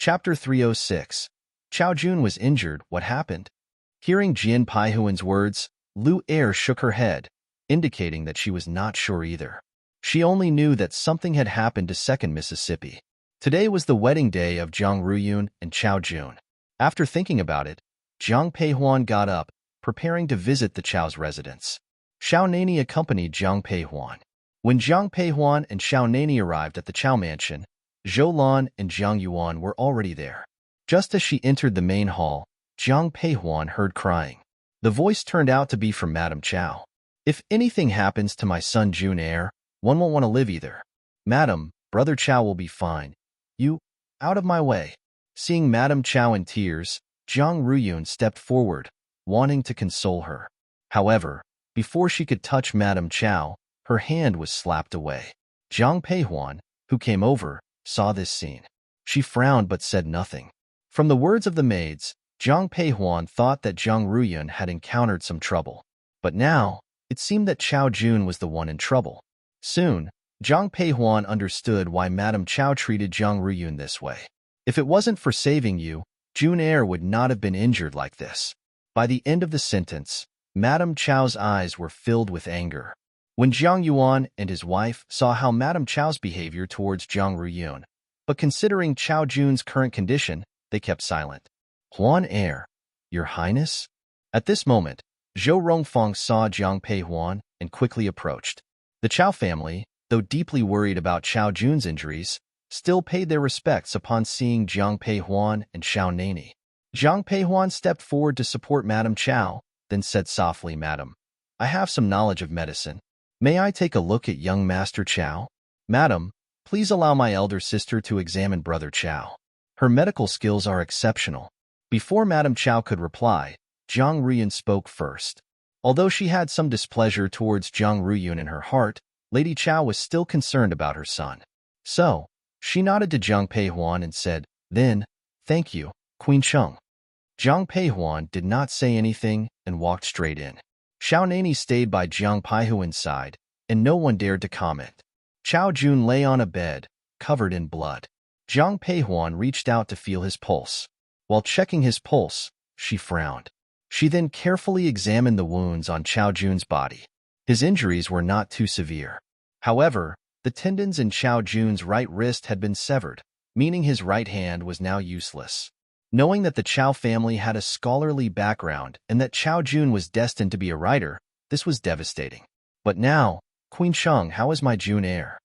Chapter 306. Chao Jun was injured. What happened? Hearing Jian Paihuan's words, Lu Er shook her head, indicating that she was not sure either. She only knew that something had happened to Second Mississippi. Today was the wedding day of Jiang Ruyun and Chao Jun. After thinking about it, Jiang Peihuan got up, preparing to visit the Chao's residence. Xiao Nani accompanied Jiang Peihuan. When Jiang Peihuan and Xiao Nani arrived at the Chao mansion, Zhou Lan and Jiang Yuan were already there. Just as she entered the main hall, Jiang Peihuan heard crying. The voice turned out to be from Madame Chao. If anything happens to my son Jun Er, one won't want to live either. Madam, Brother Chao will be fine. You, out of my way. Seeing Madame Chao in tears, Jiang Ruyun stepped forward, wanting to console her. However, before she could touch Madame Chao, her hand was slapped away. Jiang Peihuan, who came over, saw this scene. She frowned but said nothing. From the words of the maids, Jiang Peihuan thought that Jiang Ruyun had encountered some trouble. But now, it seemed that Chao Jun was the one in trouble. Soon, Jiang Peihuan understood why Madame Chao treated Jiang Ruyun this way. If it wasn't for saving you, Jun Er would not have been injured like this. By the end of the sentence, Madame Chao's eyes were filled with anger. When Jiang Yuan and his wife saw how Madame Chao's behavior towards Jiang Ruyun, but considering Chao Jun's current condition, they kept silent. Huan Er, Your Highness? At this moment, Zhou Rongfang saw Jiang Peihuan and quickly approached. The Chao family, though deeply worried about Chao Jun's injuries, still paid their respects upon seeing Jiang Peihuan and Xiao Nani. Jiang Peihuan stepped forward to support Madame Chao, then said softly, Madam, I have some knowledge of medicine. May I take a look at young Master Chao? Madam, please allow my elder sister to examine Brother Chao. Her medical skills are exceptional. Before Madame Chao could reply, Jiang Ruyun spoke first. Although she had some displeasure towards Jiang Ruyun in her heart, Lady Chao was still concerned about her son. So, she nodded to Jiang Peihuan and said, Then, thank you, Queen Cheng. Jiang Peihuan did not say anything and walked straight in. Xiao Nani stayed by Jiang Peihuan's side, and no one dared to comment. Chao Jun lay on a bed, covered in blood. Jiang Peihuan reached out to feel his pulse. While checking his pulse, she frowned. She then carefully examined the wounds on Chao Jun's body. His injuries were not too severe. However, the tendons in Chao Jun's right wrist had been severed, meaning his right hand was now useless. Knowing that the Chao family had a scholarly background and that Chao Jun was destined to be a writer, this was devastating. But now, Queen Cheng, how is my Jun Er?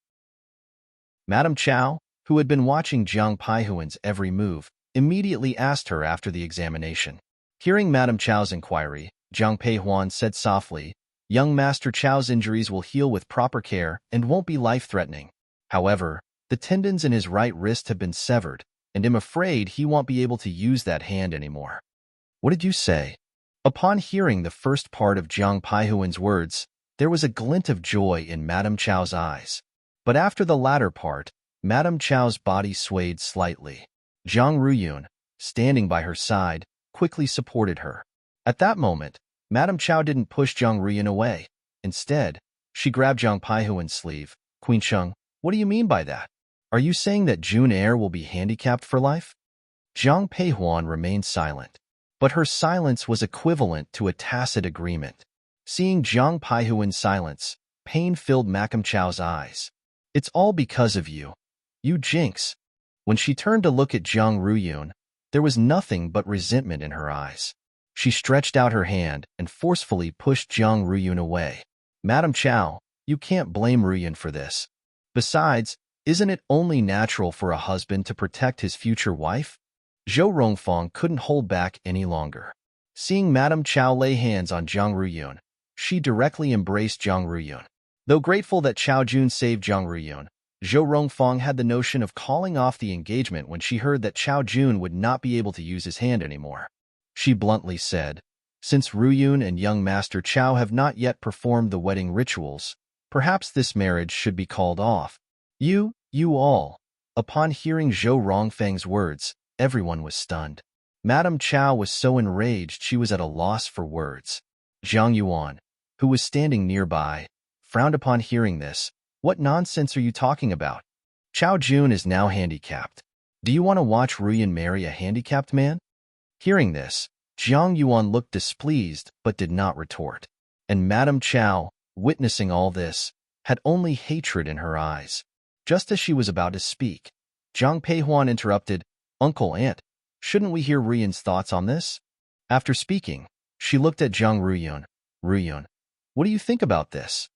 Madame Chao, who had been watching Jiang Peihuan's every move, immediately asked her after the examination. Hearing Madame Chao's inquiry, Jiang Peihuan said softly, Young Master Chao's injuries will heal with proper care and won't be life-threatening. However, the tendons in his right wrist have been severed, and I'm afraid he won't be able to use that hand anymore. What did you say? Upon hearing the first part of Jiang Peihuan's words, there was a glint of joy in Madame Chao's eyes. But after the latter part, Madame Chao's body swayed slightly. Jiang Ruyun, standing by her side, quickly supported her. At that moment, Madame Chao didn't push Jiang Ruyun away. Instead, she grabbed Jiang Peihuan's sleeve. Queen Cheng, what do you mean by that? Are you saying that Jun Er will be handicapped for life? Jiang Peihuan remained silent, but her silence was equivalent to a tacit agreement. Seeing Jiang Peihuan's silence, pain filled Madame Chao's eyes. It's all because of you. You jinx. When she turned to look at Jiang Ruyun, there was nothing but resentment in her eyes. She stretched out her hand and forcefully pushed Jiang Ruyun away. Madame Chao, you can't blame Ruyun for this. Besides, isn't it only natural for a husband to protect his future wife? Zhou Rongfang couldn't hold back any longer. Seeing Madame Chao lay hands on Jiang Ruyun, she directly embraced Jiang Ruyun. Though grateful that Chao Jun saved Jiang Ruyun, Zhou Rongfang had the notion of calling off the engagement when she heard that Chao Jun would not be able to use his hand anymore. She bluntly said, Since Ruyun and young Master Chao have not yet performed the wedding rituals, perhaps this marriage should be called off. You all. Upon hearing Zhou Rongfang's words, everyone was stunned. Madame Chao was so enraged she was at a loss for words. Jiang Yuan, who was standing nearby, frowned upon hearing this. What nonsense are you talking about? Chao Jun is now handicapped. Do you want to watch Ruyan marry a handicapped man? Hearing this, Jiang Yuan looked displeased but did not retort. And Madame Chow, witnessing all this, had only hatred in her eyes. Just as she was about to speak, Zhang Peihuan interrupted, "Uncle, Aunt, shouldn't we hear Ruyan's thoughts on this?" After speaking, she looked at Zhang Ruyun. "Ruyun, what do you think about this?"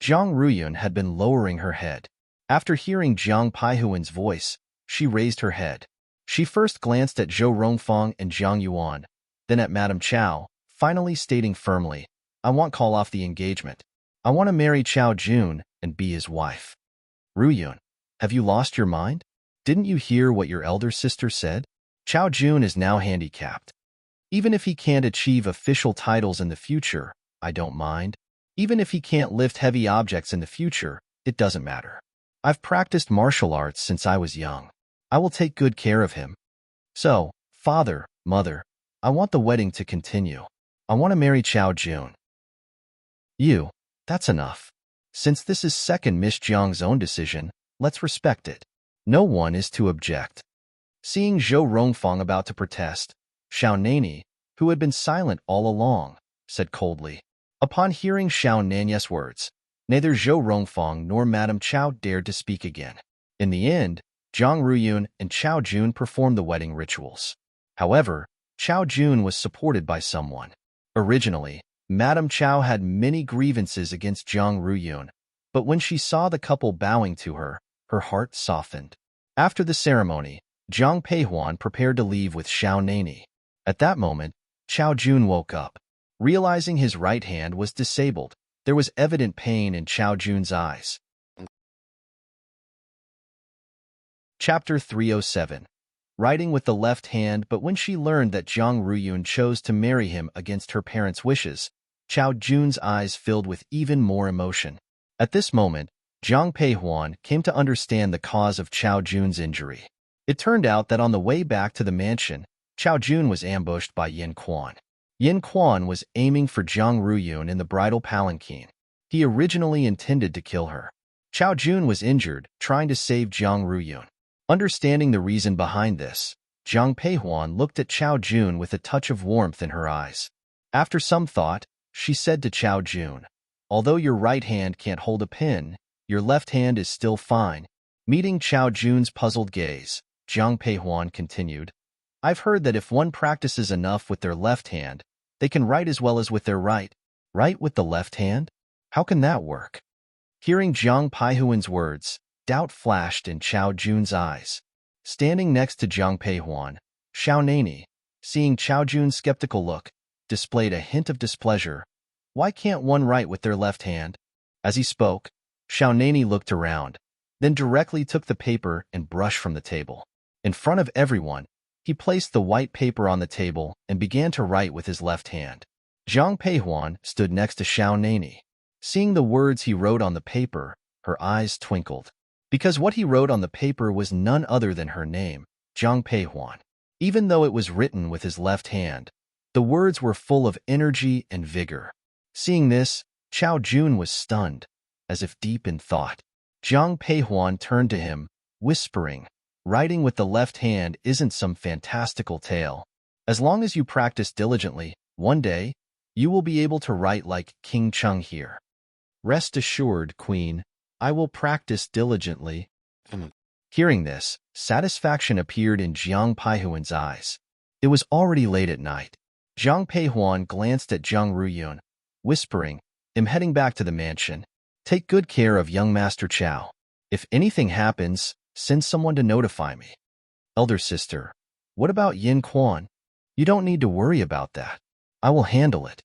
Zhang Ruyun had been lowering her head. After hearing Jiang Peihuan's voice, she raised her head. She first glanced at Zhou Rongfang and Jiang Yuan, then at Madame Chow, finally stating firmly, "I want call off the engagement. I want to marry Chao Jun and be his wife." "Ruyun, have you lost your mind? Didn't you hear what your elder sister said? Chao Jun is now handicapped. Even if he can't achieve official titles in the future, I don't mind. Even if he can't lift heavy objects in the future, it doesn't matter. I've practiced martial arts since I was young. I will take good care of him. So, father, mother, I want the wedding to continue. I want to marry Chao Jun." That's enough. Since this is second Miss Jiang's own decision, let's respect it. No one is to object. Seeing Zhou Rongfang about to protest, Xiao Nani, who had been silent all along, said coldly. Upon hearing Xiao Nanya's words, neither Zhou Rongfang nor Madame Chow dared to speak again. In the end, Zhang Ruyun and Chao Jun performed the wedding rituals. However, Chao Jun was supported by someone. Originally, Madame Chow had many grievances against Zhang Ruyun, but when she saw the couple bowing to her, her heart softened. After the ceremony, Zhang Peihuan prepared to leave with Xiao Nani. At that moment, Chao Jun woke up. Realizing his right hand was disabled, there was evident pain in Chao Jun's eyes. Chapter 307. Writing with the left hand, but when she learned that Zhang Ruyun chose to marry him against her parents' wishes, Chao Jun's eyes filled with even more emotion. At this moment, Zhang Peihuan came to understand the cause of Chao Jun's injury. It turned out that on the way back to the mansion, Chao Jun was ambushed by Yin Quan. Yin Quan was aiming for Zhang Ruyun in the bridal palanquin. He originally intended to kill her. Chao Jun was injured, trying to save Zhang Ruyun. Understanding the reason behind this, Zhang Peihuan looked at Chao Jun with a touch of warmth in her eyes. After some thought, she said to Chao Jun, "Although your right hand can't hold a pen, your left hand is still fine." Meeting Chao Jun's puzzled gaze, Zhang Peihuan continued, "I've heard that if one practices enough with their left hand, they can write as well as with their right. Write with the left hand? How can that work?" Hearing Zhang Peihuan's words, doubt flashed in Chao Jun's eyes. Standing next to Zhang Peihuan, Xiao Nani, seeing Chao Jun's skeptical look, displayed a hint of displeasure. "Why can't one write with their left hand?" As he spoke, Xiao Nani looked around, then directly took the paper and brush from the table. In front of everyone, he placed the white paper on the table and began to write with his left hand. Zhang Peihuan stood next to Xiao Nani. Seeing the words he wrote on the paper, her eyes twinkled. Because what he wrote on the paper was none other than her name, Zhang Peihuan. Even though it was written with his left hand, the words were full of energy and vigor. Seeing this, Chao Jun was stunned, as if deep in thought. Zhang Peihuan turned to him, whispering, "Writing with the left hand isn't some fantastical tale. As long as you practice diligently, one day, you will be able to write like King Cheng here. Rest assured, Queen, I will practice diligently." Hearing this, satisfaction appeared in Jiang Peihuan's eyes. It was already late at night. Zhang Peihuan glanced at Zhang Ruyun, whispering, "I'm heading back to the mansion. Take good care of young Master Chao. If anything happens, send someone to notify me." "Elder sister, what about Yin Quan?" "You don't need to worry about that. I will handle it."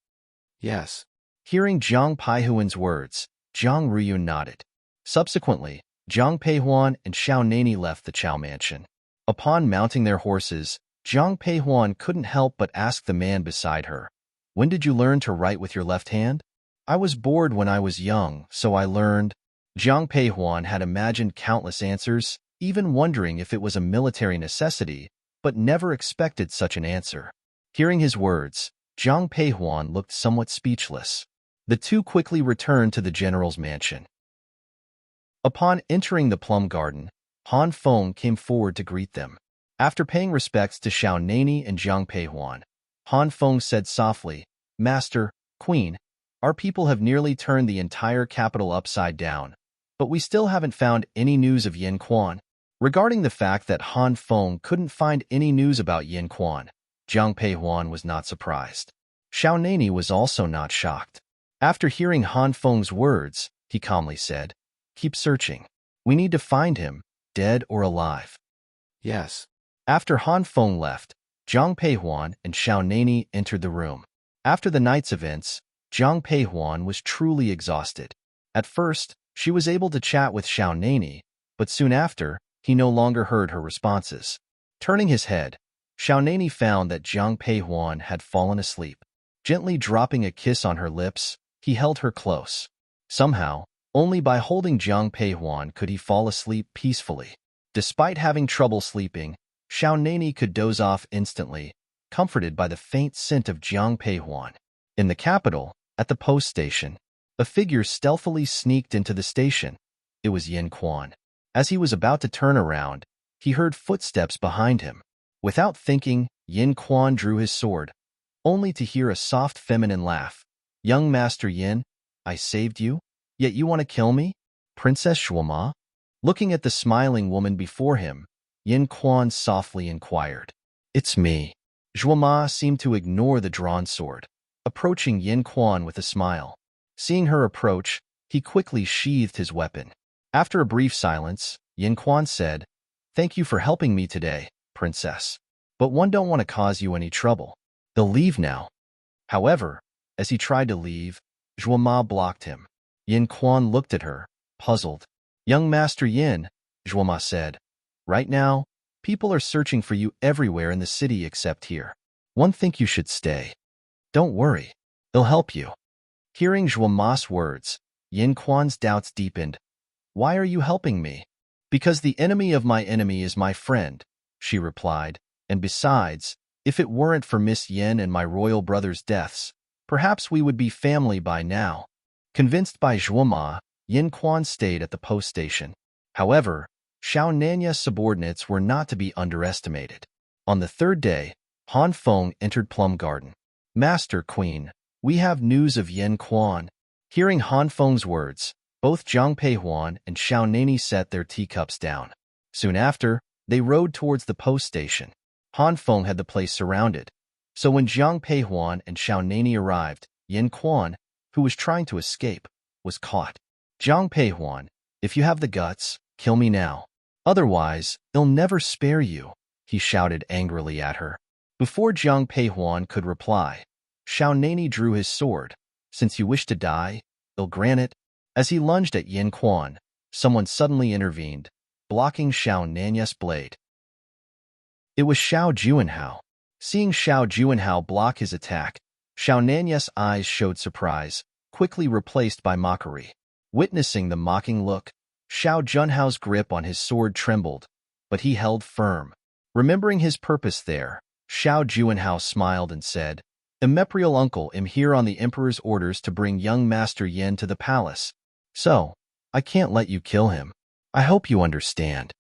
Yes. Hearing Zhang Peihuan's words, Zhang Ruyun nodded. Subsequently, Zhang Peihuan and Xiao Nani left the Chao mansion. Upon mounting their horses, Zhang Peihuan couldn't help but ask the man beside her, "When did you learn to write with your left hand?" "I was bored when I was young, so I learned." Zhang Peihuan had imagined countless answers, even wondering if it was a military necessity, but never expected such an answer. Hearing his words, Zhang Peihuan looked somewhat speechless. The two quickly returned to the general's mansion. Upon entering the plum garden, Han Feng came forward to greet them. After paying respects to Xiao Nani and Jiang Peihuan, Han Feng said softly, "Master, Queen, our people have nearly turned the entire capital upside down, but we still haven't found any news of Yin Quan." Regarding the fact that Han Feng couldn't find any news about Yin Quan, Jiang Peihuan was not surprised. Xiao Nani was also not shocked. After hearing Han Feng's words, he calmly said, "Keep searching. We need to find him, dead or alive." Yes. After Han Feng left, Jiang Peihuan and Xiao Nani entered the room. After the night's events, Jiang Peihuan was truly exhausted. At first, she was able to chat with Xiao Nani, but soon after, he no longer heard her responses. Turning his head, Xiao Nani found that Jiang Peihuan had fallen asleep. Gently dropping a kiss on her lips, he held her close. Somehow, only by holding Jiang Peihuan could he fall asleep peacefully. Despite having trouble sleeping, Xiao Nani could doze off instantly, comforted by the faint scent of Jiang Peihuan. In the capital, at the post station, a figure stealthily sneaked into the station. It was Yin Quan. As he was about to turn around, he heard footsteps behind him. Without thinking, Yin Quan drew his sword, only to hear a soft feminine laugh. "Young Master Yin, I saved you, yet you want to kill me? Princess Shuama?" Looking at the smiling woman before him, Yin Quan softly inquired. "It's me." Zhuama seemed to ignore the drawn sword, approaching Yin Quan with a smile. Seeing her approach, he quickly sheathed his weapon. After a brief silence, Yin Quan said, "Thank you for helping me today, Princess. But one don't want to cause you any trouble. They'll leave now." However, as he tried to leave, Zhuama blocked him. Yin Quan looked at her, puzzled. "Young Master Yin," Zhuama said, "right now, people are searching for you everywhere in the city except here. One think you should stay. Don't worry, they'll help you." Hearing Zhuama's words, Yin Quan's doubts deepened. "Why are you helping me?" "Because the enemy of my enemy is my friend," she replied, "and besides, if it weren't for Miss Yin and my royal brother's deaths, perhaps we would be family by now." Convinced by Zhuama, Yin Quan stayed at the post station. However, Xiao Nanya's subordinates were not to be underestimated. On the third day, Han Feng entered Plum Garden. "Master, Queen, we have news of Yin Quan." Hearing Han Feng's words, both Jiang Peihuan and Xiao Nani set their teacups down. Soon after, they rode towards the post station. Han Feng had the place surrounded, so when Jiang Peihuan and Xiao Nani arrived, Yin Quan, who was trying to escape, was caught. "Jiang Peihuan, if you have the guts, kill me now. Otherwise, they'll never spare you," he shouted angrily at her. Before Jiang Peihuan could reply, Xiao Nani drew his sword. "Since you wish to die, they'll grant it." As he lunged at Yin Quan, someone suddenly intervened, blocking Xiao Nanya's blade. It was Xiao Juanhao. Seeing Xiao Juanhao block his attack, Xiao Nanya's eyes showed surprise, quickly replaced by mockery. Witnessing the mocking look, Xiao Junhao's grip on his sword trembled, but he held firm. Remembering his purpose there, Xiao Juanhao smiled and said, "Imperial uncle, am here on the emperor's orders to bring young Master Yin to the palace. So, I can't let you kill him. I hope you understand."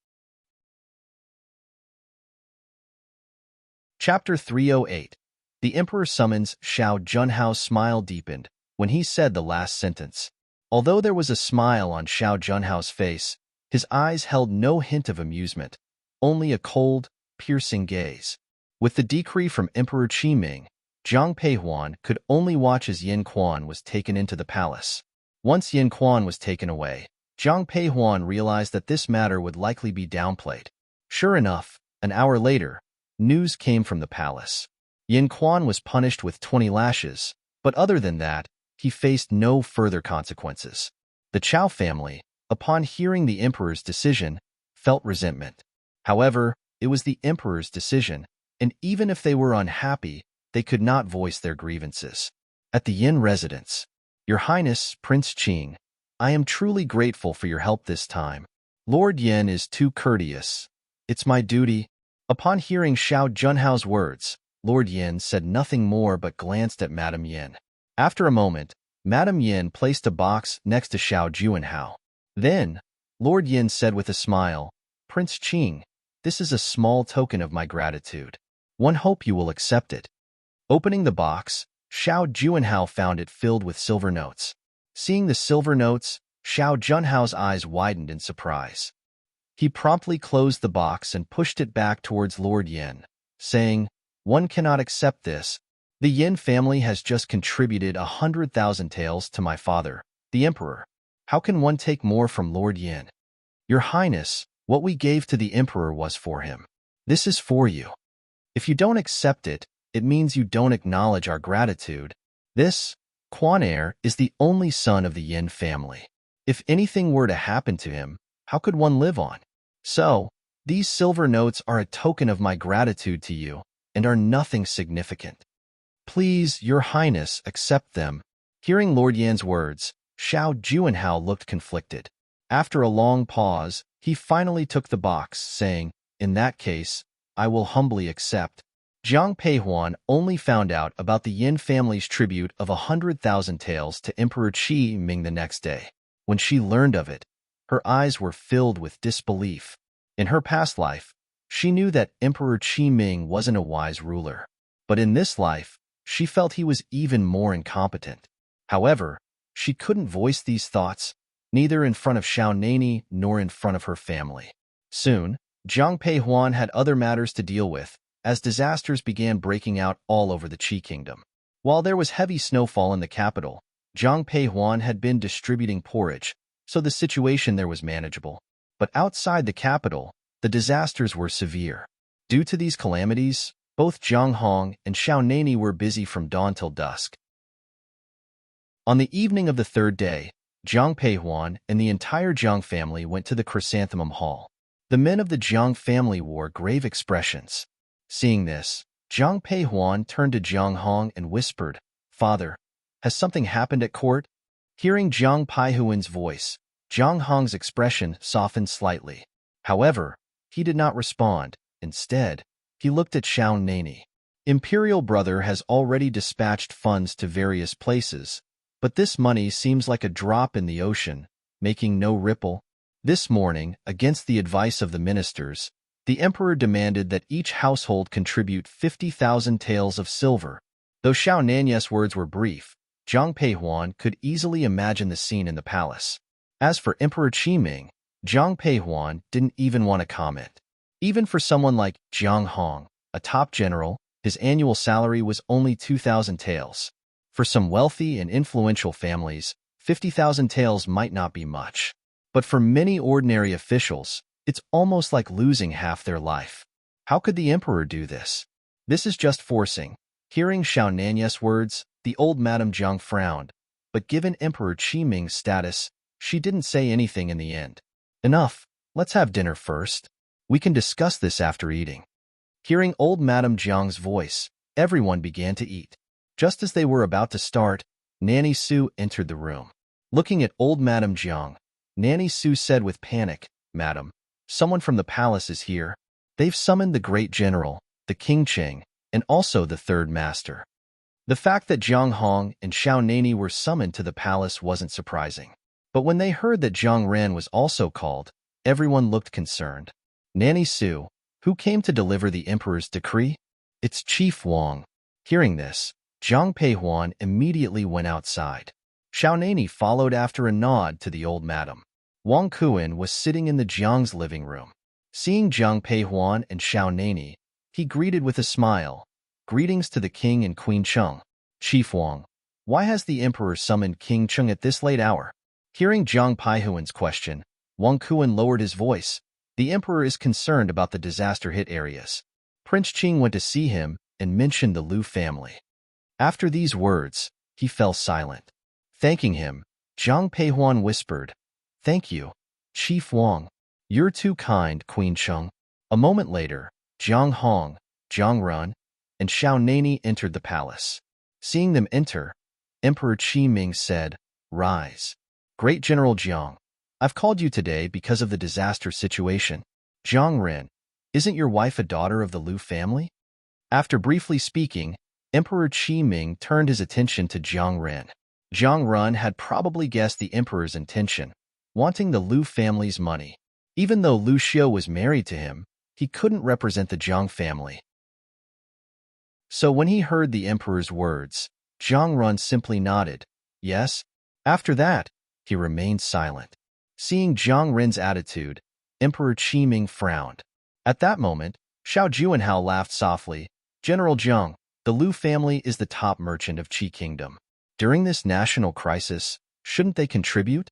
Chapter 308. The Emperor summons. Xiao Junhao's smile deepened when he said the last sentence. Although there was a smile on Xiao Junhao's face, his eyes held no hint of amusement, only a cold, piercing gaze. With the decree from Emperor Qiming, Jiang Peihuan could only watch as Yin Quan was taken into the palace. Once Yin Quan was taken away, Jiang Peihuan realized that this matter would likely be downplayed. Sure enough, an hour later, news came from the palace. Yin Quan was punished with 20 lashes, but other than that, he faced no further consequences. The Chao family, upon hearing the emperor's decision, felt resentment. However, it was the emperor's decision, and even if they were unhappy, they could not voice their grievances. At the Yin residence, "Your Highness, Prince Qing, I am truly grateful for your help this time. Lord Yin is too courteous. It's my duty." Upon hearing Xiao Junhao's words, Lord Yin said nothing more but glanced at Madame Yin. After a moment, Madame Yin placed a box next to Xiao Junhao. Then, Lord Yin said with a smile, Prince Qing, this is a small token of my gratitude. One hope you will accept it. Opening the box, Xiao Juanhao found it filled with silver notes. Seeing the silver notes, Xiao Junhao's eyes widened in surprise. He promptly closed the box and pushed it back towards Lord Yin, saying, "One cannot accept this. The Yin family has just contributed 100,000 taels to my father, the Emperor. How can one take more from Lord Yin? Your Highness, what we gave to the Emperor was for him. This is for you. If you don't accept it, it means you don't acknowledge our gratitude. This, Quan Heir, is the only son of the Yin family. If anything were to happen to him, how could one live on? So, these silver notes are a token of my gratitude to you and are nothing significant. Please, Your Highness, accept them." Hearing Lord Yan's words, Xiao Juanhao looked conflicted. After a long pause, he finally took the box, saying, "In that case, I will humbly accept." Jiang Peihuan only found out about the Yin family's tribute of 100,000 taels to Emperor Qi Ming the next day. When she learned of it, her eyes were filled with disbelief. In her past life, she knew that Emperor Qi Ming wasn't a wise ruler. But in this life, she felt he was even more incompetent. However, she couldn't voice these thoughts, neither in front of Xiao Nani nor in front of her family. Soon, Jiang Peihuan had other matters to deal with, as disasters began breaking out all over the Qi kingdom. While there was heavy snowfall in the capital, Jiang Peihuan had been distributing porridge, so the situation there was manageable. But outside the capital, the disasters were severe. Due to these calamities, both Jiang Hong and Xiao Nani were busy from dawn till dusk. On the evening of the third day, Jiang Peihuan and the entire Jiang family went to the Chrysanthemum Hall. The men of the Jiang family wore grave expressions. Seeing this, Jiang Peihuan turned to Jiang Hong and whispered, "Father, has something happened at court?" Hearing Jiang Peihuan's voice, Jiang Hong's expression softened slightly. However, he did not respond. Instead, he looked at Xiao Nani. Imperial brother has already dispatched funds to various places, but this money seems like a drop in the ocean, making no ripple. This morning, against the advice of the ministers, the emperor demanded that each household contribute 50,000 taels of silver. Though Xiao Nani's words were brief, Jiang Peihuan could easily imagine the scene in the palace. As for Emperor Qi Ming, Jiang Peihuan didn't even want to comment. Even for someone like Jiang Hong, a top general, his annual salary was only 2,000 taels. For some wealthy and influential families, 50,000 taels might not be much. But for many ordinary officials, it's almost like losing half their life. How could the emperor do this? This is just forcing. Hearing Xiao Nani's words, the old Madame Jiang frowned, but given Emperor Qi Ming's status, she didn't say anything in the end. "Enough, let's have dinner first. We can discuss this after eating." Hearing old Madame Jiang's voice, everyone began to eat. Just as they were about to start, Nanny Su entered the room. Looking at old Madame Jiang, Nanny Su said with panic, "Madam, someone from the palace is here. They've summoned the great general, the King Cheng, and also the third master." The fact that Jiang Hong and Xiao Nani were summoned to the palace wasn't surprising. But when they heard that Jiang Ren was also called, everyone looked concerned. "Nanny Su, who came to deliver the emperor's decree?" "It's Chief Wang." Hearing this, Jiang Peihuan immediately went outside. Xiao Nani followed after a nod to the old madam. Wang Kuan was sitting in the Jiang's living room. Seeing Jiang Peihuan and Xiao Nani, he greeted with a smile, "Greetings to the king and Queen Cheng." "Chief Wang, why has the emperor summoned King Cheng at this late hour?" Hearing Jiang Peihuan's question, Wang Kuan lowered his voice. "The emperor is concerned about the disaster-hit areas. Prince Qing went to see him and mentioned the Liu family." After these words, he fell silent. Thanking him, Jiang Peihuan whispered, "Thank you, Chief Wang. You're too kind, Queen Cheng." A moment later, Jiang Hong, Jiang Run, and Xiao Nani entered the palace. Seeing them enter, Emperor Qi Ming said, "Rise. Great General Jiang, I've called you today because of the disaster situation. Jiang Ren, isn't your wife a daughter of the Liu family?" After briefly speaking, Emperor Qi Ming turned his attention to Jiang Ren. Jiang Run had probably guessed the emperor's intention, wanting the Liu family's money. Even though Lu Xiao was married to him, he couldn't represent the Jiang family. So when he heard the emperor's words, Jiang Run simply nodded, yes. After that, he remained silent. Seeing Jiang Ren's attitude, Emperor Qi Ming frowned. At that moment, Xiao Juanhao laughed softly. General Jiang, the Lu family is the top merchant of Qi Kingdom. During this national crisis, shouldn't they contribute?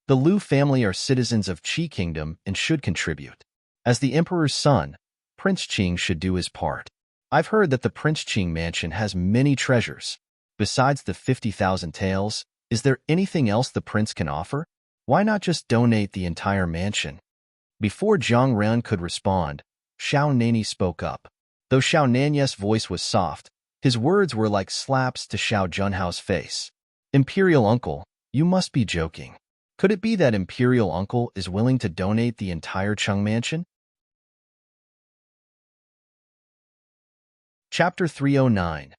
The Lu family are citizens of Qi Kingdom and should contribute. As the emperor's son, Prince Qing should do his part. I've heard that the Prince Qing mansion has many treasures. Besides the 50,000 taels, is there anything else the prince can offer? Why not just donate the entire mansion? Before Jiang Ren could respond, Xiao Nani spoke up. Though Xiao Nanye's voice was soft, his words were like slaps to Xiao Junhao's face. Imperial uncle, you must be joking. Could it be that Imperial uncle is willing to donate the entire Cheng mansion? Chapter 309.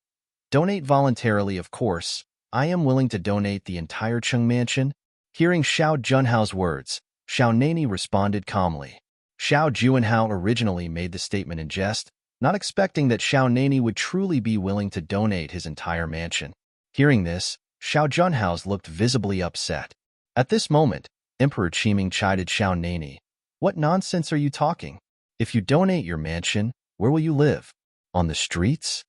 Donate voluntarily, of course. I am willing to donate the entire Cheng mansion. Hearing Xiao Junhao's words, Xiao Nani responded calmly. Xiao Juanhao originally made the statement in jest, not expecting that Xiao Nani would truly be willing to donate his entire mansion. Hearing this, Xiao Junhao looked visibly upset. At this moment, Emperor Qiming chided Xiao Nani. What nonsense are you talking? If you donate your mansion, where will you live? On the streets?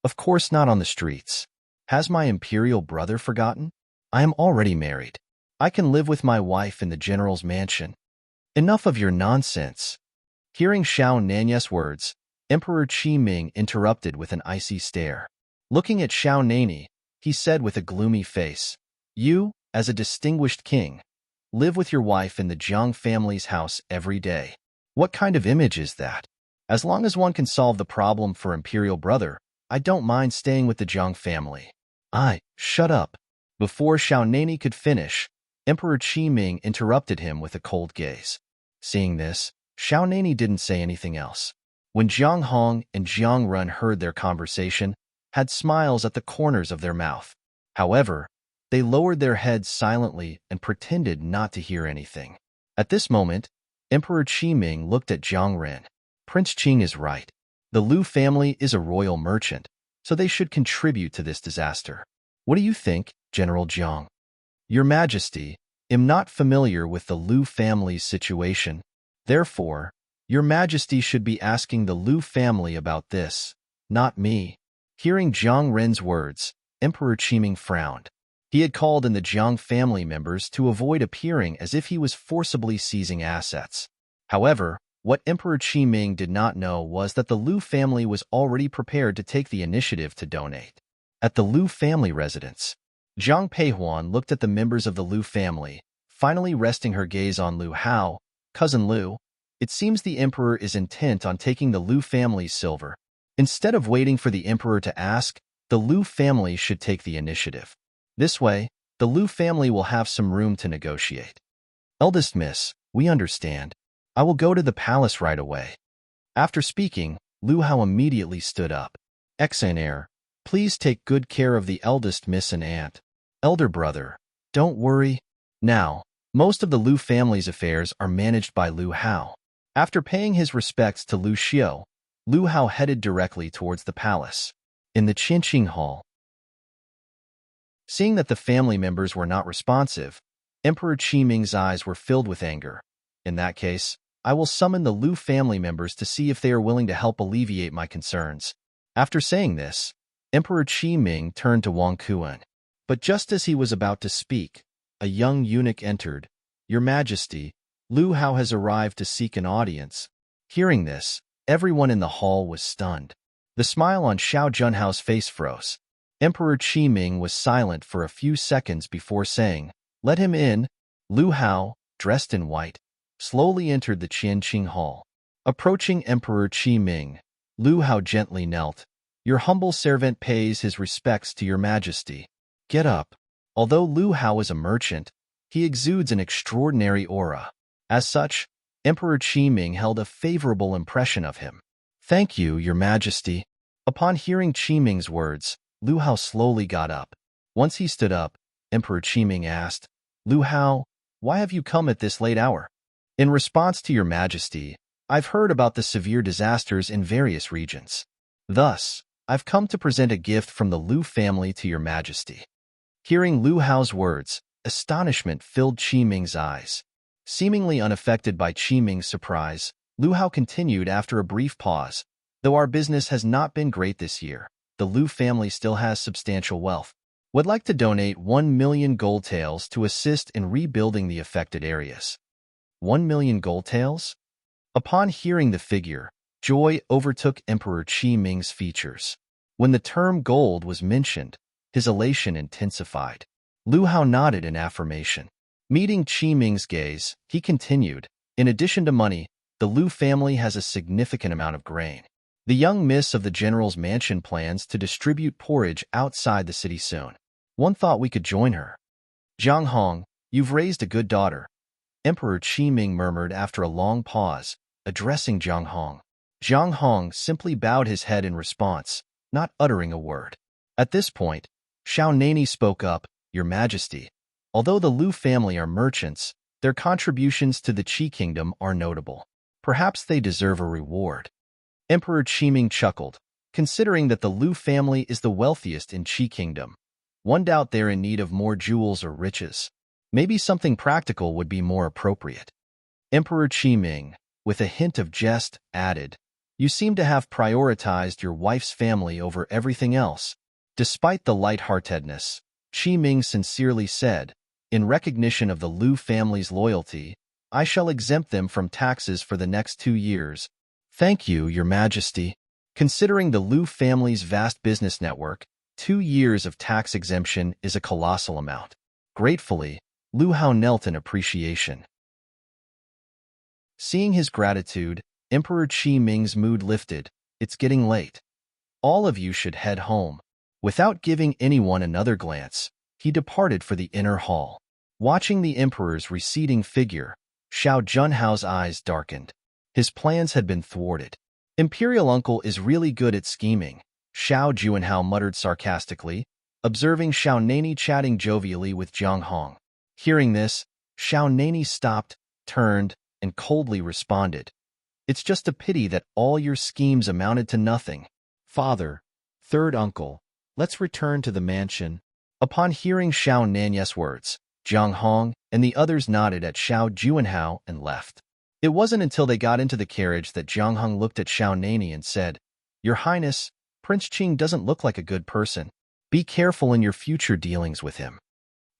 Of course not on the streets. Has my imperial brother forgotten? I am already married. I can live with my wife in the general's mansion. Enough of your nonsense. Hearing Xiao Nanye's words, Emperor Qi Ming interrupted with an icy stare. Looking at Xiao Nani, he said with a gloomy face, you, as a distinguished king, live with your wife in the Jiang family's house every day. What kind of image is that? As long as one can solve the problem for imperial brother, I don't mind staying with the Jiang family. Shut up. Before Xiao Nani could finish, Emperor Qi Ming interrupted him with a cold gaze. Seeing this, Xiao Nani didn't say anything else. When Jiang Hong and Jiang Run heard their conversation, had smiles at the corners of their mouth. However, they lowered their heads silently and pretended not to hear anything. At this moment, Emperor Qi Ming looked at Jiang Ren. Prince Qing is right. The Lu family is a royal merchant, so they should contribute to this disaster. What do you think, General Jiang? Your Majesty, am not familiar with the Lu family's situation. Therefore, Your Majesty should be asking the Lu family about this, not me. Hearing Jiang Ren's words, Emperor Qiming frowned. He had called in the Jiang family members to avoid appearing as if he was forcibly seizing assets. However, what Emperor Qi Ming did not know was that the Lu family was already prepared to take the initiative to donate. At the Lu family residence, Zhang Peihuan looked at the members of the Lu family, finally resting her gaze on Lu Hao, cousin Lu. It seems the emperor is intent on taking the Lu family's silver. Instead of waiting for the emperor to ask, the Lu family should take the initiative. This way, the Lu family will have some room to negotiate. Eldest miss, we understand. I will go to the palace right away. After speaking, Lu Hao immediately stood up. Exanair, please take good care of the eldest miss and aunt. Elder brother, don't worry. Now, most of the Lu family's affairs are managed by Lu Hao. After paying his respects to Lu Xiao, Lu Hao headed directly towards the palace. In the Qinqing Hall, seeing that the family members were not responsive, Emperor Qi Ming's eyes were filled with anger. In that case, I will summon the Lu family members to see if they are willing to help alleviate my concerns. After saying this, Emperor Qi Ming turned to Wang Kuan. But just as he was about to speak, a young eunuch entered. Your Majesty, Lu Hao has arrived to seek an audience. Hearing this, everyone in the hall was stunned. The smile on Xiao Junhao's face froze. Emperor Qi Ming was silent for a few seconds before saying, let him in. Lu Hao, dressed in white, slowly entered the Qinqing Hall. Approaching Emperor Qi Ming, Lu Hao gently knelt. Your humble servant pays his respects to your Majesty. Get up. Although Lu Hao is a merchant, he exudes an extraordinary aura. As such, Emperor Qi Ming held a favorable impression of him. Thank you, your Majesty. Upon hearing Qi Ming's words, Lu Hao slowly got up. Once he stood up, Emperor Qi Ming asked, Lu Hao, why have you come at this late hour? In response to your majesty, I've heard about the severe disasters in various regions. Thus, I've come to present a gift from the Lu family to your majesty. Hearing Lu Hao's words, astonishment filled Qi Ming's eyes. Seemingly unaffected by Qi Ming's surprise, Lu Hao continued after a brief pause. Though our business has not been great this year, the Lu family still has substantial wealth. Would like to donate 1 million gold taels to assist in rebuilding the affected areas. 1 million gold taels? Upon hearing the figure, joy overtook Emperor Qi Ming's features. When the term gold was mentioned, his elation intensified. Lu Hao nodded in affirmation. Meeting Qi Ming's gaze, he continued, in addition to money, the Lu family has a significant amount of grain. The young miss of the general's mansion plans to distribute porridge outside the city soon. One thought we could join her. Jiang Hong, you've raised a good daughter, Emperor Qi Ming murmured after a long pause, addressing Jiang Hong. Jiang Hong simply bowed his head in response, not uttering a word. At this point, Xiao Nani spoke up, Your Majesty. Although the Lu family are merchants, their contributions to the Qi kingdom are notable. Perhaps they deserve a reward. Emperor Qi Ming chuckled, considering that the Lu family is the wealthiest in Qi kingdom. One doubt they're in need of more jewels or riches. Maybe something practical would be more appropriate. Emperor Qi Ming, with a hint of jest, added, You seem to have prioritized your wife's family over everything else. Despite the lightheartedness, Qi Ming sincerely said, In recognition of the Lu family's loyalty, I shall exempt them from taxes for the next 2 years. Thank you, Your Majesty. Considering the Lu family's vast business network, 2 years of tax exemption is a colossal amount. Gratefully, Lu Hao knelt in appreciation. Seeing his gratitude, Emperor Qi Ming's mood lifted. It's getting late. All of you should head home. Without giving anyone another glance, he departed for the inner hall. Watching the emperor's receding figure, Xiao Junhao's eyes darkened. His plans had been thwarted. Imperial uncle is really good at scheming, Xiao Junhao muttered sarcastically, observing Xiao Nani chatting jovially with Jiang Hong. Hearing this, Xiao Nani stopped, turned, and coldly responded. It's just a pity that all your schemes amounted to nothing. Father, third uncle, let's return to the mansion. Upon hearing Xiao Nanye's words, Jiang Hong and the others nodded at Xiao Junhao and left. It wasn't until they got into the carriage that Jiang Hong looked at Xiao Nani and said, Your Highness, Prince Qing doesn't look like a good person. Be careful in your future dealings with him.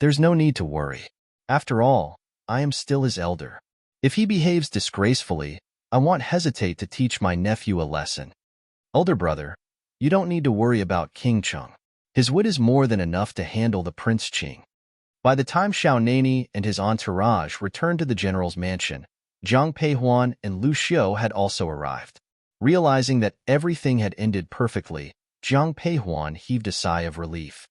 There's no need to worry. After all, I am still his elder. If he behaves disgracefully, I won't hesitate to teach my nephew a lesson. Elder brother, you don't need to worry about King Cheng. His wit is more than enough to handle the Prince Qing. By the time Xiao Nani and his entourage returned to the general's mansion, Zhang Peihuan and Lu Xiu had also arrived. Realizing that everything had ended perfectly, Zhang Peihuan heaved a sigh of relief.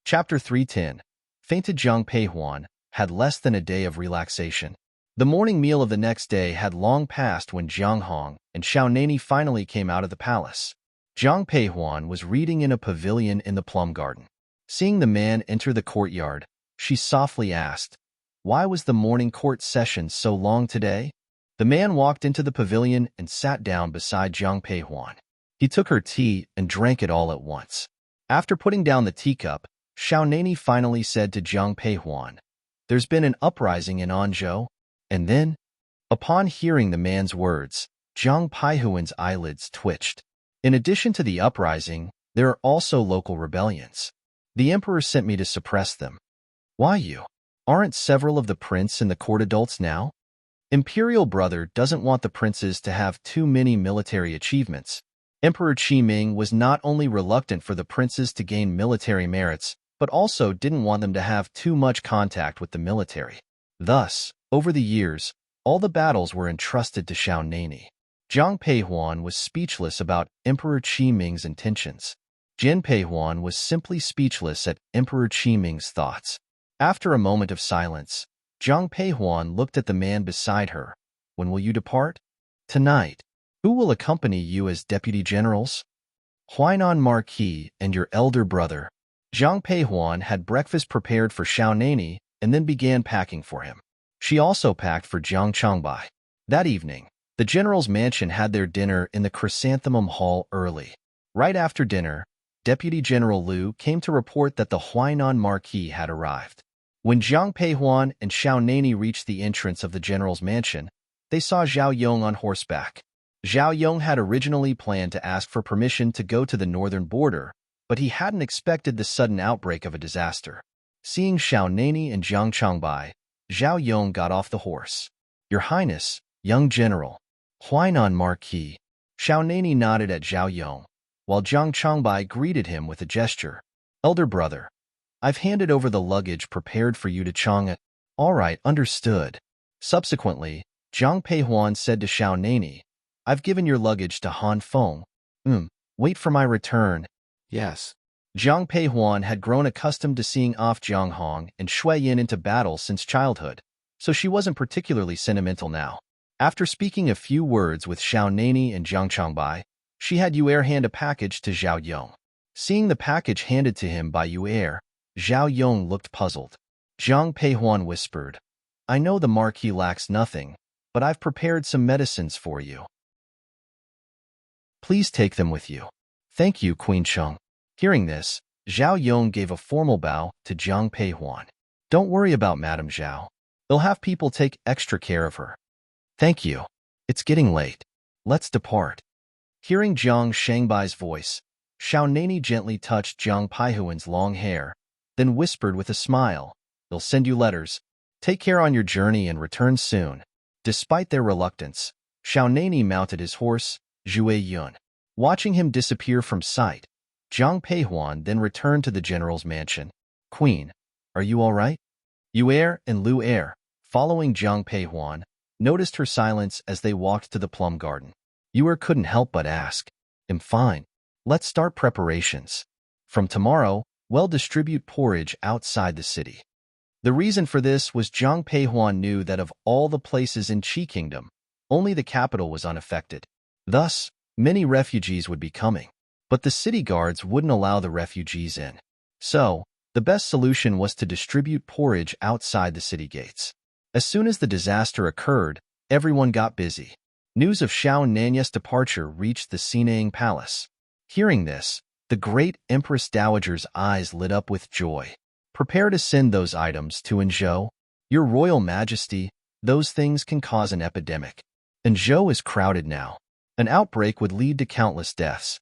Chapter 310. Fainted Zhang Peihuan had less than a day of relaxation. The morning meal of the next day had long passed when Jiang Hong and Xiao Nani finally came out of the palace. Zhang Peihuan was reading in a pavilion in the plum garden. Seeing the man enter the courtyard, she softly asked, Why was the morning court session so long today? The man walked into the pavilion and sat down beside Zhang Peihuan. He took her tea and drank it all at once. After putting down the teacup, Xiao Nani finally said to Zhang Peihuan, There's been an uprising in Anzhou. And then, upon hearing the man's words, Zhang Peihuan's eyelids twitched. In addition to the uprising, there are also local rebellions. The emperor sent me to suppress them. Why you? Aren't several of the prince and the court adults now? Imperial brother doesn't want the princes to have too many military achievements. Emperor Qi Ming was not only reluctant for the princes to gain military merits, but also didn't want them to have too much contact with the military. Thus, over the years, all the battles were entrusted to Xiao Nani. Zhang Peihuan was speechless about Emperor Qi Ming's intentions. Jin Peihuan was simply speechless at Emperor Qi Ming's thoughts. After a moment of silence, Zhang Peihuan looked at the man beside her. When will you depart? Tonight. Who will accompany you as deputy generals? Huainan Marquis and your elder brother. Zhang Peihuan had breakfast prepared for Xiao Nani and then began packing for him. She also packed for Jiang Changbai. That evening, the general's mansion had their dinner in the Chrysanthemum Hall early. Right after dinner, Deputy General Liu came to report that the Huainan Marquis had arrived. When Zhang Peihuan and Xiao Nani reached the entrance of the general's mansion, they saw Zhao Yong on horseback. Zhao Yong had originally planned to ask for permission to go to the northern border, but he hadn't expected the sudden outbreak of a disaster. Seeing Xiao Nani and Jiang Changbai, Zhao Yong got off the horse. "Your Highness, young general." Huainan Marquis. Xiao Nani nodded at Zhao Yong, while Jiang Changbai greeted him with a gesture. "Elder brother, I've handed over the luggage prepared for you to Chang'an." "All right, understood." Subsequently, Zhang Peihuan said to Xiao Nani, "I've given your luggage to Han Feng. Wait for my return." Yes. Zhang Peihuan had grown accustomed to seeing off Jiang Hong and Shui Yin into battle since childhood, so she wasn't particularly sentimental now. After speaking a few words with Xiao Nani and Jiang Changbai, she had Yu'er hand a package to Zhao Yong. Seeing the package handed to him by Yu'er, Zhao Yong looked puzzled. Zhang Peihuan whispered, "I know the Marquis lacks nothing, but I've prepared some medicines for you. Please take them with you." "Thank you, Queen Cheng." Hearing this, Zhao Yong gave a formal bow to Zhang Peihuan. "Don't worry about Madame Zhao. They'll have people take extra care of her." "Thank you. It's getting late. Let's depart." Hearing Jiang Shangbai's voice, Xiao Nani gently touched Jiang Peihuan's long hair, then whispered with a smile, "They'll send you letters. Take care on your journey and return soon." Despite their reluctance, Xiao Nani mounted his horse, Zhui Yun. Watching him disappear from sight, Zhang Peihuan then returned to the general's mansion. "Queen, are you all right?" Yu'er and Lu'er, following Zhang Peihuan, noticed her silence as they walked to the plum garden. Yu'er couldn't help but ask, "I'm fine. Let's start preparations. From tomorrow, we'll distribute porridge outside the city." The reason for this was Zhang Peihuan knew that of all the places in Qi Kingdom, only the capital was unaffected. Thus, many refugees would be coming, but the city guards wouldn't allow the refugees in. So, the best solution was to distribute porridge outside the city gates. As soon as the disaster occurred, everyone got busy. News of Xiao Nanya's departure reached the Sinang Palace. Hearing this, the great Empress Dowager's eyes lit up with joy. "Prepare to send those items to Anzhou. Your Royal Majesty, those things can cause an epidemic. Anzhou is crowded now. An outbreak would lead to countless deaths."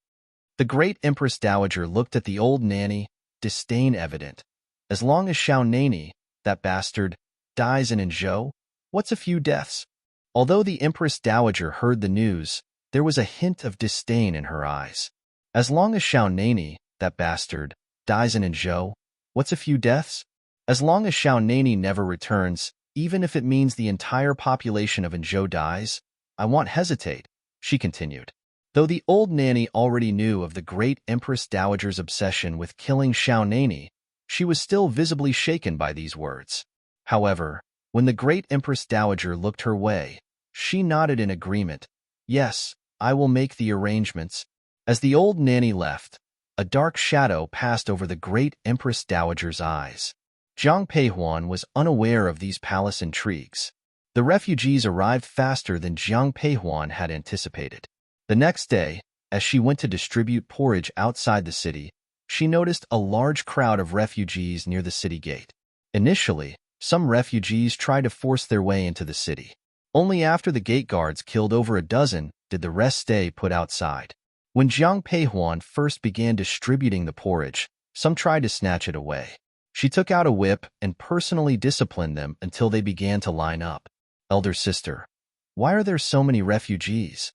The great Empress Dowager looked at the old nanny, disdain evident. "As long as Xiao Nani, that bastard, dies in Anzhou, what's a few deaths?" Although the Empress Dowager heard the news, there was a hint of disdain in her eyes. "As long as Xiao Nani, that bastard, dies in Anzhou, what's a few deaths? As long as Xiao Nani never returns, even if it means the entire population of Anzhou dies, I won't hesitate," she continued. Though the old nanny already knew of the great Empress Dowager's obsession with killing Xiao Nani, she was still visibly shaken by these words. However, when the great Empress Dowager looked her way, she nodded in agreement. "Yes, I will make the arrangements." As the old nanny left, a dark shadow passed over the great Empress Dowager's eyes. Zhang Peihuan was unaware of these palace intrigues. The refugees arrived faster than Zhang Peihuan had anticipated. The next day, as she went to distribute porridge outside the city, she noticed a large crowd of refugees near the city gate. Initially, some refugees tried to force their way into the city. Only after the gate guards killed over a dozen did the rest stay put outside. When Zhang Peihuan first began distributing the porridge, some tried to snatch it away. She took out a whip and personally disciplined them until they began to line up. "Elder sister, why are there so many refugees?"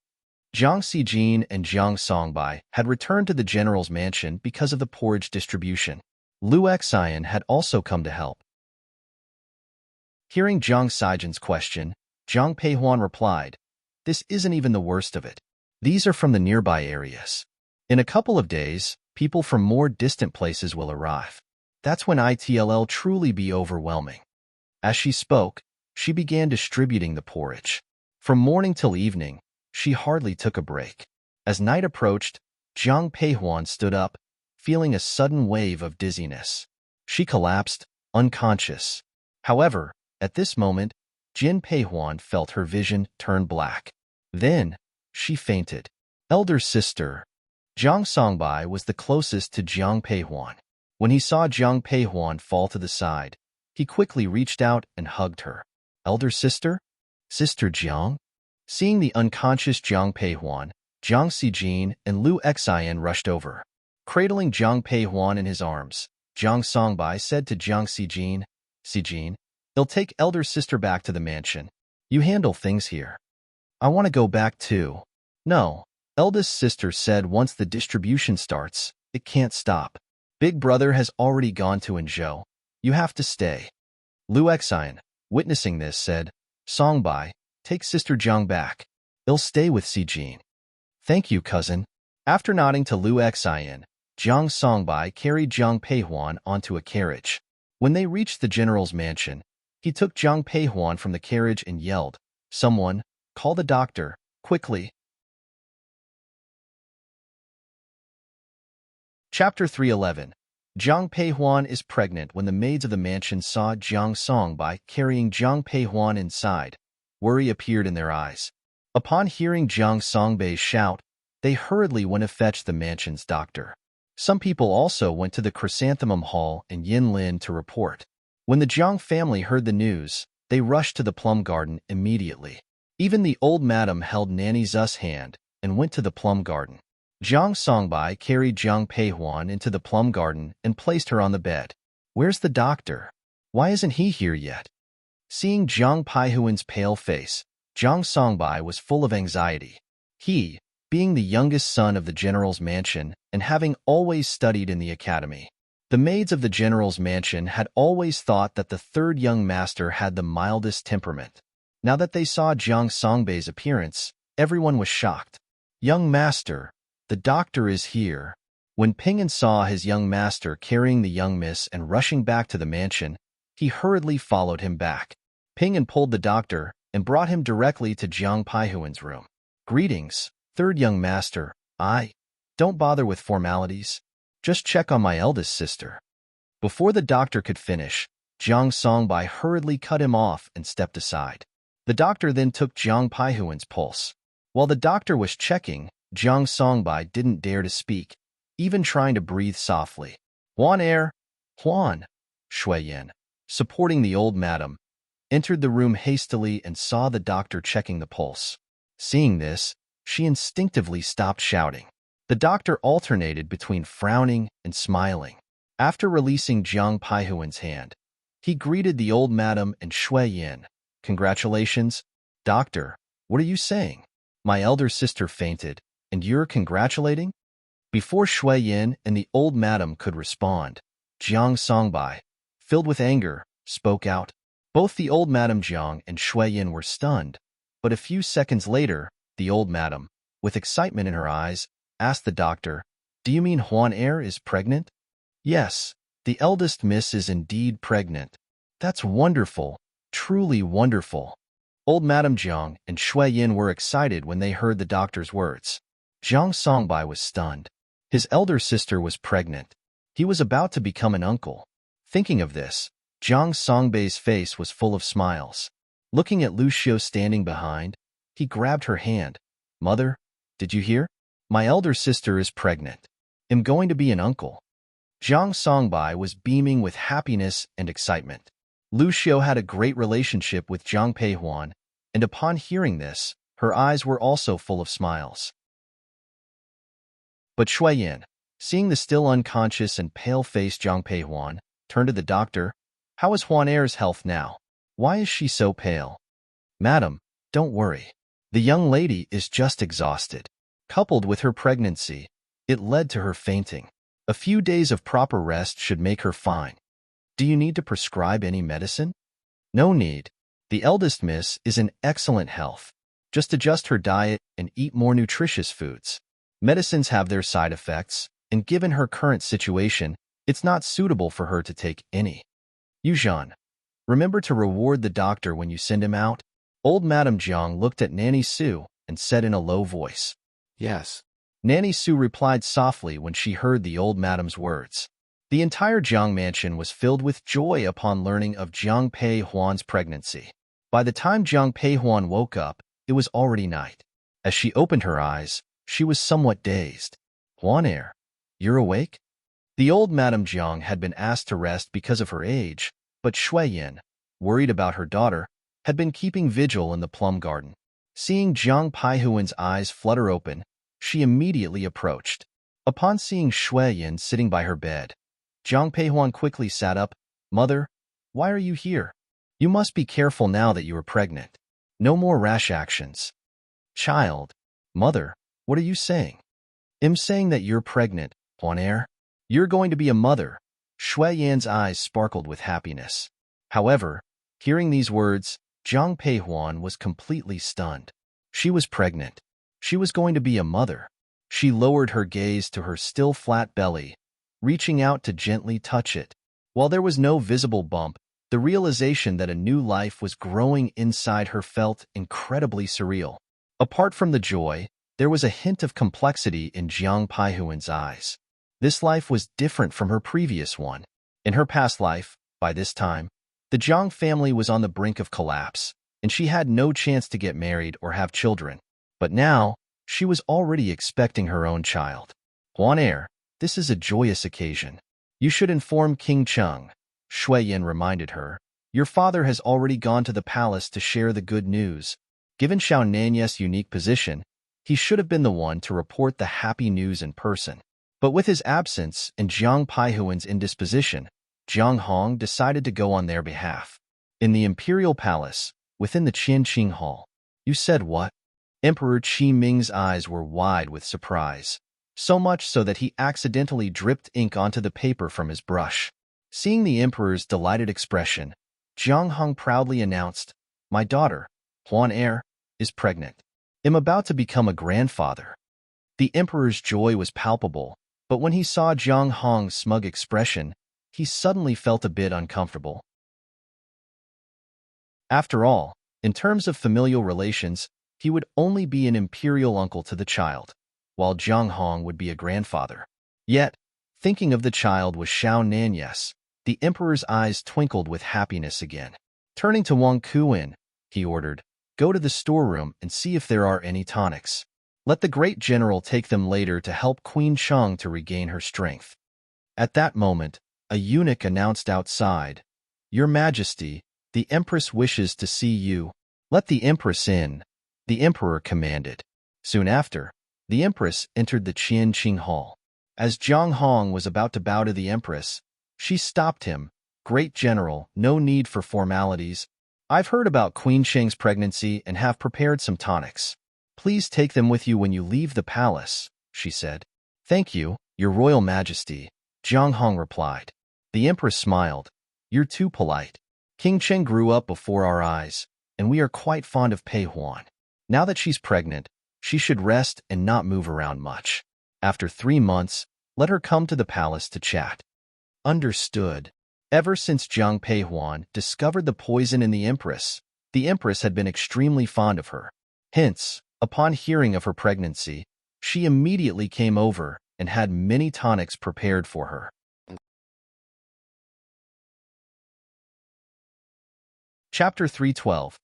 Jiang Xijin and Jiang Songbai had returned to the general's mansion because of the porridge distribution. Lu Xian had also come to help. Hearing Jiang Xijin's question, Zhang Peihuan replied, "This isn't even the worst of it. These are from the nearby areas. In a couple of days, people from more distant places will arrive. That's when it'll truly be overwhelming." As she spoke, she began distributing the porridge. From morning till evening, she hardly took a break. As night approached, Zhang Peihuan stood up, feeling a sudden wave of dizziness. She collapsed, unconscious. However, at this moment, Jin Peihuan felt her vision turn black. Then, she fainted. Elder sister. Jiang Songbai was the closest to Jiang Peihuan. When he saw Jiang Peihuan fall to the side, he quickly reached out and hugged her. Elder sister? Sister Jiang? Seeing the unconscious Jiang Peihuan, Jiang Xijin and Lu Xian rushed over. Cradling Jiang Peihuan in his arms, Jiang Songbai said to Jiang Xijin, Xijin, "They'll take elder sister back to the mansion. You handle things here. I want to go back too." No, eldest sister said once the distribution starts, it can't stop. Big brother has already gone toEnzhou. You have to stay. Lu Xian, witnessing this, said, Songbai, take sister Jiang back. They'll stay with Xijin. Thank you, cousin. After nodding to Lu Xian, Jiang Songbai carried Jiang Peihuan onto a carriage. When they reached the general's mansion, he took Jiang Peihuan from the carriage and yelled, "Someone, call the doctor, quickly." Chapter 311. Jiang Peihuan is pregnant. When the maids of the mansion saw Jiang Songbai carrying Jiang Peihuan inside, worry appeared in their eyes. Upon hearing Jiang Songbei's shout, they hurriedly went to fetch the mansion's doctor. Some people also went to the Chrysanthemum Hall in Yinlin to report. When the Jiang family heard the news, they rushed to the plum garden immediately. Even the old madam held Nanny Zu's hand and went to the plum garden. Jiang Songbai carried Jiang Peihuan into the plum garden and placed her on the bed. Where's the doctor? Why isn't he here yet? Seeing Jiang Peihuan's pale face, Jiang Songbai was full of anxiety. He, being the youngest son of the general's mansion and having always studied in the academy, the maids of the general's mansion had always thought that the third young master had the mildest temperament. Now that they saw Jiang Songbei's appearance, everyone was shocked. Young master, the doctor is here. When Ping'an saw his young master carrying the young miss and rushing back to the mansion, he hurriedly followed him back. Ping'an pulled the doctor and brought him directly to Jiang Peihuan's room. Greetings, third young master. Don't bother with formalities. Just check on my eldest sister. Before the doctor could finish, Jiang Songbai hurriedly cut him off and stepped aside. The doctor then took Jiang Peihuan's pulse. While the doctor was checking, Jiang Songbai didn't dare to speak, even trying to breathe softly. Huan, Shuiyan, supporting the old madam, entered the room hastily and saw the doctor checking the pulse. Seeing this, she instinctively stopped shouting. The doctor alternated between frowning and smiling. After releasing Jiang Peihuan's hand, he greeted the old madam and Shuiyan. Congratulations, doctor. What are you saying? My elder sister fainted, and you're congratulating? Before Shuiyan and the old madam could respond, Jiang Songbai, filled with anger, spoke out. Both the old madam Jiang and Shuiyan were stunned, but a few seconds later, the old madam, with excitement in her eyes, asked the doctor, "Do you mean Huan is pregnant?" "Yes, the eldest miss is indeed pregnant." "That's wonderful, truly wonderful." Old Madam Jiang and Shuiyan were excited when they heard the doctor's words. Jiang Songbai was stunned. His elder sister was pregnant. He was about to become an uncle. Thinking of this, Jiang Songbei's face was full of smiles. Looking at Lu Xiu standing behind, he grabbed her hand. "Mother, did you hear? My elder sister is pregnant. I'm going to be an uncle." Jiang Songbai was beaming with happiness and excitement. Lu Xiu had a great relationship with Jiang Peihuan, and upon hearing this, her eyes were also full of smiles. But Shuiyan, seeing the still unconscious and pale-faced Jiang Peihuan, turned to the doctor. "How is Huan health now? Why is she so pale?" "Madam, don't worry. The young lady is just exhausted. Coupled with her pregnancy, it led to her fainting. A few days of proper rest should make her fine. Do you need to prescribe any medicine?" "No need. The eldest miss is in excellent health. Just adjust her diet and eat more nutritious foods. Medicines have their side effects, and given her current situation, it's not suitable for her to take any. Yuzhan, remember to reward the doctor when you send him out." Old Madam Jiang looked at Nanny Su and said in a low voice, "Yes." Nanny Sue replied softly when she heard the old madam's words. The entire Jiang mansion was filled with joy upon learning of Jiang Pei Huan's pregnancy. By the time Jiang Pei Huan woke up, it was already night. As she opened her eyes, she was somewhat dazed. Huan, you're awake? The old Madame Jiang had been asked to rest because of her age, but Shui Yin, worried about her daughter, had been keeping vigil in the plum garden. Seeing Jiang Peihuan's eyes flutter open, she immediately approached. Upon seeing Shui Yin sitting by her bed, Jiang Peihuan quickly sat up. Mother, why are you here? You must be careful now that you are pregnant. No more rash actions. Child. Mother, what are you saying? I'm saying that you're pregnant, Huan. You're going to be a mother. Shui Yan's eyes sparkled with happiness. However, hearing these words, Jiang Peihuan was completely stunned. She was pregnant. She was going to be a mother. She lowered her gaze to her still flat belly, reaching out to gently touch it. While there was no visible bump, the realization that a new life was growing inside her felt incredibly surreal. Apart from the joy, there was a hint of complexity in Jiang Peihuan's eyes. This life was different from her previous one. In her past life, by this time, the Jiang family was on the brink of collapse, and she had no chance to get married or have children. But now, she was already expecting her own child. Huan, this is a joyous occasion. You should inform King Cheng, Shui Yin reminded her. Your father has already gone to the palace to share the good news. Given Xiao Nanye's unique position, he should have been the one to report the happy news in person. But with his absence and Jiang Peihuan's indisposition, Jiang Hong decided to go on their behalf. In the imperial palace, within the Qianqing Hall. You said what? Emperor Qi Ming's eyes were wide with surprise, so much so that he accidentally dripped ink onto the paper from his brush. Seeing the emperor's delighted expression, Jiang Hong proudly announced, My daughter, Huan, is pregnant. I'm about to become a grandfather. The emperor's joy was palpable, but when he saw Jiang Hong's smug expression, he suddenly felt a bit uncomfortable. After all, in terms of familial relations, he would only be an imperial uncle to the child, while Jiang Hong would be a grandfather. Yet, thinking of the child was Xiao Nanyes, the emperor's eyes twinkled with happiness again. Turning to Wang Kuan, he ordered, Go to the storeroom and see if there are any tonics. Let the great general take them later to help Queen Cheng to regain her strength. At that moment, a eunuch announced outside, Your Majesty, the Empress wishes to see you. Let the Empress in, the Emperor commanded. Soon after, the Empress entered the Qianqing Hall. As Jiang Hong was about to bow to the Empress, she stopped him. Great General, no need for formalities. I've heard about Queen Cheng's pregnancy and have prepared some tonics. Please take them with you when you leave the palace, she said. Thank you, Your Royal Majesty, Jiang Hong replied. The Empress smiled. You're too polite. King Cheng grew up before our eyes, and we are quite fond of Pei Huan. Now that she's pregnant, she should rest and not move around much. After 3 months, let her come to the palace to chat. Understood. Ever since Jiang Peihuan discovered the poison in the Empress had been extremely fond of her. Hence, upon hearing of her pregnancy, she immediately came over and had many tonics prepared for her. Chapter 312.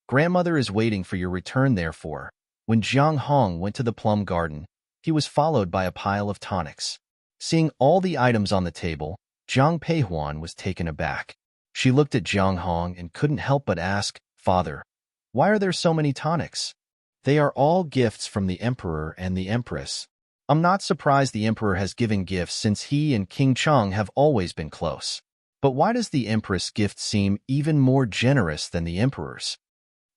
Grandmother is waiting for your return, therefore. When Jiang Hong went to the plum garden, he was followed by a pile of tonics. Seeing all the items on the table, Jiang Peihuan was taken aback. She looked at Jiang Hong and couldn't help but ask, Father, why are there so many tonics? They are all gifts from the Emperor and the Empress. I'm not surprised the Emperor has given gifts since he and King Cheng have always been close. But why does the Empress' gift seem even more generous than the Emperor's?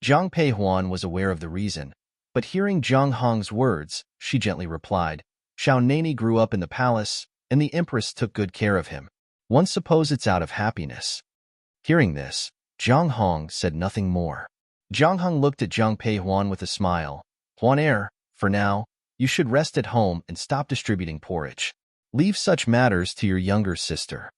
Jiang Peihuan was aware of the reason, but hearing Jiang Hong's words, she gently replied, Xiao Nani grew up in the palace, and the Empress took good care of him. One suppose it's out of happiness. Hearing this, Jiang Hong said nothing more. Jiang Hong looked at Jiang Peihuan with a smile. Huan, for now, you should rest at home and stop distributing porridge. Leave such matters to your younger sister.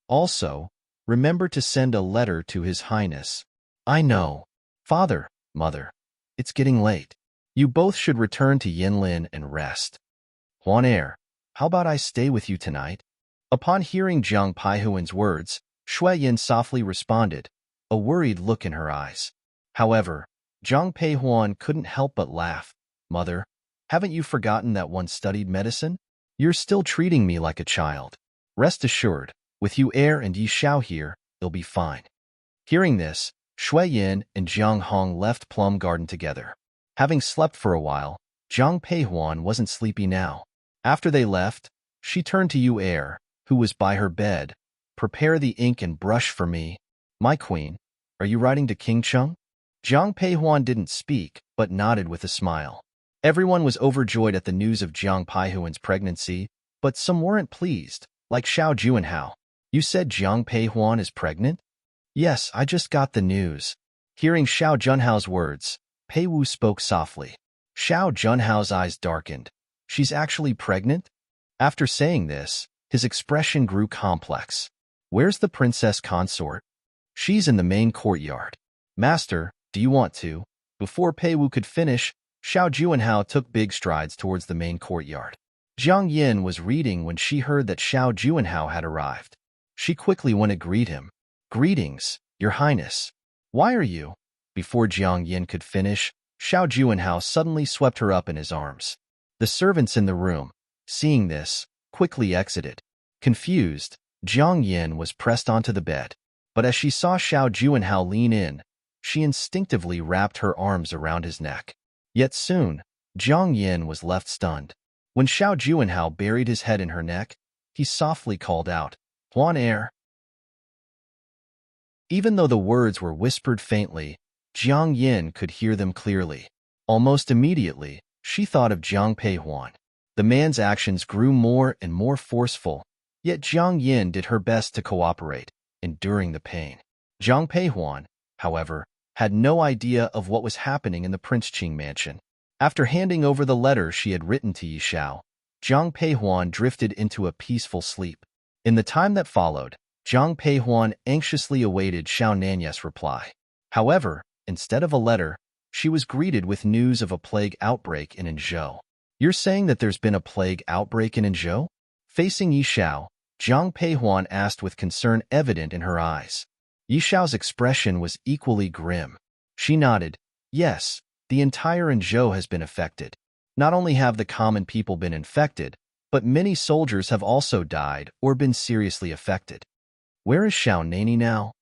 Also, remember to send a letter to His Highness. I know. Father, Mother, it's getting late. You both should return to Yinlin and rest. Huan Air, how about I stay with you tonight? Upon hearing Jiang Paihuan's words, Shui Yin softly responded, a worried look in her eyes. However, Jiang Peihuan couldn't help but laugh. Mother, haven't you forgotten that once studied medicine? You're still treating me like a child. Rest assured, with you Air and Yi Xiao here, you'll be fine. Hearing this, Shui Yin and Jiang Hong left Plum Garden together. Having slept for a while, Jiang Peihuan wasn't sleepy now. After they left, she turned to Yu Air, who was by her bed. Prepare the ink and brush for me. My queen, are you writing to King Cheng? Jiang Peihuan didn't speak, but nodded with a smile. Everyone was overjoyed at the news of Jiang Peihuan's pregnancy, but some weren't pleased, like Xiao Juanhao. You said Jiang Peihuan is pregnant? Yes, I just got the news. Hearing Xiao Junhao's words, Pei Wu spoke softly. Xiao Junhao's eyes darkened. She's actually pregnant? After saying this, his expression grew complex. Where's the princess consort? She's in the main courtyard. Master, do you want to? Before Pei Wu could finish, Xiao Juanhao took big strides towards the main courtyard. Jiang Yin was reading when she heard that Xiao Juanhao had arrived. She quickly went to greet him. Greetings, Your Highness. Why are you? Before Jiang Yin could finish, Xiao Juanhao suddenly swept her up in his arms. The servants in the room, seeing this, quickly exited. Confused, Jiang Yin was pressed onto the bed. But as she saw Xiao Juanhao lean in, she instinctively wrapped her arms around his neck. Yet soon, Jiang Yin was left stunned. When Xiao Juanhao buried his head in her neck, he softly called out, Huan Air. Even though the words were whispered faintly, Jiang Yin could hear them clearly. Almost immediately, she thought of Jiang Peihuan. The man's actions grew more and more forceful, yet Jiang Yin did her best to cooperate, enduring the pain. Jiang Peihuan, however, had no idea of what was happening in the Prince Qing mansion. After handing over the letter she had written to Yi Xiao, Jiang Peihuan drifted into a peaceful sleep. In the time that followed, Jiang Peihuan anxiously awaited Xiao Nanyes's reply. However, instead of a letter, she was greeted with news of a plague outbreak in Anzhou. You're saying that there's been a plague outbreak in Anzhou? Facing Yi Xiao, Jiang Peihuan asked with concern evident in her eyes. Yi Xiao's expression was equally grim. She nodded. Yes, the entire Anzhou has been affected. Not only have the common people been infected, but many soldiers have also died or been seriously affected. Where is Xiao Nani now?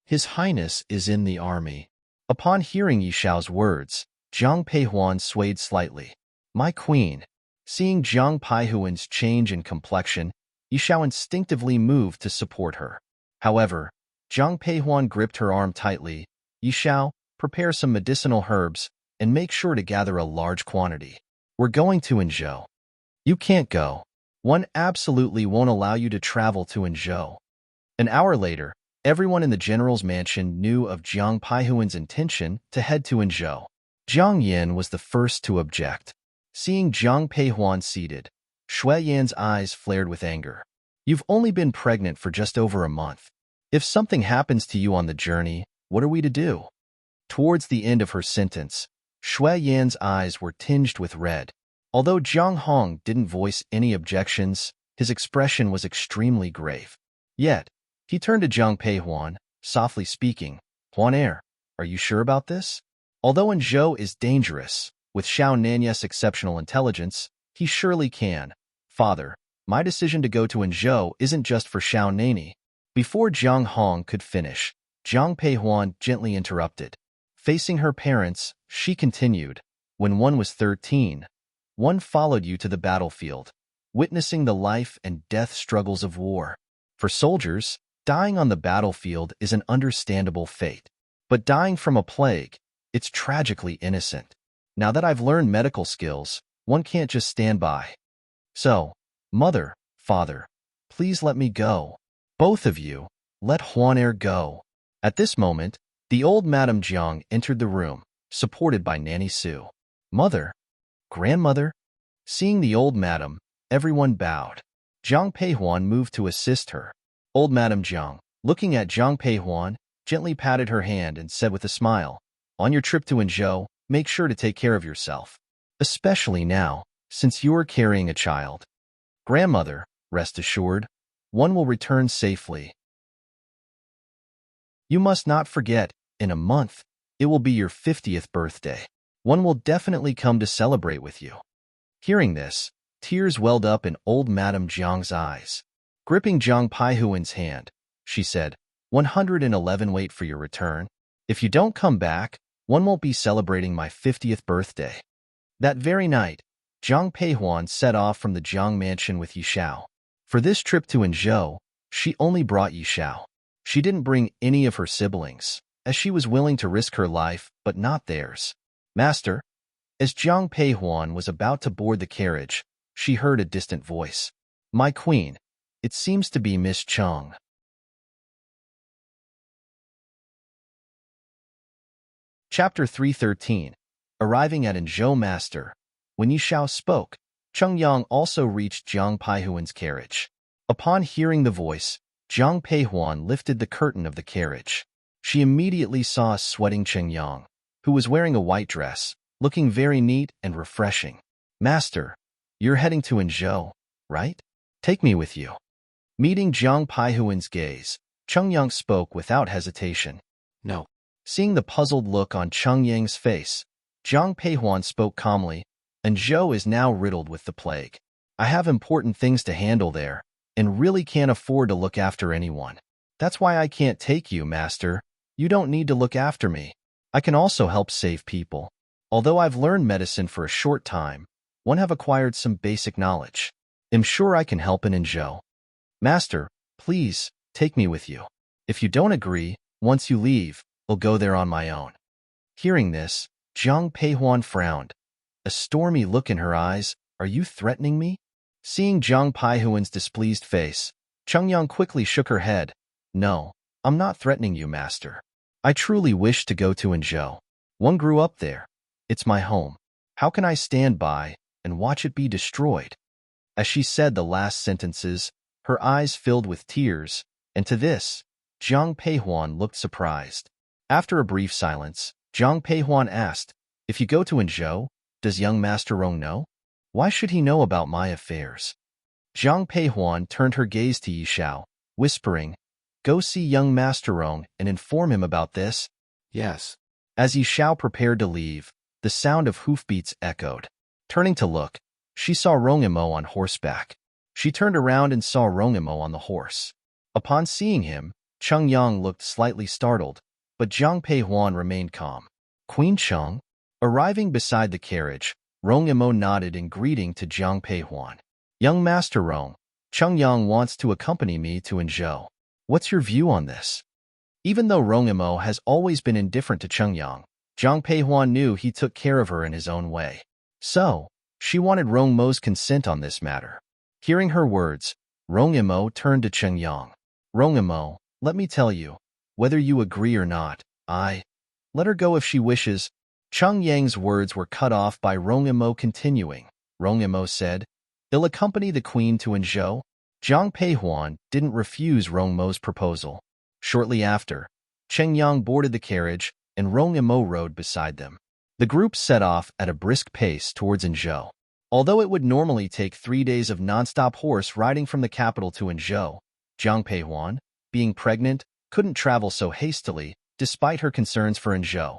His Highness is in the army. Upon hearing Yi Xiao's words, Jiang Peihuan swayed slightly. My queen. Seeing Jiang Peihuan's change in complexion, Yi Xiao instinctively moved to support her. However, Jiang Peihuan gripped her arm tightly. Yi Xiao, prepare some medicinal herbs, and make sure to gather a large quantity. We're going to Anzhou. You can't go. One absolutely won't allow you to travel to Anzhou. An hour later, everyone in the general's mansion knew of Jiang Peihuan's intention to head to Anzhou. Jiang Yin was the first to object. Seeing Jiang Peihuan seated, Shui Yan's eyes flared with anger. You've only been pregnant for just over a month. If something happens to you on the journey, what are we to do? Towards the end of her sentence, Shui Yan's eyes were tinged with red. Although Jiang Hong didn't voice any objections, his expression was extremely grave. Yet, he turned to Jiang Peihuan, softly speaking, Huan Air, are you sure about this? Although Anzhou is dangerous, with Xiao Nanyes's exceptional intelligence, he surely can. Father, my decision to go to Anzhou isn't just for Xiao Nani. Before Jiang Hong could finish, Jiang Peihuan gently interrupted. Facing her parents, she continued, when one was 13, one followed you to the battlefield, witnessing the life and death struggles of war. For soldiers, dying on the battlefield is an understandable fate. But dying from a plague, it's tragically innocent. Now that I've learned medical skills, one can't just stand by. So, mother, father, please let me go. Both of you, let Huan Air go. At this moment, the old Madame Jiang entered the room, supported by Nanny Su. Mother, grandmother. Seeing the old madam, everyone bowed. Jiang Peihuan moved to assist her. Old Madame Jiang, looking at Jiang Peihuan, gently patted her hand and said with a smile, on your trip to Anzhou, make sure to take care of yourself. Especially now, since you're carrying a child. Grandmother, rest assured, one will return safely. You must not forget, in a month, it will be your 50th birthday. One will definitely come to celebrate with you. Hearing this, tears welled up in old Madame Jiang's eyes. Gripping Jiang Paihuan's hand, she said, 111 wait for your return. If you don't come back, one won't be celebrating my 50th birthday. That very night, Jiang Peihuan set off from the Jiang mansion with Yishao. For this trip toEnzhou, she only brought Yishao. She didn't bring any of her siblings, as she was willing to risk her life, but not theirs. Master, as Jiang Peihuan was about to board the carriage, she heard a distant voice. My queen, it seems to be Miss Cheng. Chapter 313. Arriving atEnzhou. Master. When Yishao spoke, Cheng Yang also reached Jiang Peihuan's carriage. Upon hearing the voice, Jiang Peihuan lifted the curtain of the carriage. She immediately saw a sweating Cheng Yang, who was wearing a white dress, looking very neat and refreshing. Master, you're heading toEnzhou, right? Take me with you. Meeting Jiang Peihuan's gaze, Cheng Yang spoke without hesitation. No. Seeing the puzzled look on Cheng Yang's face, Jiang Peihuan spoke calmly,Enzhou is now riddled with the plague. I have important things to handle there, and really can't afford to look after anyone. That's why I can't take you, Master. You don't need to look after me. I can also help save people. Although I've learned medicine for a short time, one have acquired some basic knowledge. I'm sure I can help inEnzhou. Master, please, take me with you. If you don't agree, once you leave, I'll go there on my own. Hearing this, Jiang Peihuan frowned. A stormy look in her eyes. Are you threatening me? Seeing Jiang Peihuan's displeased face, Cheng Yang quickly shook her head. No, I'm not threatening you, Master. I truly wish to go toEnzhou. One grew up there. It's my home. How can I stand by and watch it be destroyed? As she said the last sentences, her eyes filled with tears, and to this, Jiang Peihuan looked surprised. After a brief silence, Jiang Peihuan asked, if you go toEnzhou, does young Master Rong know? Why should he know about my affairs? Jiang Peihuan turned her gaze to Yishao, whispering, go see young Master Rong and inform him about this. Yes. As Yishao prepared to leave, the sound of hoofbeats echoed. Turning to look, she saw Rongimo on horseback. She turned around and saw Rongimo on the horse. Upon seeing him, Cheng Yang looked slightly startled, but Jiang Peihuan remained calm. Queen Cheng? Arriving beside the carriage, Rongimo nodded in greeting to Jiang Peihuan. Young Master Rong, Cheng Yang wants to accompany me toEnzhou. What's your view on this? Even though Rongimo has always been indifferent to Cheng Yang, Jiang Peihuan knew he took care of her in his own way. So, she wanted Rongmo's consent on this matter. Hearing her words, Rongimo turned to Cheng Yang. Rongimo, let me tell you, whether you agree or not, let her go if she wishes. Cheng Yang's words were cut off by Rongimo continuing. Rongimo said, he'll accompany the queen toEnzhou. Jiang Peihuan didn't refuse Rongmo's proposal. Shortly after, Cheng Yang boarded the carriage, and Rongimo rode beside them. The group set off at a brisk pace towardsEnzhou. Although it would normally take 3 days of non-stop horse riding from the capital toEnzhou, Jiang Peihuan, being pregnant, couldn't travel so hastily, despite her concerns forEnzhou.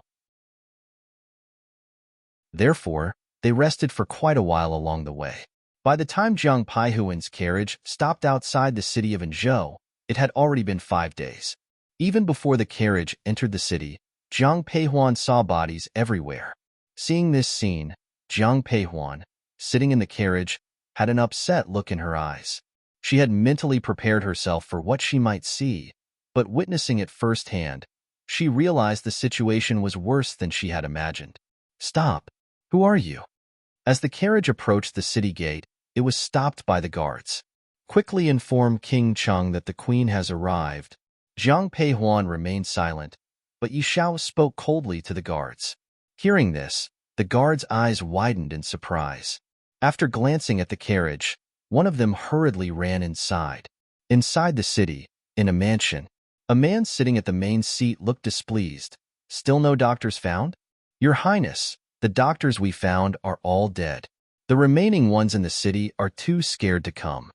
Therefore, they rested for quite a while along the way. By the time Jiang Peihuan's carriage stopped outside the city ofEnzhou, it had already been 5 days. Even before the carriage entered the city, Jiang Peihuan saw bodies everywhere. Seeing this scene, Jiang Peihuan, sitting in the carriage, had an upset look in her eyes. She had mentally prepared herself for what she might see, but witnessing it firsthand, she realized the situation was worse than she had imagined. Stop! Who are you? As the carriage approached the city gate, it was stopped by the guards. Quickly inform King Cheng that the queen has arrived. Jiang Peihuan remained silent, but Yishao spoke coldly to the guards. Hearing this, the guards' eyes widened in surprise. After glancing at the carriage, one of them hurriedly ran inside. Inside the city, in a mansion, a man sitting at the main seat looked displeased. Still no doctors found? Your Highness, the doctors we found are all dead. The remaining ones in the city are too scared to come.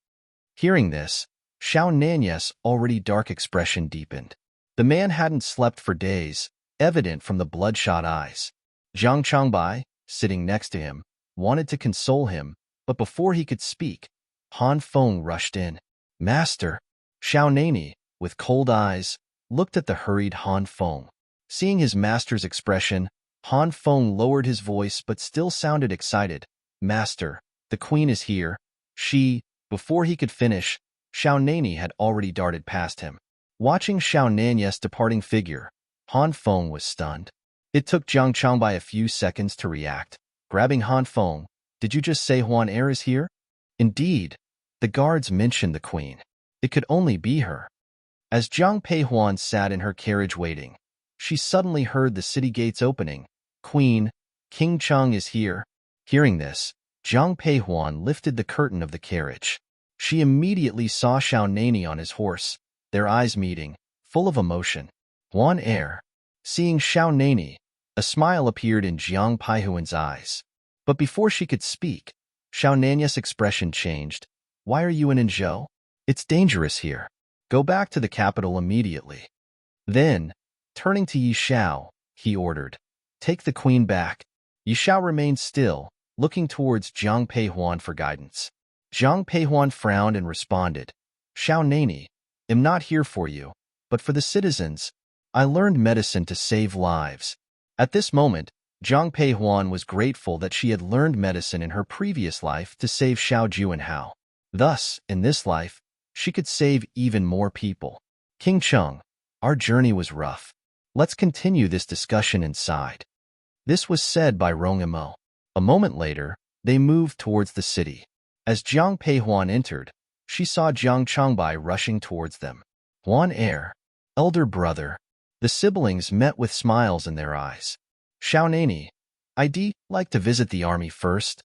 Hearing this, Xiao Nanyes' already dark expression deepened. The man hadn't slept for days, evident from the bloodshot eyes. Zhang Changbai, sitting next to him, wanted to console him, but before he could speak, Han Feng rushed in. Master! Xiao Nani, with cold eyes, looked at the hurried Han Feng. Seeing his master's expression, Han Feng lowered his voice but still sounded excited. Master, the queen is here. Before he could finish, Xiao Nani had already darted past him. Watching Xiao Nanyes' departing figure, Han Feng was stunned. It took Zhang Changbai a few seconds to react. Grabbing Han Feng, did you just say Huan Er is here? Indeed, the guards mentioned the queen. It could only be her. As Zhang Peihuan sat in her carriage waiting, she suddenly heard the city gates opening. Queen, King Cheng is here. Hearing this, Zhang Peihuan lifted the curtain of the carriage. She immediately saw Xiao Nani on his horse, their eyes meeting, full of emotion. Huan Er. Seeing Xiao Nani, a smile appeared in Jiang Paihuan's eyes. But before she could speak, Xiao Nanyes' expression changed. Why are you in Anzhou? It's dangerous here. Go back to the capital immediately. Then, turning to Yi Xiao, he ordered, take the queen back. Yi Xiao remained still, looking towards Zhang Peihuan for guidance. Zhang Peihuan frowned and responded, Xiao Nani, am not here for you, but for the citizens. I learned medicine to save lives. At this moment, Zhang Peihuan was grateful that she had learned medicine in her previous life to save Xiao Ju and Hao. Thus, in this life, she could save even more people. King Cheng, our journey was rough. Let's continue this discussion inside. This was said by Rong Imo. A moment later, they moved towards the city. As Zhang Peihuan entered, she saw Zhang Changbai rushing towards them. Huan Er, elder brother. The siblings met with smiles in their eyes. Xiao Nani, I'd like to visit the army first.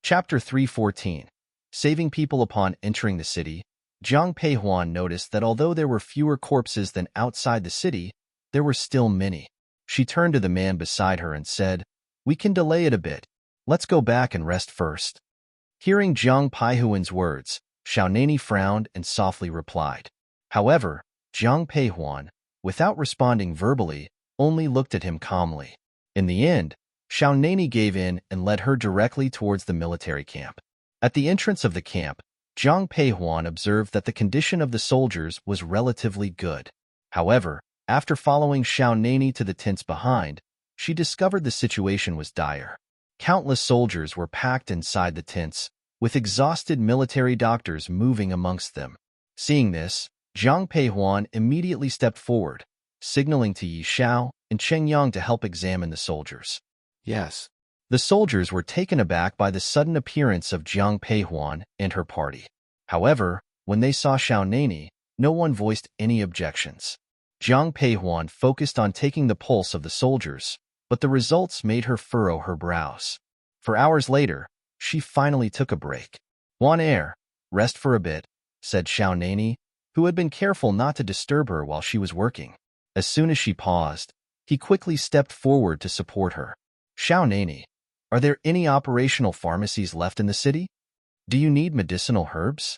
Chapter 314. Saving people upon entering the city. Zhang Peihuan noticed that although there were fewer corpses than outside the city, there were still many. She turned to the man beside her and said, we can delay it a bit. Let's go back and rest first. Hearing Zhang Peihuan's words, Xiao Nani frowned and softly replied. However, Zhang Peihuan, without responding verbally, only looked at him calmly. In the end, Xiao Nani gave in and led her directly towards the military camp. At the entrance of the camp, Zhang Peihuan observed that the condition of the soldiers was relatively good. However, after following Xiao Nani to the tents behind, she discovered the situation was dire. Countless soldiers were packed inside the tents, with exhausted military doctors moving amongst them. Seeing this, Zhang Peihuan immediately stepped forward, signaling to Yi Xiao and Cheng Yang to help examine the soldiers. Yes. The soldiers were taken aback by the sudden appearance of Zhang Peihuan and her party. However, when they saw Xiao Nani, no one voiced any objections. Zhang Peihuan focused on taking the pulse of the soldiers, but the results made her furrow her brows. For hours later, she finally took a break. Huan Er, rest for a bit, said Xiao Nani, who had been careful not to disturb her while she was working. As soon as she paused, he quickly stepped forward to support her. Xiao Nani, are there any operational pharmacies left in the city? Do you need medicinal herbs?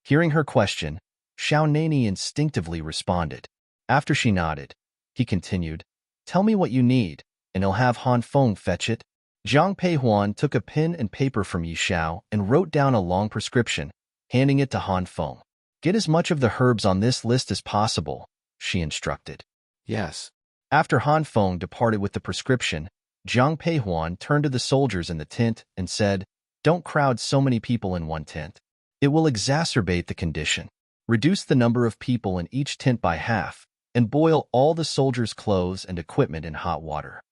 Hearing her question, Xiao Nani instinctively responded. After she nodded, he continued, tell me what you need, and I'll have Han Feng fetch it. Zhang Peihuan took a pen and paper from Yi Xiao and wrote down a long prescription, handing it to Han Feng. Get as much of the herbs on this list as possible, she instructed. Yes. After Han Feng departed with the prescription, Zhang Peihuan turned to the soldiers in the tent and said, don't crowd so many people in one tent. It will exacerbate the condition. Reduce the number of people in each tent by half, and boil all the soldiers' clothes and equipment in hot water.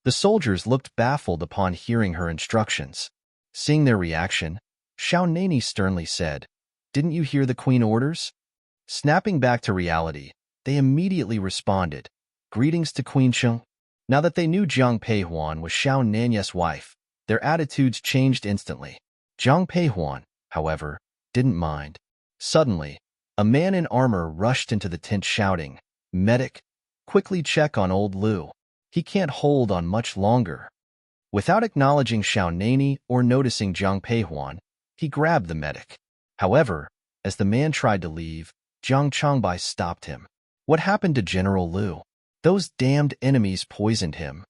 The soldiers looked baffled upon hearing her instructions. Seeing their reaction, Xiao Nani sternly said, didn't you hear the queen orders? Snapping back to reality, they immediately responded, greetings to Queen Cheng. Now that they knew Zhang Peihuan was Xiao Nanyes' wife, their attitudes changed instantly. Zhang Peihuan, however, didn't mind. Suddenly, a man in armor rushed into the tent shouting, medic, quickly check on old Lu. He can't hold on much longer. Without acknowledging Xiao Nani or noticing Jiang Peihuan, he grabbed the medic. However, as the man tried to leave, Jiang Changbai stopped him. What happened to General Liu? Those damned enemies poisoned him.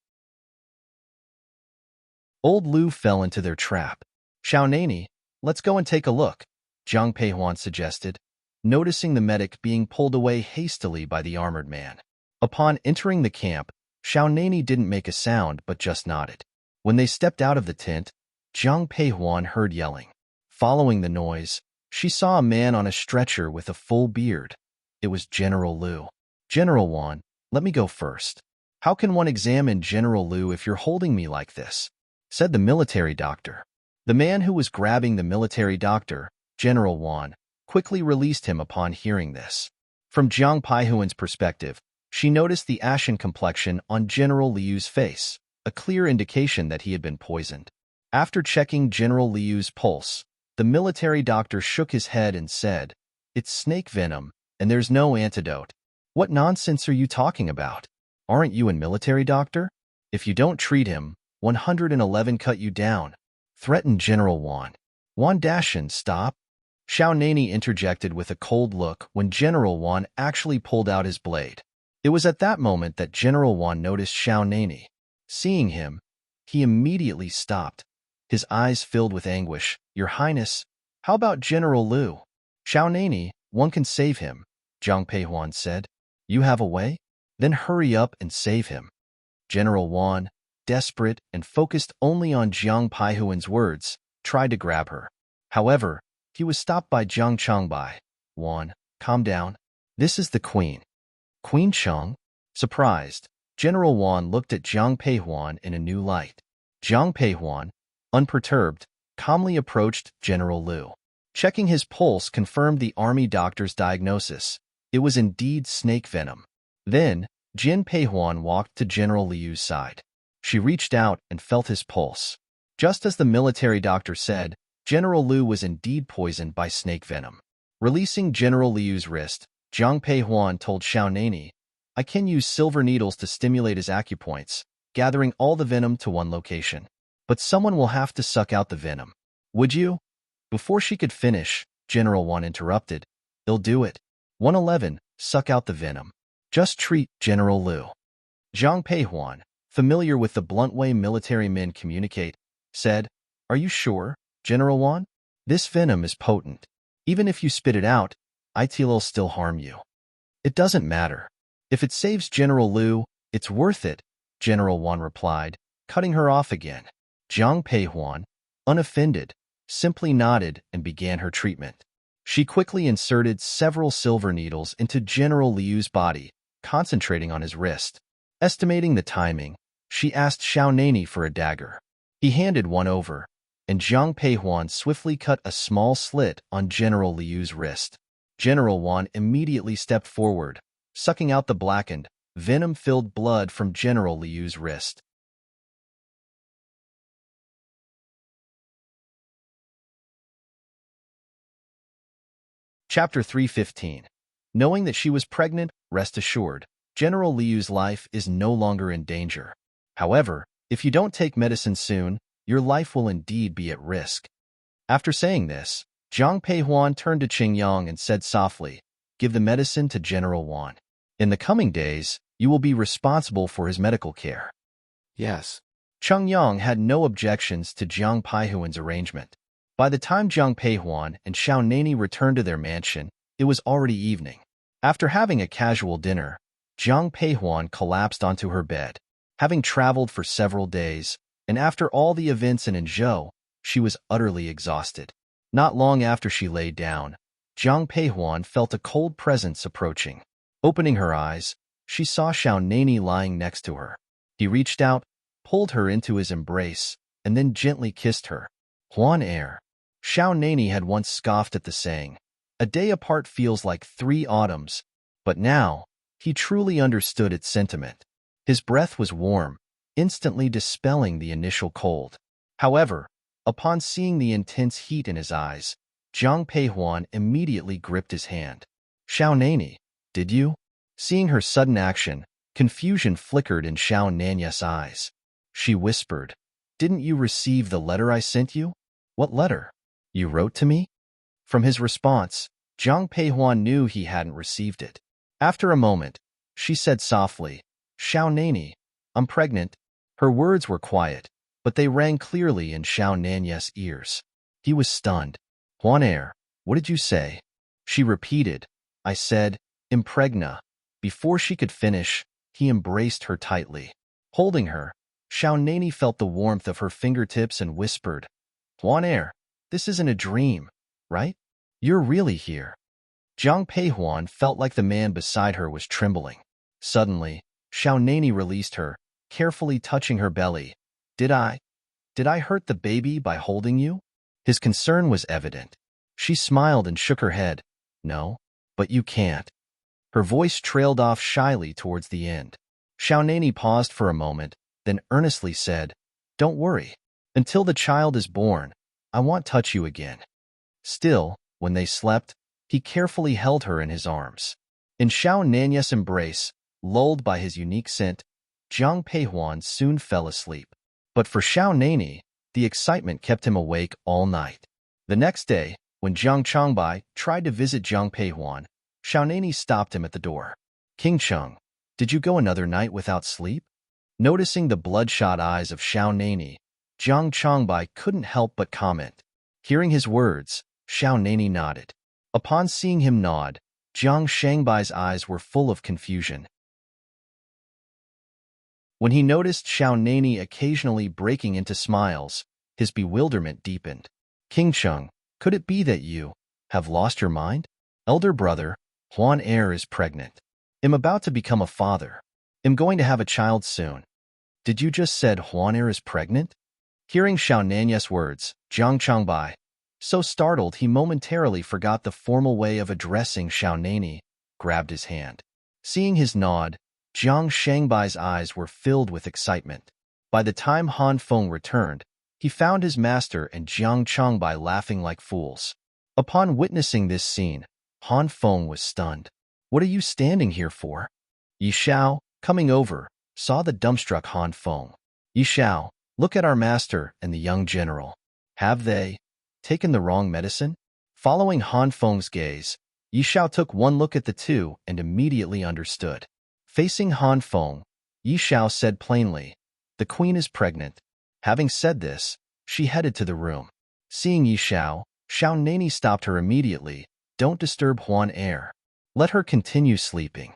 Old Liu fell into their trap. Xiao Nani, let's go and take a look, Jiang Peihuan suggested, noticing the medic being pulled away hastily by the armored man. Upon entering the camp, Xiao Nani didn't make a sound but just nodded. When they stepped out of the tent, Jiang Peihuan heard yelling. Following the noise, she saw a man on a stretcher with a full beard. It was General Liu. General Wan, let me go first. How can one examine General Liu if you're holding me like this? Said the military doctor. The man who was grabbing the military doctor, General Wan, quickly released him upon hearing this. From Jiang Peihuan's perspective, she noticed the ashen complexion on General Liu's face, a clear indication that he had been poisoned. After checking General Liu's pulse, the military doctor shook his head and said, "It's snake venom, and there's no antidote." "What nonsense are you talking about? Aren't you a military doctor? If you don't treat him, 111 cut you down," threatened General Wan. "Wan Dashin, stop." Xiao Nani interjected with a cold look when General Wan actually pulled out his blade. It was at that moment that General Wan noticed Xiao Nani. Seeing him, he immediately stopped. His eyes filled with anguish. "Your Highness, how about General Liu?" "Xiao Nani, one can save him," Jiang Peihuan said. "You have a way? Then hurry up and save him." General Wan, desperate and focused only on Jiang Peihuan's words, tried to grab her. However, he was stopped by Jiang Changbai. "Wan, calm down. This is the Queen." "Queen Cheng?" Surprised, General Wan looked at Jiang Peihuan in a new light. Jiang Peihuan, unperturbed, calmly approached General Liu. Checking his pulse confirmed the army doctor's diagnosis. It was indeed snake venom. Then, Jin Peihuan walked to General Liu's side. She reached out and felt his pulse. Just as the military doctor said, General Liu was indeed poisoned by snake venom. Releasing General Liu's wrist, Jiang Peihuan told Xiao Nani, "I can use silver needles to stimulate his acupoints, gathering all the venom to one location. But someone will have to suck out the venom. Would you?" Before she could finish, General Wan interrupted. "They'll do it. 111, suck out the venom. Just treat General Liu." Jiang Peihuan, familiar with the blunt way military men communicate, said, "Are you sure, General Wan? This venom is potent. Even if you spit it out, it'll still harm you." "It doesn't matter. If it saves General Liu, it's worth it," General Wan replied, cutting her off again. Jiang Peihuan, unoffended, simply nodded and began her treatment. She quickly inserted several silver needles into General Liu's body, concentrating on his wrist. Estimating the timing, she asked Xiao Nani for a dagger. He handed one over, and Jiang Peihuan swiftly cut a small slit on General Liu's wrist. General Wan immediately stepped forward, sucking out the blackened, venom-filled blood from General Liu's wrist. Chapter 315. Knowing that she was pregnant, rest assured, General Liu's life is no longer in danger. However, if you don't take medicine soon, your life will indeed be at risk. After saying this, Jiang Peihuan turned to Qingyang and said softly, "Give the medicine to General Wan. In the coming days, you will be responsible for his medical care." Yes. Qingyang had no objections to Jiang Peihuan's arrangement. By the time Jiang Peihuan and Xiao Nani returned to their mansion, it was already evening. After having a casual dinner, Jiang Peihuan collapsed onto her bed. Having traveled for several days, and after all the events in Anzhou, she was utterly exhausted. Not long after she lay down, Jiang Peihuan felt a cold presence approaching. Opening her eyes, she saw Xiao Nani lying next to her. He reached out, pulled her into his embrace, and then gently kissed her. Huan air. Xiao Nani had once scoffed at the saying, "A day apart feels like 3 autumns," but now, he truly understood its sentiment. His breath was warm, instantly dispelling the initial cold. However, upon seeing the intense heat in his eyes, Jiang Peihuan immediately gripped his hand. "Xiao Nani, did you?" Seeing her sudden action, Confusion flickered in Xiao Nanyes's eyes. She whispered, "Didn't you receive the letter I sent you?" "What letter? You wrote to me?" From his response, Zhang Peihuan knew he hadn't received it. After a moment, she said softly, "Xiao Nani, I'm pregnant." Her words were quiet, but they rang clearly in Xiao Nanyes's ears. He was stunned. "Huan Er, what did you say?" She repeated, "I said, impregna." Before she could finish, he embraced her tightly. Holding her, Xiao Nani felt the warmth of her fingertips and whispered, "Huan Er, this isn't a dream, right? You're really here." Zhang Peihuan felt like the man beside her was trembling. Suddenly, Xiao Nani released her, carefully touching her belly. Did I hurt the baby by holding you?" His concern was evident. She smiled and shook her head. "No, but you can't." Her voice trailed off shyly towards the end. Xiao Nani paused for a moment, then earnestly said, "Don't worry. Until the child is born, I won't touch you again." Still, when they slept, he carefully held her in his arms. In Xiao Nanyes's embrace, lulled by his unique scent, Zhang Peihuan soon fell asleep. But for Xiao Nani, the excitement kept him awake all night. The next day, when Zhang Changbai tried to visit Zhang Peihuan, Xiao Nani stopped him at the door. "King Cheng, did you go another night without sleep?" Noticing the bloodshot eyes of Xiao Nani, Zhang Changbai couldn't help but comment. Hearing his words, Xiao Nani nodded. Upon seeing him nod, Zhang Shangbai's eyes were full of confusion. When he noticed Xiao Nani occasionally breaking into smiles, his bewilderment deepened. "King Cheng, could it be that you have lost your mind? Elder brother, Huan Er is pregnant. I'm about to become a father. I'm going to have a child soon." "Did you just said Huan Er is pregnant?" Hearing Xiao Nanyes's words, Zhang Changbai, so startled he momentarily forgot the formal way of addressing Xiao Nani, grabbed his hand. Seeing his nod, Zhang Shangbai's eyes were filled with excitement. By the time Han Feng returned, he found his master and Zhang Changbai laughing like fools. Upon witnessing this scene, Han Feng was stunned. "What are you standing here for?" Yi Xiao, coming over, saw the dumbstruck Han Feng. "Yi Xiao, look at our master and the young general. Have they taken the wrong medicine?" Following Han Feng's gaze, Yi Xiao took one look at the two and immediately understood. Facing Han Feng, Yi Xiao said plainly, "The queen is pregnant." Having said this, she headed to the room. Seeing Yi Xiao, Xiao Nani stopped her immediately. "Don't disturb Huan Er. Let her continue sleeping."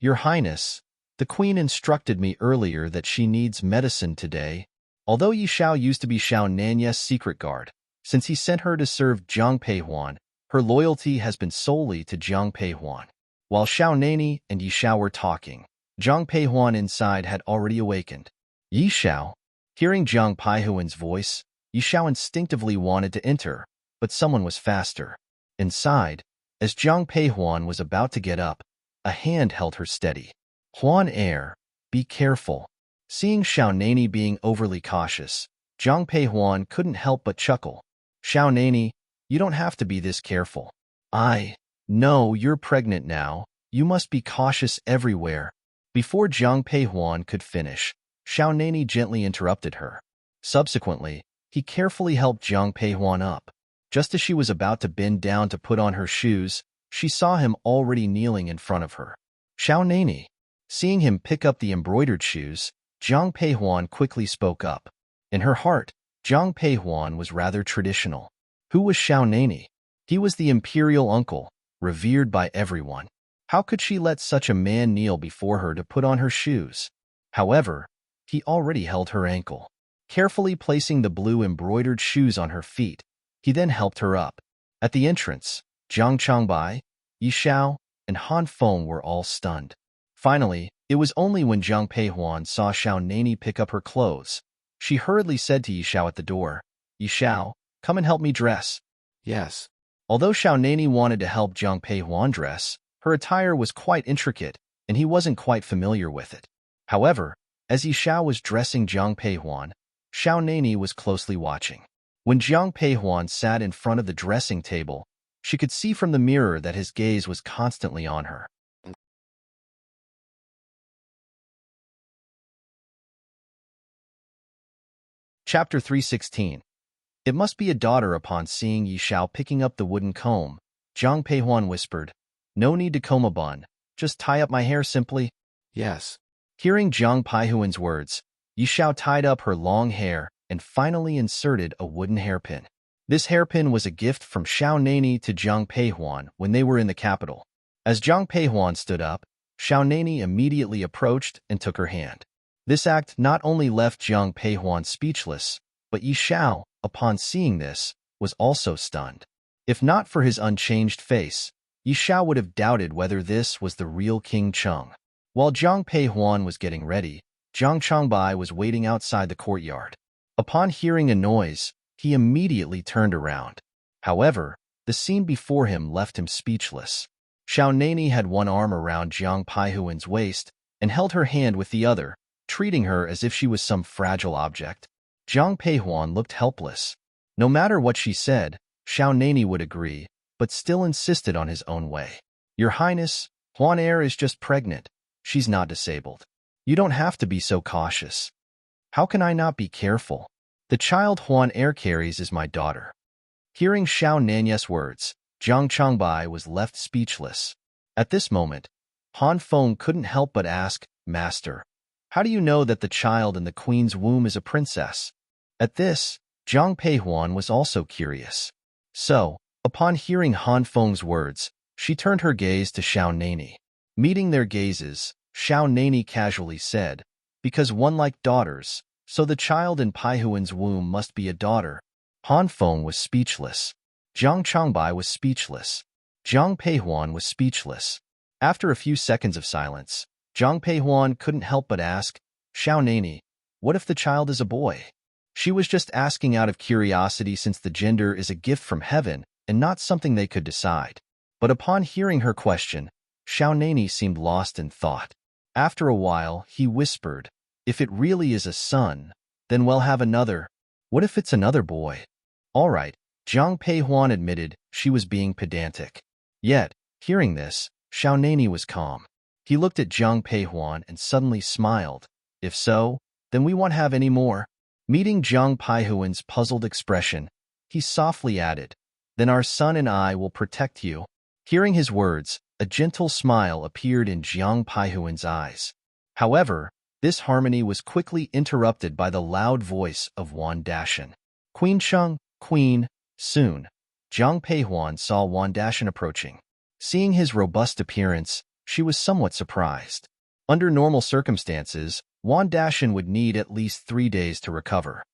"Your Highness, the queen instructed me earlier that she needs medicine today." Although Yi Xiao used to be Xiao Nanyes's secret guard, since he sent her to serve Zhang Peihuan, her loyalty has been solely to Zhang Peihuan. While Xiao Nani and Yi Xiao were talking, Zhang Peihuan inside had already awakened. Yi Xiao, hearing Zhang Peihuan's voice, Yi Xiao instinctively wanted to enter, but someone was faster. Inside, as Zhang Peihuan was about to get up, a hand held her steady. "Huan Er, be careful." Seeing Xiao Nani being overly cautious, Zhang Peihuan couldn't help but chuckle. "Xiao Nani, you don't have to be this careful. I know you're pregnant now. You must be cautious everywhere." Before Zhang Peihuan could finish, Xiao Nani gently interrupted her. Subsequently, he carefully helped Zhang Peihuan up. Just as she was about to bend down to put on her shoes, she saw him already kneeling in front of her. "Xiao Nani." Seeing him pick up the embroidered shoes, Zhang Peihuan quickly spoke up. In her heart, Zhang Peihuan was rather traditional. Who was Xiao Nani? He was the imperial uncle, revered by everyone. How could she let such a man kneel before her to put on her shoes? However, he already held her ankle. Carefully placing the blue embroidered shoes on her feet, he then helped her up. At the entrance, Zhang Changbai, Yi Xiao, and Han Feng were all stunned. Finally, it was only when Zhang Peihuan saw Xiao Nani pick up her clothes. She hurriedly said to Yi Xiao at the door, "Yi Xiao, come and help me dress." Yes. Although Xiao Nani wanted to help Zhang Peihuan dress, her attire was quite intricate, and he wasn't quite familiar with it. However, as Yi Xiao was dressing Zhang Peihuan, Xiao Nani was closely watching. When Zhang Peihuan sat in front of the dressing table, she could see from the mirror that his gaze was constantly on her. Chapter 316. It must be a daughter. Upon seeing Yi Xiao picking up the wooden comb, Zhang Peihuan whispered, "No need to comb a bun. Just tie up my hair simply." Yes. Hearing Zhang Peihuan's words, Yi Xiao tied up her long hair and finally inserted a wooden hairpin. This hairpin was a gift from Xiao Nani to Zhang Peihuan when they were in the capital. As Zhang Peihuan stood up, Xiao Nani immediately approached and took her hand. This act not only left Zhang Peihuan speechless, but Yi Xiao, upon seeing this, was also stunned. If not for his unchanged face, Yi Xiao would have doubted whether this was the real King Cheng. While Zhang Peihuan was getting ready, Zhang Changbai was waiting outside the courtyard. Upon hearing a noise, he immediately turned around. However, the scene before him left him speechless. Xiao Nani had one arm around Zhang Peihuan's waist and held her hand with the other, treating her as if she was some fragile object. Zhang Peihuan looked helpless. No matter what she said, Xiao Nani would agree, but still insisted on his own way. "Your Highness, Huan Air is just pregnant. She's not disabled. You don't have to be so cautious." "How can I not be careful? The child Huan Air carries is my daughter." Hearing Xiao Nani's words, Zhang Changbai was left speechless. At this moment, Han Feng couldn't help but ask, "Master, how do you know that the child in the queen's womb is a princess?" At this, Zhang Peihuan was also curious. So, upon hearing Han Feng's words, she turned her gaze to Xiao Nani. Meeting their gazes, Xiao Nani casually said, "Because one like daughters, so the child in Peihuan's womb must be a daughter." Han Feng was speechless. Zhang Changbai was speechless. Zhang Peihuan was speechless. After a few seconds of silence, Zhang Peihuan couldn't help but ask, "Xiao Nani, what if the child is a boy?" She was just asking out of curiosity since the gender is a gift from heaven and not something they could decide. But upon hearing her question, Xiao Nani seemed lost in thought. After a while, he whispered, "If it really is a son, then we'll have another. What if it's another boy?" "All right," Zhang Peihuan admitted she was being pedantic. Yet, hearing this, Xiao Nani was calm. He looked at Zhang Peihuan and suddenly smiled. "If so, then we won't have any more." Meeting Zhang Peihuan's puzzled expression, he softly added, "Then our son and I will protect you." Hearing his words, a gentle smile appeared in Zhang Peihuan's eyes. However, this harmony was quickly interrupted by the loud voice of Wan Dashan. "Queen Cheng, Queen." Soon, Zhang Peihuan saw Wan Dashan approaching. Seeing his robust appearance, she was somewhat surprised. Under normal circumstances, Wan Dashan would need at least 3 days to recover.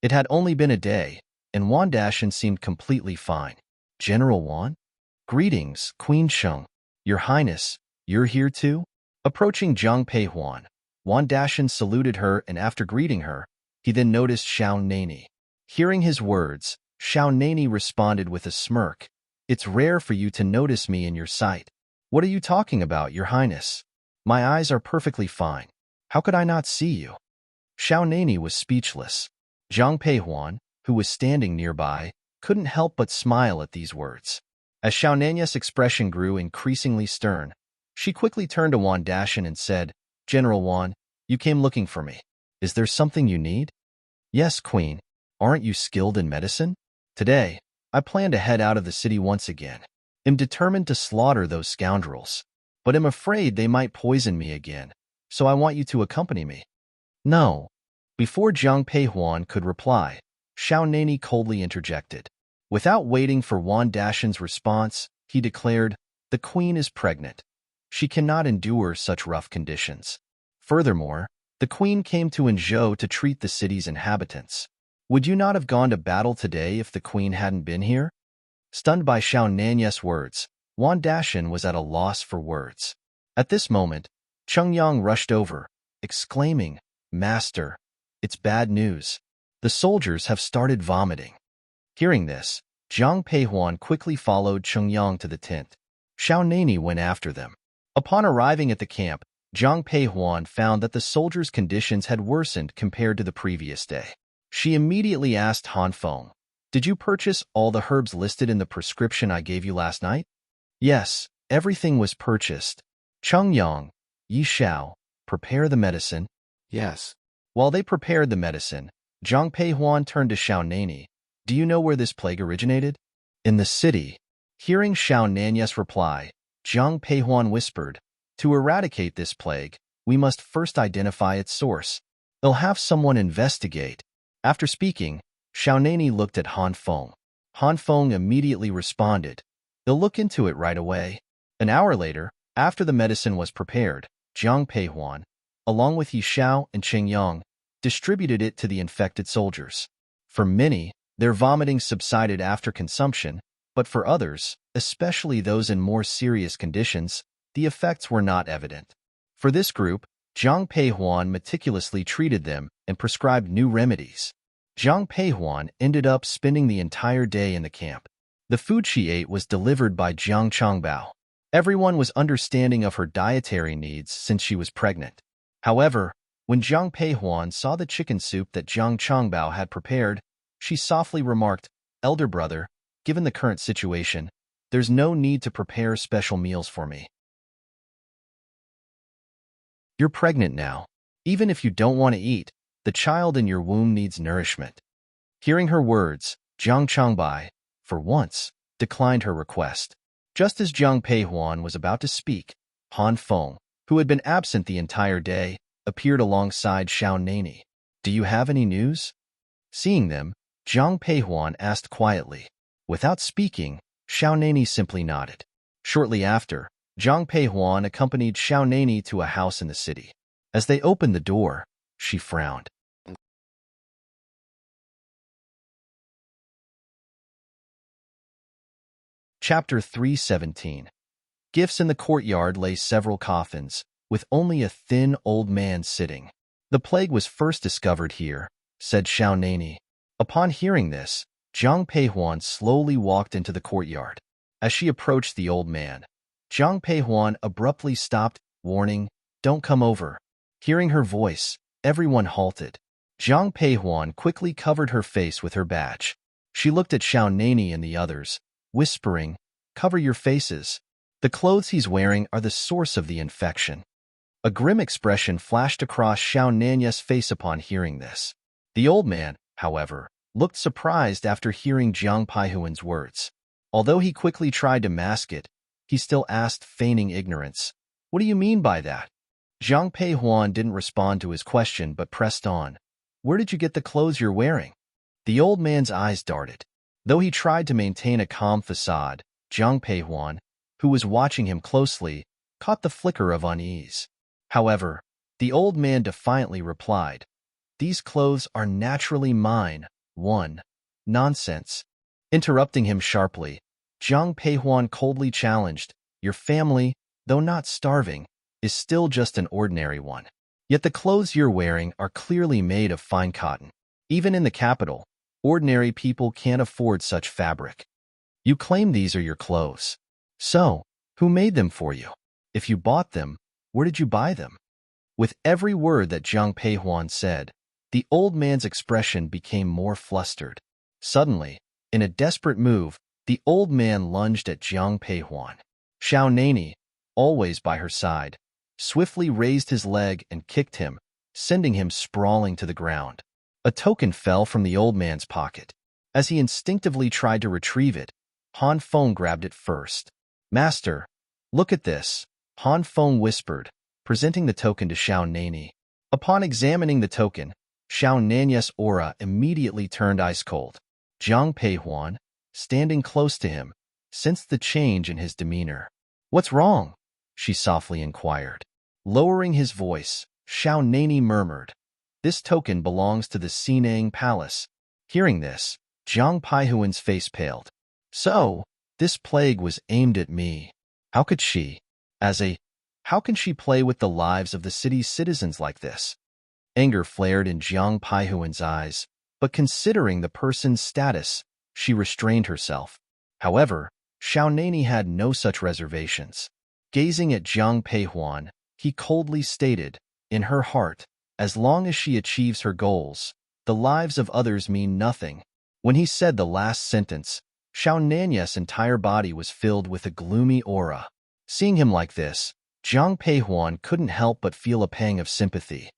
It had only been a day, and Wan Dashan seemed completely fine. "General Wan?" "Greetings, Queen Cheng. Your Highness, you're here too?" Approaching Zhang Peihuan, Wan Dashan saluted her, and after greeting her, he then noticed Xiao Nani. Hearing his words, Xiao Nani responded with a smirk, "It's rare for you to notice me in your sight." "What are you talking about, Your Highness? My eyes are perfectly fine. How could I not see you?" Xiao Nani was speechless. Zhang Peihuan, who was standing nearby, couldn't help but smile at these words. As Xiao Nani's expression grew increasingly stern, she quickly turned to Wan Dashan and said, "General Wan, you came looking for me. Is there something you need?" "Yes, Queen. Aren't you skilled in medicine? Today, I plan to head out of the city once again. I'm determined to slaughter those scoundrels, but I'm afraid they might poison me again, so I want you to accompany me." "No." Before Zhang Peihuan could reply, Xiao Nani coldly interjected. Without waiting for Wan Dashan's response, he declared, "The queen is pregnant. She cannot endure such rough conditions. Furthermore, the queen came to Anzhou to treat the city's inhabitants. Would you not have gone to battle today if the queen hadn't been here?" Stunned by Xiao Nani's words, Wan Dashan was at a loss for words. At this moment, Cheng Yang rushed over, exclaiming, "Master, it's bad news. The soldiers have started vomiting." Hearing this, Zhang Peihuan quickly followed Cheng Yang to the tent. Xiao Nani went after them. Upon arriving at the camp, Zhang Peihuan found that the soldiers' conditions had worsened compared to the previous day. She immediately asked Han Feng, "Did you purchase all the herbs listed in the prescription I gave you last night?" "Yes, everything was purchased." "Cheng Yang, Yi Xiao, prepare the medicine." Yes. While they prepared the medicine, Zhang Peihuan turned to Xiao Nani. Do you know where this plague originated? In the city. Hearing Xiao Nani's reply, Zhang Peihuan whispered, to eradicate this plague, we must first identify its source. They'll have someone investigate. After speaking, Xiao Nani looked at Han Feng. Han Feng immediately responded, they'll look into it right away. An hour later, after the medicine was prepared, Zhang Peihuan, along with Yishao and Qing Yang, distributed it to the infected soldiers. For many, their vomiting subsided after consumption, but for others, especially those in more serious conditions, the effects were not evident. For this group, Zhang Peihuan meticulously treated them and prescribed new remedies. Zhang Peihuan ended up spending the entire day in the camp. The food she ate was delivered by Jiang Changbao. Everyone was understanding of her dietary needs since she was pregnant. However, when Zhang Peihuan saw the chicken soup that Jiang Changbao had prepared, she softly remarked, elder brother, given the current situation, there's no need to prepare special meals for me. You're pregnant now. Even if you don't want to eat, the child in your womb needs nourishment. Hearing her words, Jiang Changbai, for once, declined her request. Just as Zhang Peihuan was about to speak, Han Feng, who had been absent the entire day, appeared alongside Xiao Nani. Do you have any news? Seeing them, Zhang Peihuan asked quietly. Without speaking, Xiao Nani simply nodded. Shortly after, Zhang Peihuan accompanied Xiao Nani to a house in the city. As they opened the door, she frowned. Chapter 317. Gifts. In the courtyard lay several coffins, with only a thin old man sitting. The plague was first discovered here, said Xiao Nani. Upon hearing this, Zhang Peihuan slowly walked into the courtyard. As she approached the old man, Zhang Peihuan abruptly stopped, warning, don't come over. Hearing her voice, everyone halted. Zhang Peihuan quickly covered her face with her badge. She looked at Xiao Nani and the others, whispering, cover your faces. The clothes he's wearing are the source of the infection. A grim expression flashed across Xiao Nani's face upon hearing this. The old man, however, looked surprised after hearing Zhang Peihuan's words. Although he quickly tried to mask it, he still asked, feigning ignorance, what do you mean by that? Zhang Peihuan didn't respond to his question but pressed on. Where did you get the clothes you're wearing? The old man's eyes darted. Though he tried to maintain a calm facade, Zhang Peihuan, who was watching him closely, caught the flicker of unease. However, the old man defiantly replied, these clothes are naturally mine. Nonsense. Interrupting him sharply, Zhang Peihuan coldly challenged, your family, though not starving, is still just an ordinary one. Yet the clothes you're wearing are clearly made of fine cotton. Even in the capital, ordinary people can't afford such fabric. You claim these are your clothes. So, who made them for you? If you bought them, where did you buy them? With every word that Zhang Peihuan said, the old man's expression became more flustered. Suddenly, in a desperate move, the old man lunged at Zhang Peihuan. Xiao Nani, always by her side, swiftly raised his leg and kicked him, sending him sprawling to the ground. A token fell from the old man's pocket. As he instinctively tried to retrieve it, Han Feng grabbed it first. Master, look at this, Han Feng whispered, presenting the token to Xiao Nani. Upon examining the token, Xiao Nani's aura immediately turned ice-cold. Zhang Peihuan, standing close to him, sensed the change in his demeanor. What's wrong? She softly inquired. Lowering his voice, Xiao Nani murmured, this token belongs to the Sinang Palace. Hearing this, Zhang Peihuan's face paled. So, this plague was aimed at me. How could she, how can she play with the lives of the city's citizens like this? Anger flared in Zhang Peihuan's eyes, but considering the person's status, she restrained herself. However, Xiao Nani had no such reservations. Gazing at Zhang Peihuan, he coldly stated, in her heart, as long as she achieves her goals, the lives of others mean nothing. When he said the last sentence, Xiao Nani's entire body was filled with a gloomy aura. Seeing him like this, Zhang Peihuan couldn't help but feel a pang of sympathy.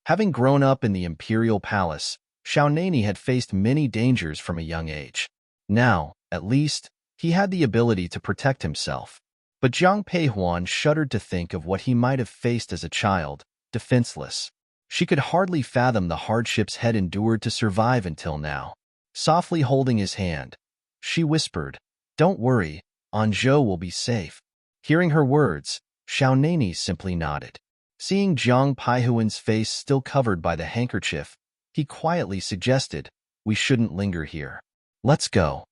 Having grown up in the imperial palace, Xiaonani had faced many dangers from a young age. Now, at least, he had the ability to protect himself. But Jiang Peihuan shuddered to think of what he might have faced as a child, defenseless. She could hardly fathom the hardships had endured to survive until now. Softly holding his hand, she whispered, "Don't worry, Anzhou will be safe." Hearing her words, Xiaonani simply nodded. Seeing Jiang Peihuan's face still covered by the handkerchief, he quietly suggested, "We shouldn't linger here. Let's go."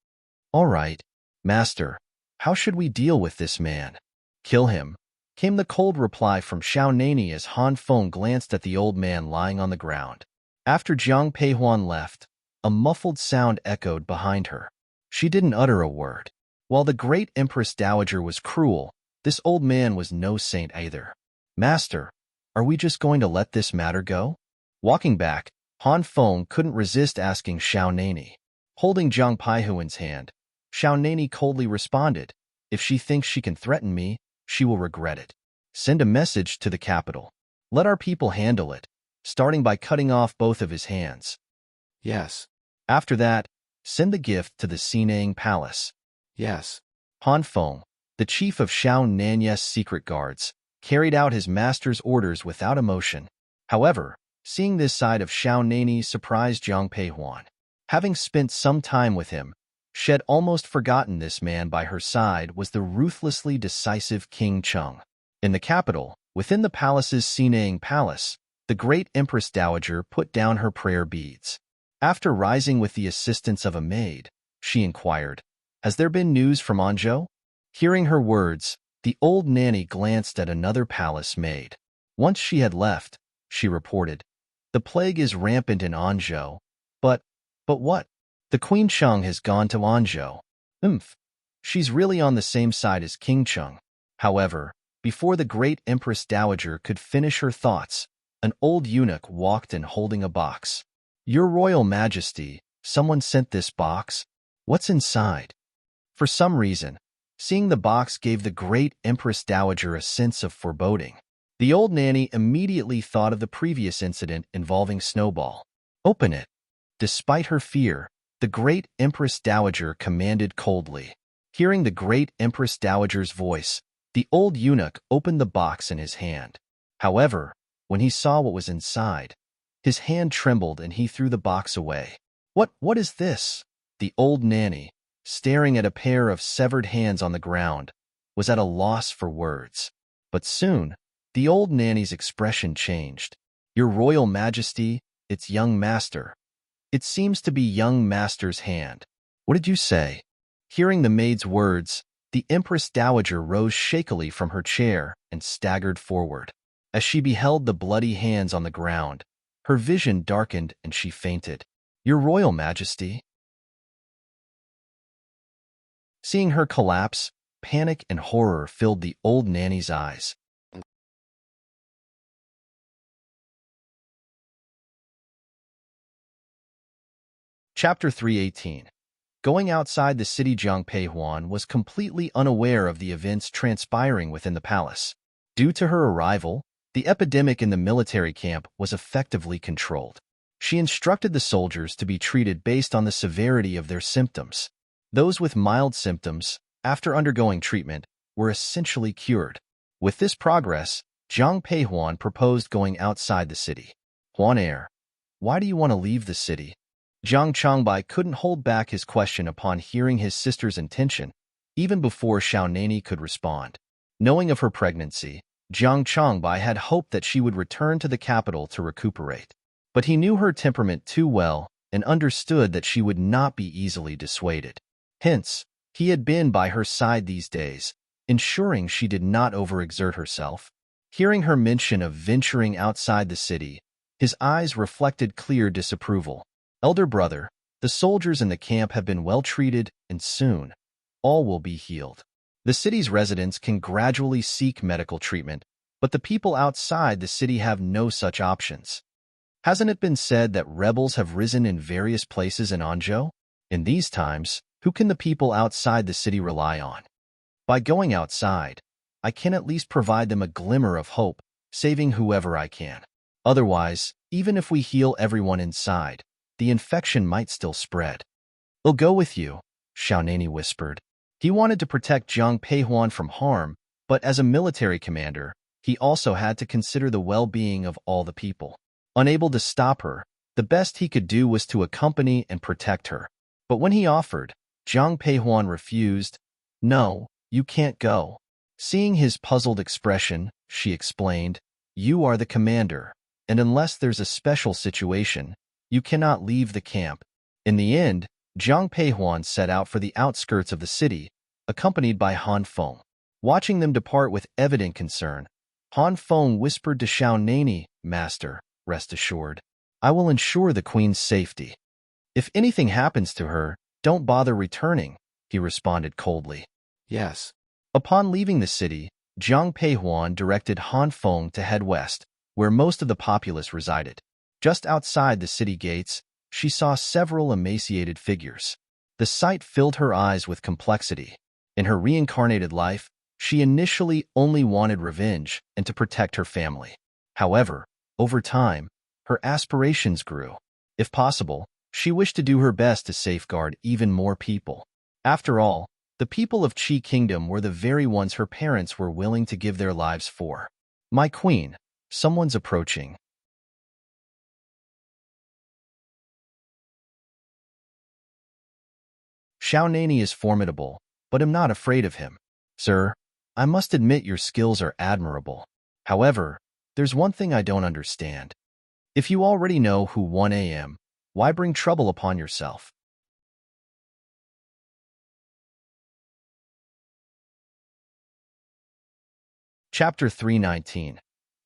"All right, master. How should we deal with this man?" "Kill him," came the cold reply from Xiaonani as Han Feng glanced at the old man lying on the ground. After Jiang Peihuan left, a muffled sound echoed behind her. She didn't utter a word. While the great Empress Dowager was cruel, this old man was no saint either. "Master, are we just going to let this matter go?" Walking back, Han Feng couldn't resist asking Xiaonani. Holding Jiang Peihuan's hand, Xiaonani coldly responded, "If she thinks she can threaten me, she will regret it. Send a message to the capital. Let our people handle it, starting by cutting off both of his hands." Yes, After that, send the gift to the Xinang Palace. yes. Han Feng, the chief of Xiaonan's secret guards, carried out his master's orders without emotion. However, seeing this side of Xiaonani surprised Jiang Peihuan. Having spent some time with him, she had almost forgotten this man by her side was the ruthlessly decisive King Cheng. In the capital, within the palace's Xinang Palace, the great Empress Dowager put down her prayer beads. After rising with the assistance of a maid, she inquired, "Has there been news from Anzhou?" Hearing her words, the old nanny glanced at another palace maid. Once she had left, she reported, "The plague is rampant in Anzhou, but what? The Queen Cheng has gone to Anzhou. She's really on the same side as King Cheng." However, before the great Empress Dowager could finish her thoughts, an old eunuch walked in holding a box. "Your Royal Majesty, someone sent this box. What's inside?" For some reason, seeing the box gave the great Empress Dowager a sense of foreboding. The old nanny immediately thought of the previous incident involving Snowball. "Open it." Despite her fear, the great Empress Dowager commanded coldly. Hearing the great Empress Dowager's voice, the old eunuch opened the box in his hand. However, when he saw what was inside, his hand trembled and he threw the box away. What is this?" The old nanny, staring at a pair of severed hands on the ground, was at a loss for words. But soon, the old nanny's expression changed. "Your Royal Majesty, it's young master. It seems to be young master's hand." "What did you say?" Hearing the maid's words, the Empress Dowager rose shakily from her chair and staggered forward. As she beheld the bloody hands on the ground, her vision darkened and she fainted. "Your Royal Majesty." Seeing her collapse, panic and horror filled the old nanny's eyes. Chapter 318. Going outside the city, Jiang Peihuan was completely unaware of the events transpiring within the palace. Due to her arrival, the epidemic in the military camp was effectively controlled. She instructed the soldiers to be treated based on the severity of their symptoms. Those with mild symptoms, after undergoing treatment, were essentially cured. With this progress, Jiang Peihuan proposed going outside the city. "Huan Air, why do you want to leave the city?" Jiang Changbai couldn't hold back his question upon hearing his sister's intention, even before Xiaonani could respond. Knowing of her pregnancy, Jiang Changbai had hoped that she would return to the capital to recuperate. But he knew her temperament too well and understood that she would not be easily dissuaded. Hence, he had been by her side these days, ensuring she did not overexert herself. Hearing her mention of venturing outside the city, his eyes reflected clear disapproval. "Elder brother, the soldiers in the camp have been well treated, and soon, all will be healed. The city's residents can gradually seek medical treatment, but the people outside the city have no such options. Hasn't it been said that rebels have risen in various places in Anzhou? In these times, who can the people outside the city rely on? By going outside, I can at least provide them a glimmer of hope, saving whoever I can. Otherwise, Even if we heal everyone inside, the infection might still spread. I'll go with you, Xiaonani whispered. He wanted to protect Zhang Peihuan from harm, but as a military commander, he also had to consider the well-being of all the people. Unable to stop her, the best he could do was to accompany and protect her. But when he offered, Zhang Peihuan refused. No, you can't go. Seeing his puzzled expression, she explained, you are the commander, and unless there's a special situation, you cannot leave the camp. In the end, Zhang Peihuan set out for the outskirts of the city, accompanied by Han Feng. Watching them depart with evident concern, Han Feng whispered to Xiaonani, Master, rest assured. I will ensure the queen's safety. If anything happens to her, don't bother returning, he responded coldly. Yes. Upon leaving the city, Zhang Peihuan directed Han Feng to head west, where most of the populace resided. Just outside the city gates, she saw several emaciated figures. The sight filled her eyes with complexity. In her reincarnated life, she initially only wanted revenge and to protect her family. However, over time, her aspirations grew. If possible, she wished to do her best to safeguard even more people. After all, the people of Qi Kingdom were the very ones her parents were willing to give their lives for. My queen, someone's approaching. Xiaonani is formidable, but am not afraid of him. Sir, I must admit your skills are admirable. However, there's one thing I don't understand. If you already know who 1 a.m., why bring trouble upon yourself? Chapter 319.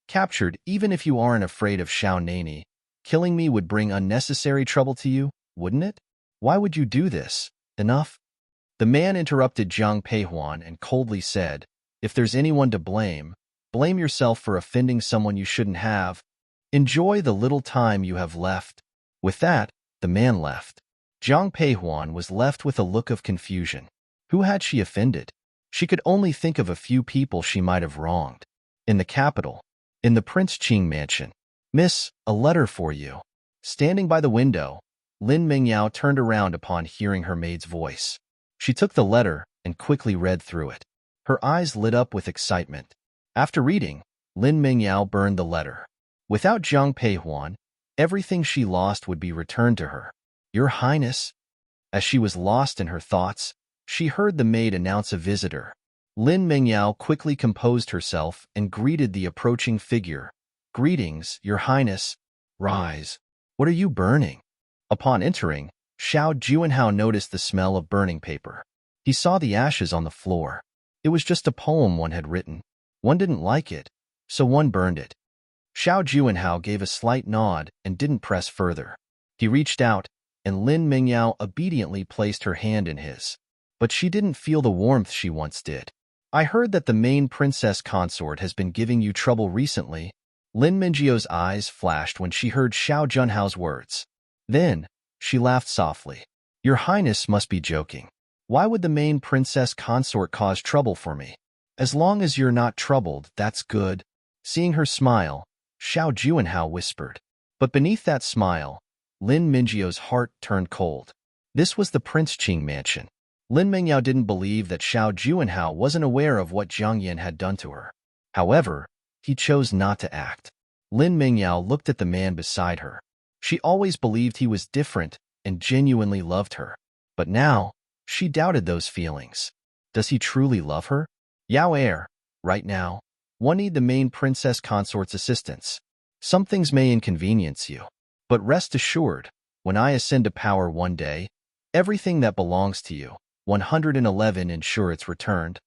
Captured. Even if you aren't afraid of Xiaonani, killing me would bring unnecessary trouble to you, wouldn't it? Why would you do this? Enough? The man interrupted Zhang Peihuan and coldly said, if there's anyone to blame, blame yourself for offending someone you shouldn't have. Enjoy the little time you have left. With that, the man left. Zhang Peihuan was left with a look of confusion. Who had she offended? She could only think of a few people she might have wronged. In the capital, in the Prince Qing mansion. Miss, a letter for you. Standing by the window, Lin Mingyao turned around upon hearing her maid's voice. She took the letter and quickly read through it. Her eyes lit up with excitement. After reading, Lin Mingyao burned the letter. Without Zhang Peihuan, everything she lost would be returned to her. Your Highness. As she was lost in her thoughts, she heard the maid announce a visitor. Lin Mingyao quickly composed herself and greeted the approaching figure. Greetings, Your Highness. Rise. What are you burning? Upon entering, Xiao Juanhao noticed the smell of burning paper. He saw the ashes on the floor. It was just a poem one had written. One didn't like it, so one burned it. Xiao Juanhao gave a slight nod and didn't press further. He reached out, and Lin Mingyao obediently placed her hand in his. But she didn't feel the warmth she once did. I heard that the main princess consort has been giving you trouble recently. Lin Mingyio's eyes flashed when she heard Xiao Junhao's words. Then, she laughed softly. Your Highness must be joking. Why would the main princess consort cause trouble for me? As long as you're not troubled, that's good. Seeing her smile, Xiao Juanhao whispered. But beneath that smile, Lin Mingyio's heart turned cold. This was the Prince Qing mansion. Lin Mingyao didn't believe that Xiao Juanhao wasn't aware of what Zhang Yan had done to her. However, he chose not to act. Lin Mingyao looked at the man beside her. She always believed he was different and genuinely loved her. But now, she doubted those feelings. Does he truly love her? Yao Air, right now, one need the main princess consort's assistance. Some things may inconvenience you. But rest assured, when I ascend to power one day, everything that belongs to you, 111 ensure it's returned.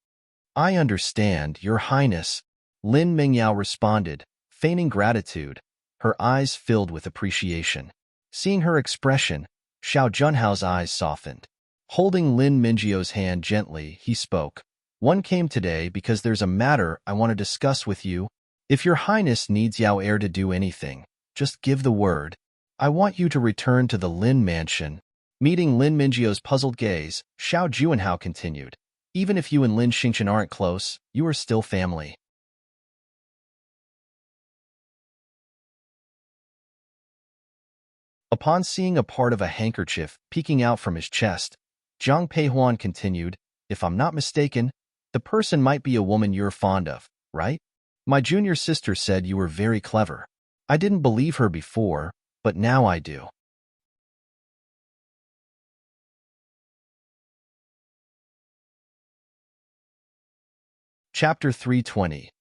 I understand, Your Highness, Lin Mingyao responded, feigning gratitude, her eyes filled with appreciation. Seeing her expression, Xiao Junhao's eyes softened. Holding Lin Mingyio's hand gently, he spoke. One came today because there's a matter I want to discuss with you. If Your Highness needs Yao Air to do anything, just give the word. I want you to return to the Lin mansion. Meeting Lin Mingyio's puzzled gaze, Xiao Juanhao continued. Even if you and Lin Xingchen aren't close, you are still family. Upon seeing a part of a handkerchief peeking out from his chest, Jiang Peihuan continued, "If I'm not mistaken, the person might be a woman you're fond of, right? My junior sister said you were very clever. I didn't believe her before, but now I do." Chapter 320.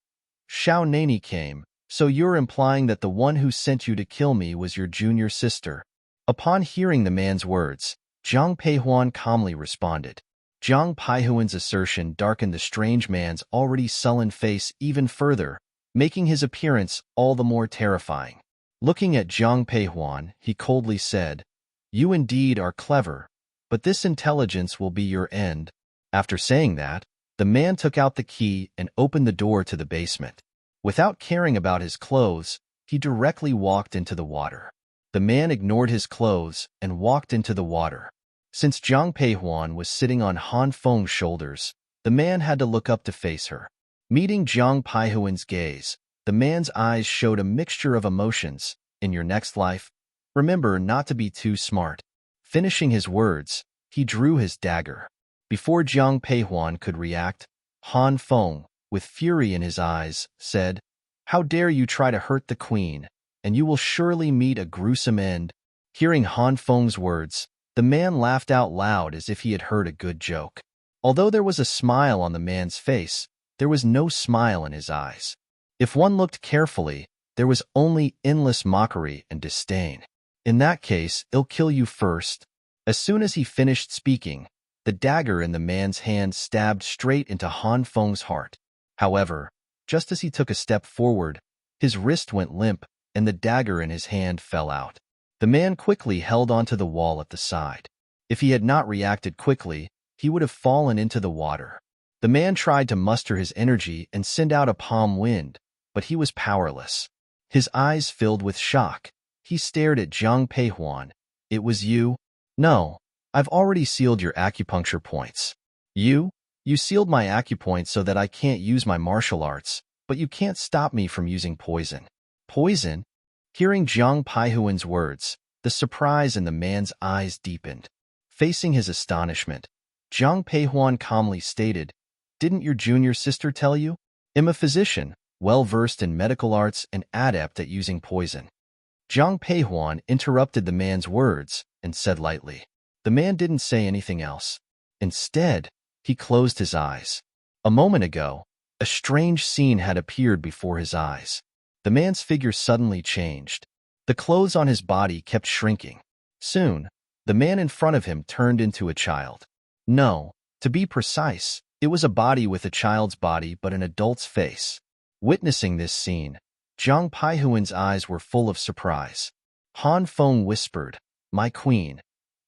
Xiao Nani came, so you're implying that the one who sent you to kill me was your junior sister. Upon hearing the man's words, Jiang Peihuan calmly responded. Jiang Peihuan's assertion darkened the strange man's already sullen face even further, making his appearance all the more terrifying. Looking at Jiang Peihuan, he coldly said, "You indeed are clever, but this intelligence will be your end." After saying that, the man took out the key and opened the door to the basement. Without caring about his clothes, he directly walked into the water. The man ignored his clothes and walked into the water. Since Jiang Peihuan was sitting on Han Feng's shoulders, the man had to look up to face her. Meeting Jiang Peihuan's gaze, the man's eyes showed a mixture of emotions. "In your next life, remember not to be too smart." Finishing his words, he drew his dagger. Before Jiang Peihuan could react, Han Feng, with fury in his eyes, said, "How dare you try to hurt the queen, and you will surely meet a gruesome end." Hearing Han Feng's words, the man laughed out loud as if he had heard a good joke. Although there was a smile on the man's face, there was no smile in his eyes. If one looked carefully, there was only endless mockery and disdain. "In that case, I'll kill you first." As soon as he finished speaking, the dagger in the man's hand stabbed straight into Han Feng's heart. However, just as he took a step forward, his wrist went limp and the dagger in his hand fell out. The man quickly held onto the wall at the side. If he had not reacted quickly, he would have fallen into the water. The man tried to muster his energy and send out a palm wind, but he was powerless. His eyes filled with shock. He stared at Jiang Peihuan. "It was you?" "No. I've already sealed your acupuncture points." You sealed my acupoints so that I can't use my martial arts, but you can't stop me from using poison." "Poison?" Hearing Jiang Peihuan's words, the surprise in the man's eyes deepened. Facing his astonishment, Jiang Peihuan calmly stated, "Didn't your junior sister tell you? I'm a physician, well-versed in medical arts and adept at using poison." Jiang Peihuan interrupted the man's words and said lightly. The man didn't say anything else. Instead, he closed his eyes. A moment ago, a strange scene had appeared before his eyes. The man's figure suddenly changed. The clothes on his body kept shrinking. Soon, the man in front of him turned into a child. No, to be precise, it was a body with a child's body but an adult's face. Witnessing this scene, Jiang Peihuan's eyes were full of surprise. Han Feng whispered, "My queen,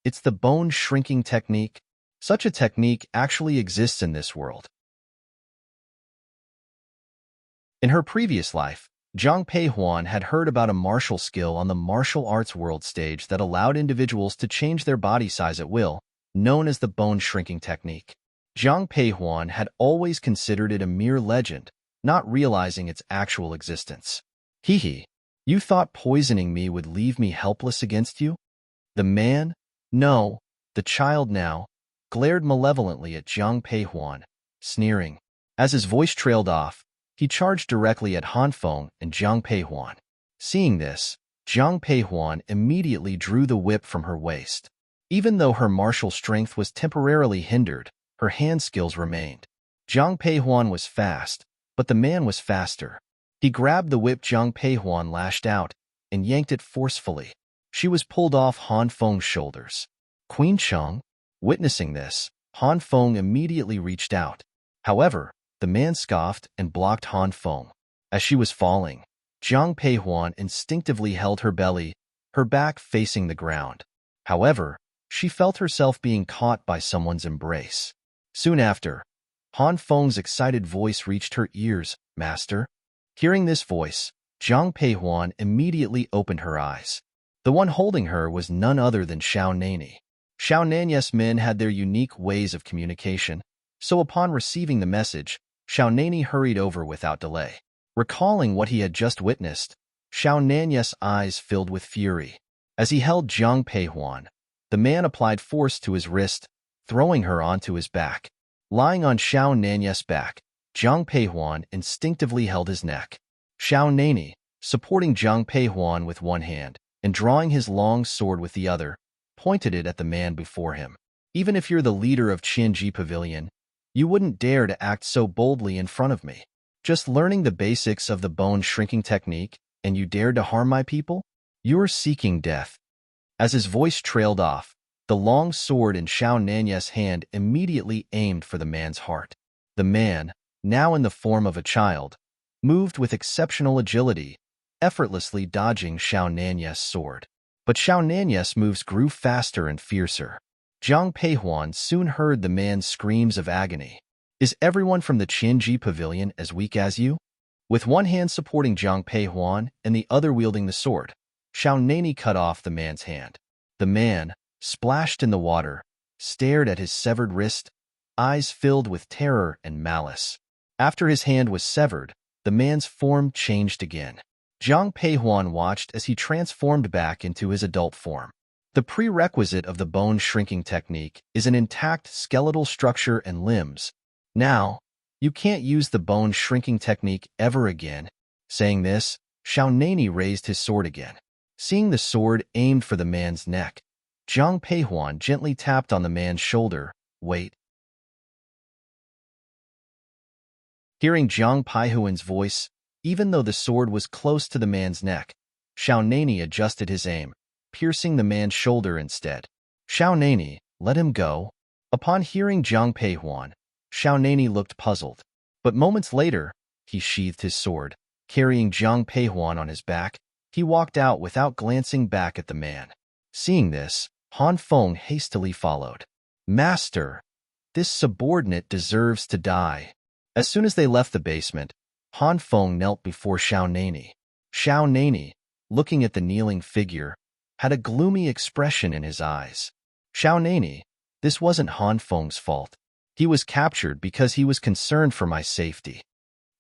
it's the bone shrinking technique." Such a technique actually exists in this world. In her previous life, Jiang Peihuan had heard about a martial skill on the martial arts world stage that allowed individuals to change their body size at will, known as the bone shrinking technique. Jiang Peihuan had always considered it a mere legend, not realizing its actual existence. "Hee, you thought poisoning me would leave me helpless against you?" The man, no, the child now, glared malevolently at Jiang Peihuan, sneering. As his voice trailed off, he charged directly at Han Feng and Jiang Peihuan. Seeing this, Jiang Peihuan immediately drew the whip from her waist. Even though her martial strength was temporarily hindered, her hand skills remained. Jiang Peihuan was fast, but the man was faster. He grabbed the whip Jiang Peihuan lashed out and yanked it forcefully. She was pulled off Han Feng's shoulders. "Queen Cheng?" Witnessing this, Han Feng immediately reached out. However, the man scoffed and blocked Han Feng. As she was falling, Jiang Peihuan instinctively held her belly, her back facing the ground. However, she felt herself being caught by someone's embrace. Soon after, Han Feng's excited voice reached her ears, "Master?" Hearing this voice, Jiang Peihuan immediately opened her eyes. The one holding her was none other than Xiao Nani. Xiao Nani's men had their unique ways of communication, so upon receiving the message, Xiao Nani hurried over without delay. Recalling what he had just witnessed, Xiao Nani's eyes filled with fury. As he held Jiang Peihuan, the man applied force to his wrist, throwing her onto his back. Lying on Xiao Nanyes's back, Jiang Peihuan instinctively held his neck. Xiao Nani, supporting Jiang Peihuan with one hand and drawing his long sword with the other, pointed it at the man before him. Even if you're the leader of Qianji Pavilion, you wouldn't dare to act so boldly in front of me. Just learning the basics of the bone shrinking technique, and you dared to harm my people? You're seeking death. As his voice trailed off, the long sword in Xiao Nanyes's hand immediately aimed for the man's heart. The man, now in the form of a child, moved with exceptional agility, effortlessly dodging Xiao Nanyes's sword. But Xiao Nanyes's moves grew faster and fiercer. Jiang Peihuan soon heard the man's screams of agony. Is everyone from the Qianji Pavilion as weak as you? With one hand supporting Jiang Peihuan and the other wielding the sword, Xiao Nani cut off the man's hand. The man, splashed in the water, stared at his severed wrist, eyes filled with terror and malice. After his hand was severed, the man's form changed again. Jiang Peihuan watched as he transformed back into his adult form. The prerequisite of the bone shrinking technique is an intact skeletal structure and limbs. Now, you can't use the bone shrinking technique ever again. Saying this, Xiao Nani raised his sword again. Seeing the sword aimed for the man's neck, Jiang Peihuan gently tapped on the man's shoulder. Wait. Hearing Jiang Peihuan's voice, even though the sword was close to the man's neck, Xiao Nani adjusted his aim, piercing the man's shoulder instead. Xiao Nani, let him go. Upon hearing Jiang Peihuan, Xiao Nani looked puzzled. But moments later, he sheathed his sword. Carrying Jiang Peihuan on his back, he walked out without glancing back at the man. Seeing this, Han Feng hastily followed. Master, this subordinate deserves to die. As soon as they left the basement, Han Feng knelt before Xiao Nani. Xiao Nani, looking at the kneeling figure, had a gloomy expression in his eyes. Xiao Nani, this wasn't Han Feng's fault. He was captured because he was concerned for my safety.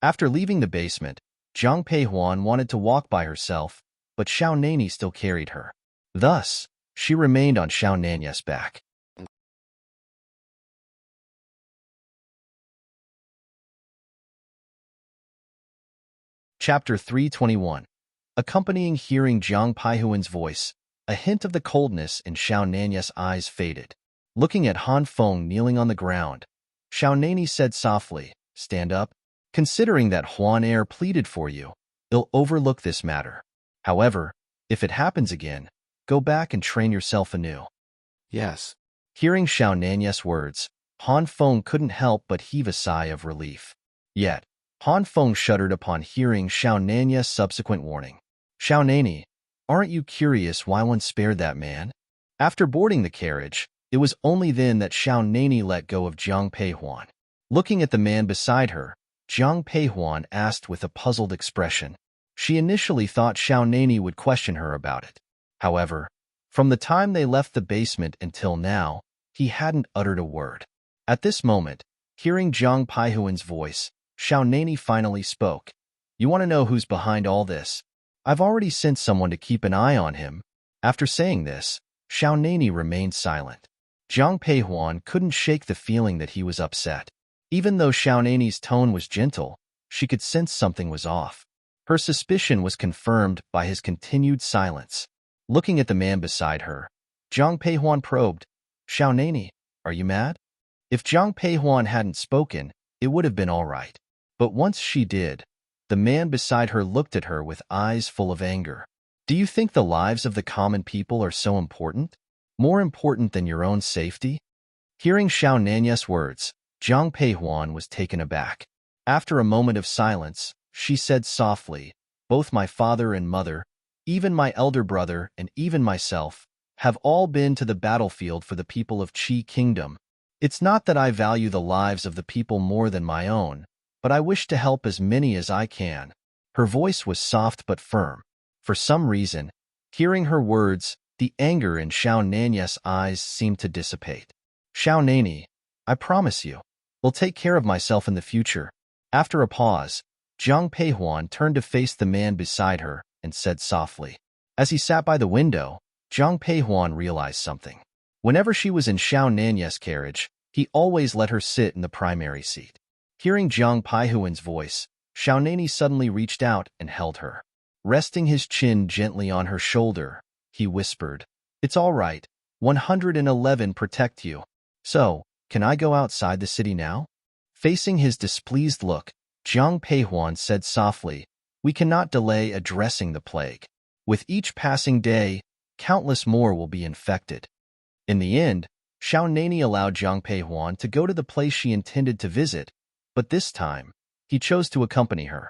After leaving the basement, Jiang Peihuan wanted to walk by herself, but Xiao Nani still carried her. Thus, she remained on Xiao Nanyes's back. Chapter 321. Accompanying hearing Jiang Peihuan's voice, a hint of the coldness in Xiao Nanyes's eyes faded. Looking at Han Feng kneeling on the ground, Xiao Nani said softly, Stand up. Considering that Huan Air pleaded for you, they'll overlook this matter. However, if it happens again, go back and train yourself anew. Yes. Hearing Xiao Nanyes's words, Han Feng couldn't help but heave a sigh of relief. Yet, Han Feng shuddered upon hearing Xiao Nanyes's subsequent warning. Xiao Nani, aren't you curious why one spared that man? After boarding the carriage, it was only then that Xiao Nani let go of Jiang Peihuan. Looking at the man beside her, Jiang Peihuan asked with a puzzled expression. She initially thought Xiao Nani would question her about it. However, from the time they left the basement until now, he hadn't uttered a word. At this moment, hearing Jiang Peihuan's voice, Xiao Nani finally spoke. You want to know who's behind all this? I've already sent someone to keep an eye on him. After saying this, Xiao Nani remained silent. Jiang Peihuan couldn't shake the feeling that he was upset. Even though Xiao Nani's tone was gentle, she could sense something was off. Her suspicion was confirmed by his continued silence. Looking at the man beside her, Jiang Peihuan probed, Xiao Nani, are you mad? If Jiang Peihuan hadn't spoken, it would have been all right. But once she did, the man beside her looked at her with eyes full of anger. Do you think the lives of the common people are so important? More important than your own safety? Hearing Xiao Nanyes's words, Jiang Peihuan was taken aback. After a moment of silence, she said softly, Both my father and mother, even my elder brother and even myself, have all been to the battlefield for the people of Qi Kingdom. It's not that I value the lives of the people more than my own, but I wish to help as many as I can. Her voice was soft but firm. For some reason, hearing her words, the anger in Xiao Nanyes's eyes seemed to dissipate. Xiao Nani, I promise you, will take care of myself in the future. After a pause, Jiang Peihuan turned to face the man beside her and said softly. As he sat by the window, Jiang Peihuan realized something. Whenever she was in Xiao Nanye's carriage, he always let her sit in the primary seat. Hearing Jiang Peihuan's voice, Xiao Nani suddenly reached out and held her. Resting his chin gently on her shoulder, he whispered, "It's all right. 111 protect you. So, can I go outside the city now?" Facing his displeased look, Jiang Peihuan said softly, "We cannot delay addressing the plague. With each passing day, countless more will be infected." In the end, Xiao Nani allowed Jiang Peihuan to go to the place she intended to visit, but this time, he chose to accompany her.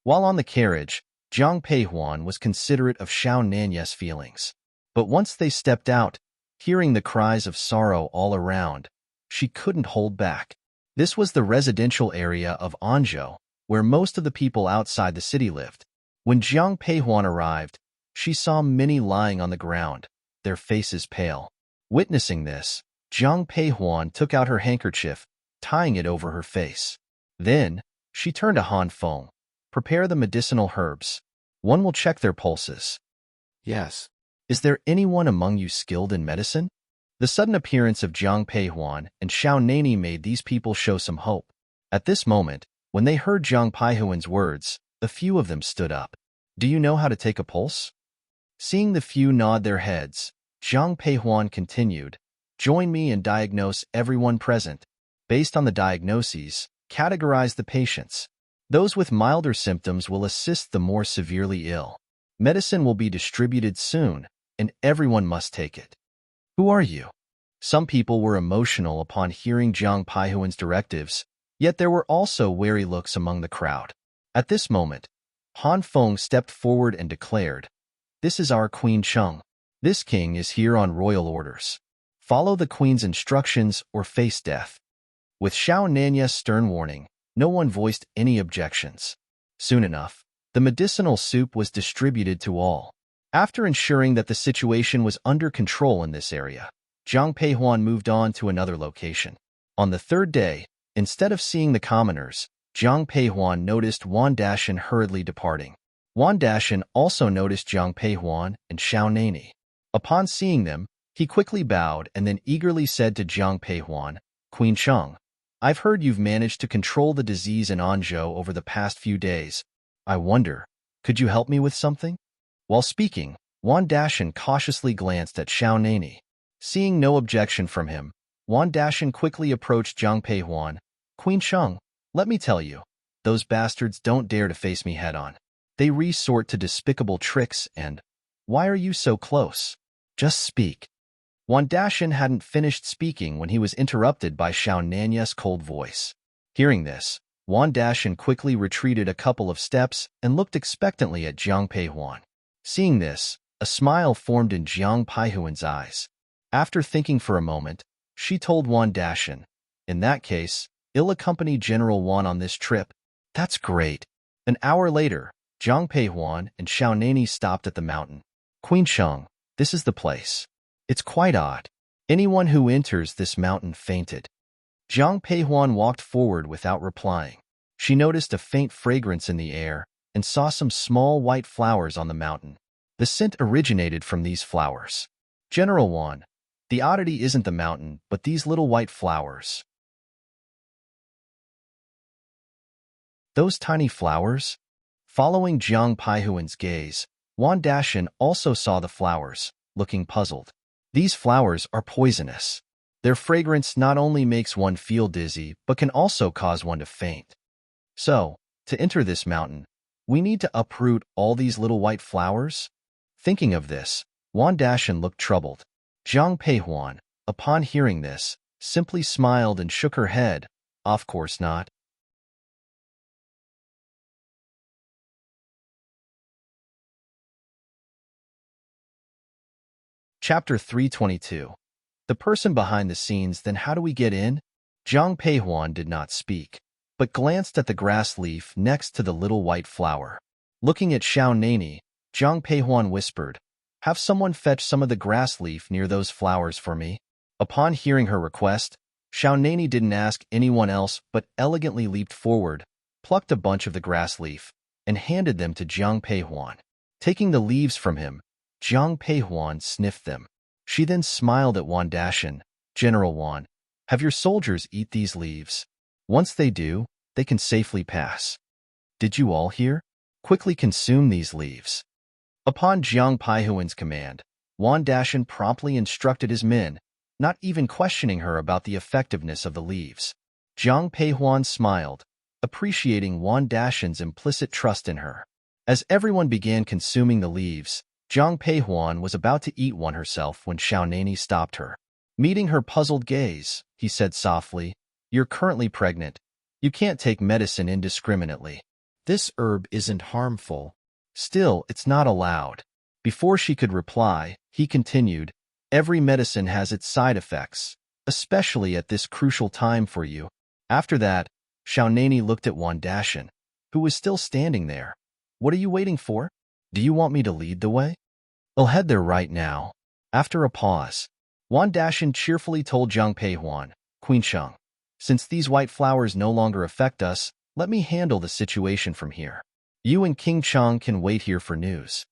While on the carriage, Jiang Peihuan was considerate of Xiao Nanye's feelings. But once they stepped out, hearing the cries of sorrow all around, she couldn't hold back. This was the residential area of Anzhou, where most of the people outside the city lived. When Jiang Peihuan arrived, she saw many lying on the ground, their faces pale. Witnessing this, Jiang Peihuan took out her handkerchief, tying it over her face. Then, she turned to Han Feng. "Prepare the medicinal herbs. One will check their pulses." Yes. "Is there anyone among you skilled in medicine?" The sudden appearance of Jiang Peihuan and Xiao Nani made these people show some hope. At this moment, when they heard Jiang Peihuan's words, a few of them stood up. "Do you know how to take a pulse?" Seeing the few nod their heads, Jiang Peihuan continued, "Join me and diagnose everyone present. Based on the diagnoses, categorize the patients. Those with milder symptoms will assist the more severely ill. Medicine will be distributed soon, and everyone must take it." "Who are you?" Some people were emotional upon hearing Jiang Peihuan's directives, yet there were also wary looks among the crowd. At this moment, Han Feng stepped forward and declared, "This is our Queen Cheng. This king is here on royal orders. Follow the queen's instructions or face death." With Xiao Nanye's stern warning, no one voiced any objections. Soon enough, the medicinal soup was distributed to all. After ensuring that the situation was under control in this area, Jiang Peihuan moved on to another location. On the third day, instead of seeing the commoners, Jiang Peihuan noticed Wan Dashan hurriedly departing. Wan Dashan also noticed Jiang Peihuan and Xiao Nani. Upon seeing them, he quickly bowed and then eagerly said to Jiang Peihuan, "Queen Cheng, I've heard you've managed to control the disease in Anzhou over the past few days. I wonder, could you help me with something?" While speaking, Wan Dashan cautiously glanced at Xiao Nani. Seeing no objection from him, Wan Dashan quickly approached Jiang Peihuan. "Queen Cheng, let me tell you, those bastards don't dare to face me head-on. They resort to despicable tricks and... Why are you so close? Just speak." Wan Dashan hadn't finished speaking when he was interrupted by Xiao Nanye's cold voice. Hearing this, Wan Dashan quickly retreated a couple of steps and looked expectantly at Jiang Peihuan. Seeing this, a smile formed in Jiang Peihuan's eyes. After thinking for a moment, she told Wan Dashan, "In that case, I'll accompany General Wan on this trip." "That's great." An hour later, Jiang Peihuan and Xiao Nani stopped at the mountain. "Queen Cheng, this is the place. It's quite odd. Anyone who enters this mountain fainted." Jiang Peihuan walked forward without replying. She noticed a faint fragrance in the air and saw some small white flowers on the mountain. The scent originated from these flowers. "General Wan, the oddity isn't the mountain, but these little white flowers." "Those tiny flowers?" Following Jiang Peihuan's gaze, Wan Dashan also saw the flowers, looking puzzled. "These flowers are poisonous. Their fragrance not only makes one feel dizzy, but can also cause one to faint. So, to enter this mountain, we need to uproot all these little white flowers?" Thinking of this, Wan Dashan looked troubled. Jiang Peihuan, upon hearing this, simply smiled and shook her head. "Of course not." Chapter 322. The person behind the scenes. Then how do we get in? Jiang Peihuan did not speak, but glanced at the grass leaf next to the little white flower. Looking at Xiao Nani, Jiang Peihuan whispered, "Have someone fetch some of the grass leaf near those flowers for me." Upon hearing her request, Xiao Nani didn't ask anyone else but elegantly leaped forward, plucked a bunch of the grass leaf, and handed them to Jiang Peihuan. Taking the leaves from him, Jiang Peihuan sniffed them. She then smiled at Wan Dashan. General Wan, have your soldiers eat these leaves. Once they do, they can safely pass. Did you all hear? Quickly consume these leaves. Upon Jiang Peihuan's command, Wan Dashan promptly instructed his men, not even questioning her about the effectiveness of the leaves. Jiang Peihuan smiled, appreciating Wan Dashan's implicit trust in her. As everyone began consuming the leaves, Jiang Peihuan was about to eat one herself when Xiaonani stopped her. Meeting her puzzled gaze, he said softly, "You're currently pregnant. You can't take medicine indiscriminately. This herb isn't harmful. Still, it's not allowed." Before she could reply, he continued, "Every medicine has its side effects, especially at this crucial time for you." After that, Xiaonani looked at Wan Dashan, who was still standing there. "What are you waiting for? Do you want me to lead the way?" "I'll head there right now." After a pause, Wan Dashan cheerfully told Jiang Peihuan, "Queen Sheng, since these white flowers no longer affect us, let me handle the situation from here. You and King Chang can wait here for news."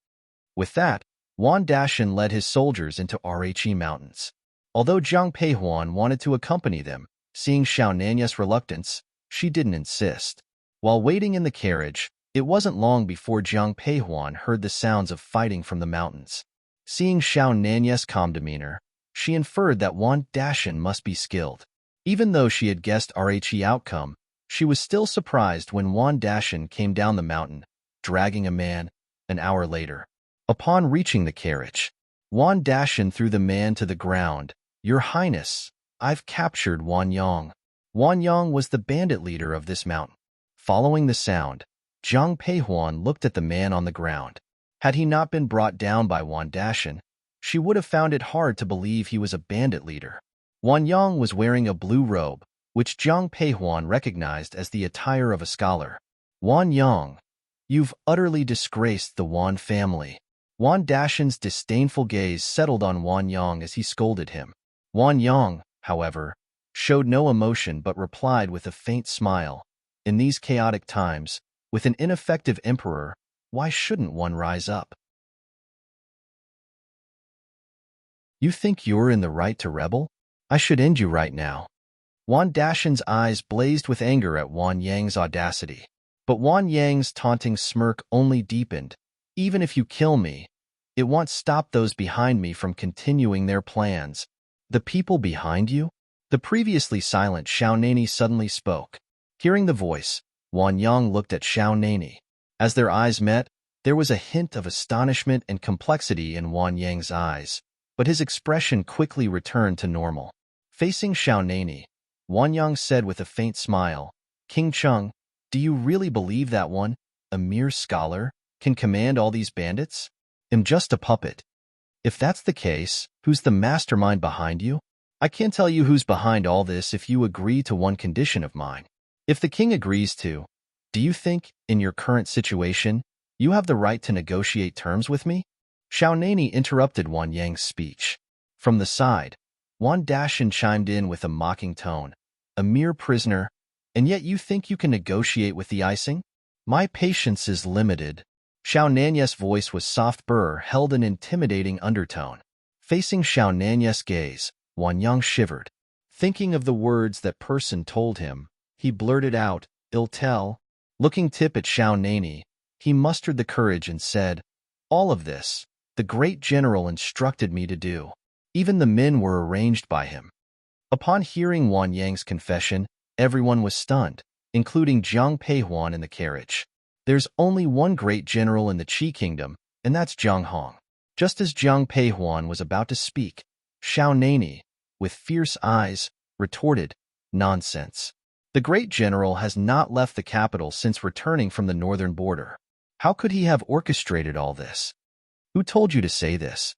With that, Wan Dashan led his soldiers into Rhe Mountains. Although Jiang Peihuan wanted to accompany them, seeing Xiaonani's reluctance, she didn't insist. While waiting in the carriage, it wasn't long before Jiang Peihuan heard the sounds of fighting from the mountains. Seeing Xiaonani's calm demeanor, she inferred that Wan Dashan must be skilled. Even though she had guessed Rhe outcome, she was still surprised when Wan Dashan came down the mountain, dragging a man, an hour later. Upon reaching the carriage, Wan Dashan threw the man to the ground. "Your Highness, I've captured Wan Yang." Wan Yang was the bandit leader of this mountain. Following the sound, Jiang Peihuan looked at the man on the ground. Had he not been brought down by Wan Dashan, she would have found it hard to believe he was a bandit leader. Wan Yang was wearing a blue robe, which Jiang Peihuan recognized as the attire of a scholar. "Wan Yang, you've utterly disgraced the Wan family." Wan Dashan's disdainful gaze settled on Wan Yang as he scolded him. Wan Yang, however, showed no emotion but replied with a faint smile, "In these chaotic times, with an ineffective emperor, why shouldn't one rise up?" "You think you're in the right to rebel? I should end you right now." Wan Dashan's eyes blazed with anger at Wan Yang's audacity. But Wan Yang's taunting smirk only deepened. "Even if you kill me, it won't stop those behind me from continuing their plans." "The people behind you?" The previously silent Xiaonani suddenly spoke. Hearing the voice, Wan Yang looked at Xiaonani. As their eyes met, there was a hint of astonishment and complexity in Wan Yang's eyes, but his expression quickly returned to normal. Facing Xiaonani, Wan Yang said with a faint smile, "King Cheng, do you really believe that one, a mere scholar, can command all these bandits? I'm just a puppet. If that's the case, who's the mastermind behind you? I can't tell you who's behind all this if you agree to one condition of mine. If the king agrees to, do you think, in your current situation, you have the right to negotiate terms with me?" Xiaonani interrupted Wan Yang's speech. From the side, Wan Dashan chimed in with a mocking tone. "A mere prisoner, and yet you think you can negotiate with the icing? My patience is limited." Xiaonani's voice was soft burr held an intimidating undertone. Facing Xiaonani's gaze, Wan Yang shivered. Thinking of the words that person told him, he blurted out, "I'll tell." Looking tip at Xiaonani, he mustered the courage and said, "All of this, the great general instructed me to do." Even the men were arranged by him. Upon hearing Wan Yang's confession, everyone was stunned, including Jiang Peihuan in the carriage. There's only one great general in the Qi kingdom, and that's Jiang Hong. Just as Jiang Peihuan was about to speak, Xiaonani, with fierce eyes, retorted, "Nonsense. The great general has not left the capital since returning from the northern border. How could he have orchestrated all this? Who told you to say this?"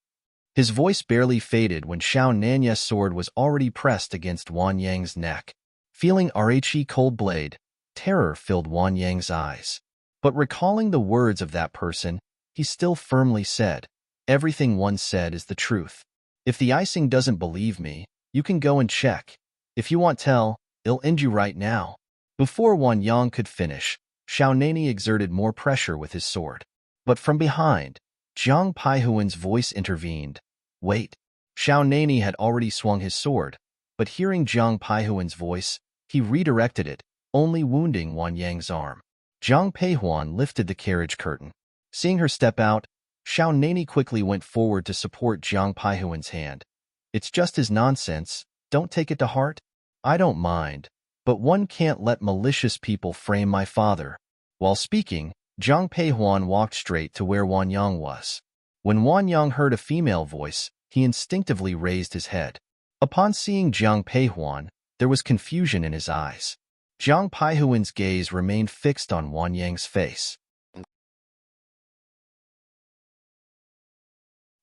His voice barely faded when Xiaonani's sword was already pressed against Wan Yang's neck. Feeling Rhe cold blade, terror filled Wan Yang's eyes. But recalling the words of that person, he still firmly said, "Everything one said is the truth. If the icing doesn't believe me, you can go and check. If you want tell, I'll end you right now." Before Wan Yang could finish, Xiaonani exerted more pressure with his sword. But from behind, Jiang Paihuan's voice intervened. Wait. Xiao Nani had already swung his sword, but hearing Jiang Paihuan's voice, he redirected it, only wounding Wan Yang's arm. Jiang Peihuan lifted the carriage curtain. Seeing her step out, Xiao Nani quickly went forward to support Jiang Paihuan's hand. It's just his nonsense. Don't take it to heart. I don't mind, but one can't let malicious people frame my father. While speaking, Jiang Peihuan walked straight to where Wan Yang was. When Wan Yang heard a female voice, he instinctively raised his head. Upon seeing Jiang Peihuan, there was confusion in his eyes. Jiang Peihuan's gaze remained fixed on Wan Yang's face.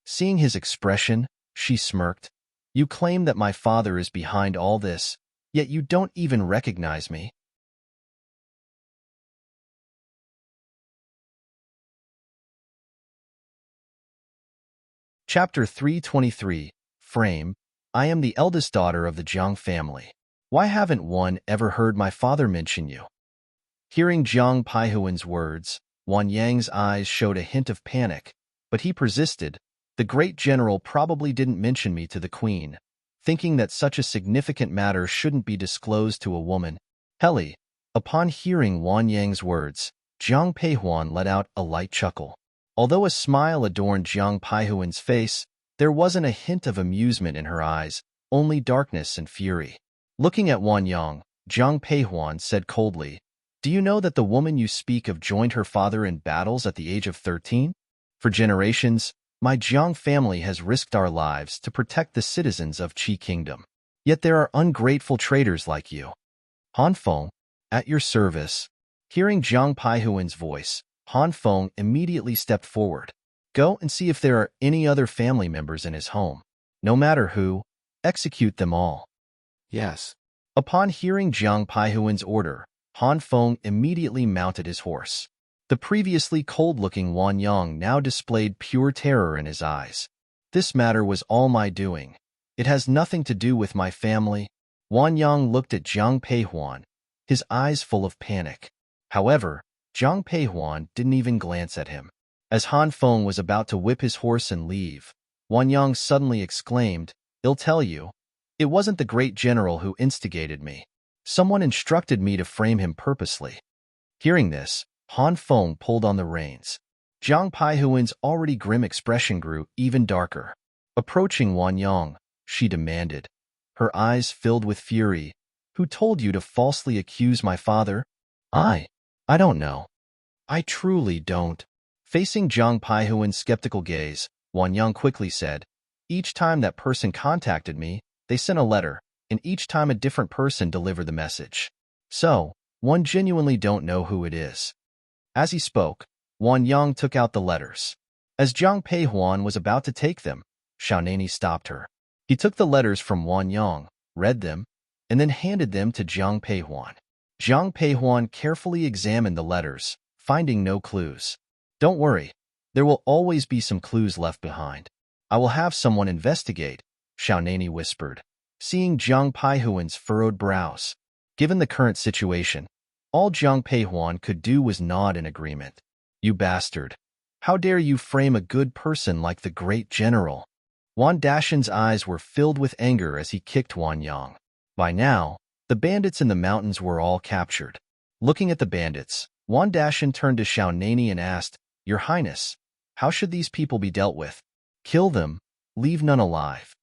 Seeing his expression, she smirked. You claim that my father is behind all this, yet you don't even recognize me. Chapter 323, Frame. I am the eldest daughter of the Jiang family. Why haven't one ever heard my father mention you? Hearing Jiang Paihuan's words, Wan Yang's eyes showed a hint of panic, but he persisted. The great general probably didn't mention me to the queen, thinking that such a significant matter shouldn't be disclosed to a woman. Helly. Upon hearing Wan Yang's words, Jiang Peihuan let out a light chuckle. Although a smile adorned Jiang Paihuan's face, there wasn't a hint of amusement in her eyes, only darkness and fury. Looking at Wan Yang, Jiang Peihuan said coldly, Do you know that the woman you speak of joined her father in battles at the age of 13? For generations, my Jiang family has risked our lives to protect the citizens of Qi Kingdom. Yet there are ungrateful traitors like you. Han Feng, at your service. Hearing Jiang Paihuan's voice, Han Feng immediately stepped forward. Go and see if there are any other family members in his home. No matter who, execute them all. Yes. Upon hearing Jiang Paihuan's order, Han Feng immediately mounted his horse. The previously cold-looking Wan Yang now displayed pure terror in his eyes. This matter was all my doing. It has nothing to do with my family. Wan Yang looked at Jiang Peihuan, his eyes full of panic. However, Jiang Peihuan didn't even glance at him. As Han Feng was about to whip his horse and leave, Wan Yang suddenly exclaimed, I'll tell you, it wasn't the great general who instigated me. Someone instructed me to frame him purposely. Hearing this, Han Feng pulled on the reins. Jiang Paihuan's already grim expression grew even darker. Approaching Wan Yang, she demanded, her eyes filled with fury, Who told you to falsely accuse my father? I don't know. I truly don't. Facing Jiang Paihuan's skeptical gaze, Wan Yang quickly said, Each time that person contacted me, they sent a letter, and each time a different person delivered the message. So, one genuinely don't know who it is. As he spoke, Wan Yang took out the letters. As Jiang Peihuan was about to take them, Xiao Nani stopped her. He took the letters from Wan Yang, read them, and then handed them to Jiang Peihuan. Jiang Peihuan carefully examined the letters, finding no clues. Don't worry, there will always be some clues left behind. I will have someone investigate, Xiao Nani whispered, seeing Jiang Peihuan's furrowed brows. Given the current situation, all Jiang Peihuan could do was nod in agreement. You bastard. How dare you frame a good person like the great general? Wan Dashan's eyes were filled with anger as he kicked Wan Yang. By now, the bandits in the mountains were all captured. Looking at the bandits, Wan Dashan turned to Xiao Nani and asked, Your Highness, how should these people be dealt with? Kill them, leave none alive.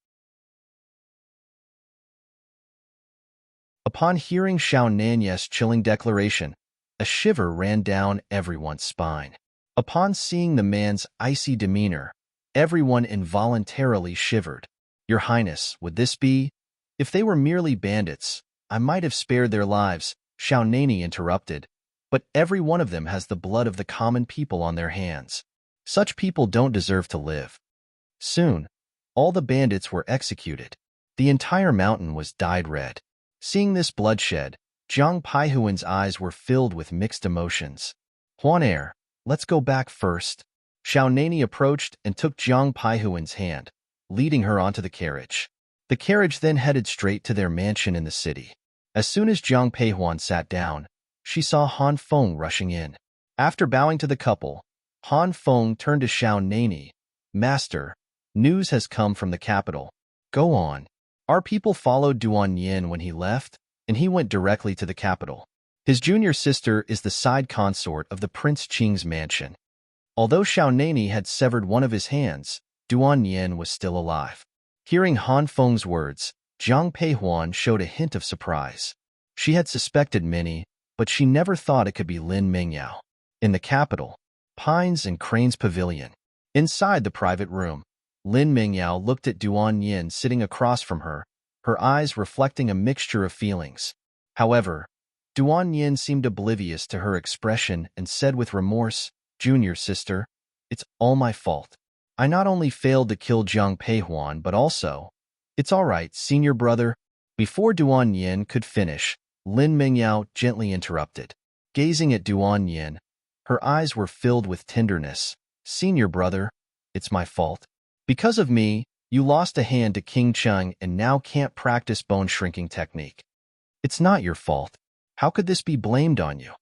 Upon hearing Xiao Nanye's chilling declaration, a shiver ran down everyone's spine. Upon seeing the man's icy demeanor, everyone involuntarily shivered. Your Highness, would this be? If they were merely bandits, I might have spared their lives, Xiao Nani interrupted. But every one of them has the blood of the common people on their hands. Such people don't deserve to live. Soon, all the bandits were executed. The entire mountain was dyed red. Seeing this bloodshed, Jiang Paihuan's eyes were filled with mixed emotions. Huan Er, let's go back first. Xiao Nani approached and took Jiang Paihuan's hand, leading her onto the carriage. The carriage then headed straight to their mansion in the city. As soon as Jiang Peihuan sat down, she saw Han Feng rushing in. After bowing to the couple, Han Feng turned to Xiao Nani. Master, news has come from the capital. Go on. Our people followed Duan Yin when he left, and he went directly to the capital. His junior sister is the side consort of the Prince Qing's mansion. Although Xiao Nani had severed one of his hands, Duan Yin was still alive. Hearing Han Feng's words, Zhang Peihuan showed a hint of surprise. She had suspected many, but she never thought it could be Lin Mingyao. In the capital, Pines and Crane's pavilion. Inside the private room, Lin Mingyao looked at Duan Yin sitting across from her, her eyes reflecting a mixture of feelings. However, Duan Yin seemed oblivious to her expression and said with remorse, "Junior sister, it's all my fault. I not only failed to kill Zhang Peihuan, but also, it's all right, senior brother." Before Duan Yin could finish, Lin Mingyao gently interrupted. Gazing at Duan Yin, her eyes were filled with tenderness. "Senior brother, it's my fault. Because of me, you lost a hand to King Cheng and now can't practice bone shrinking technique. It's not your fault. How could this be blamed on you?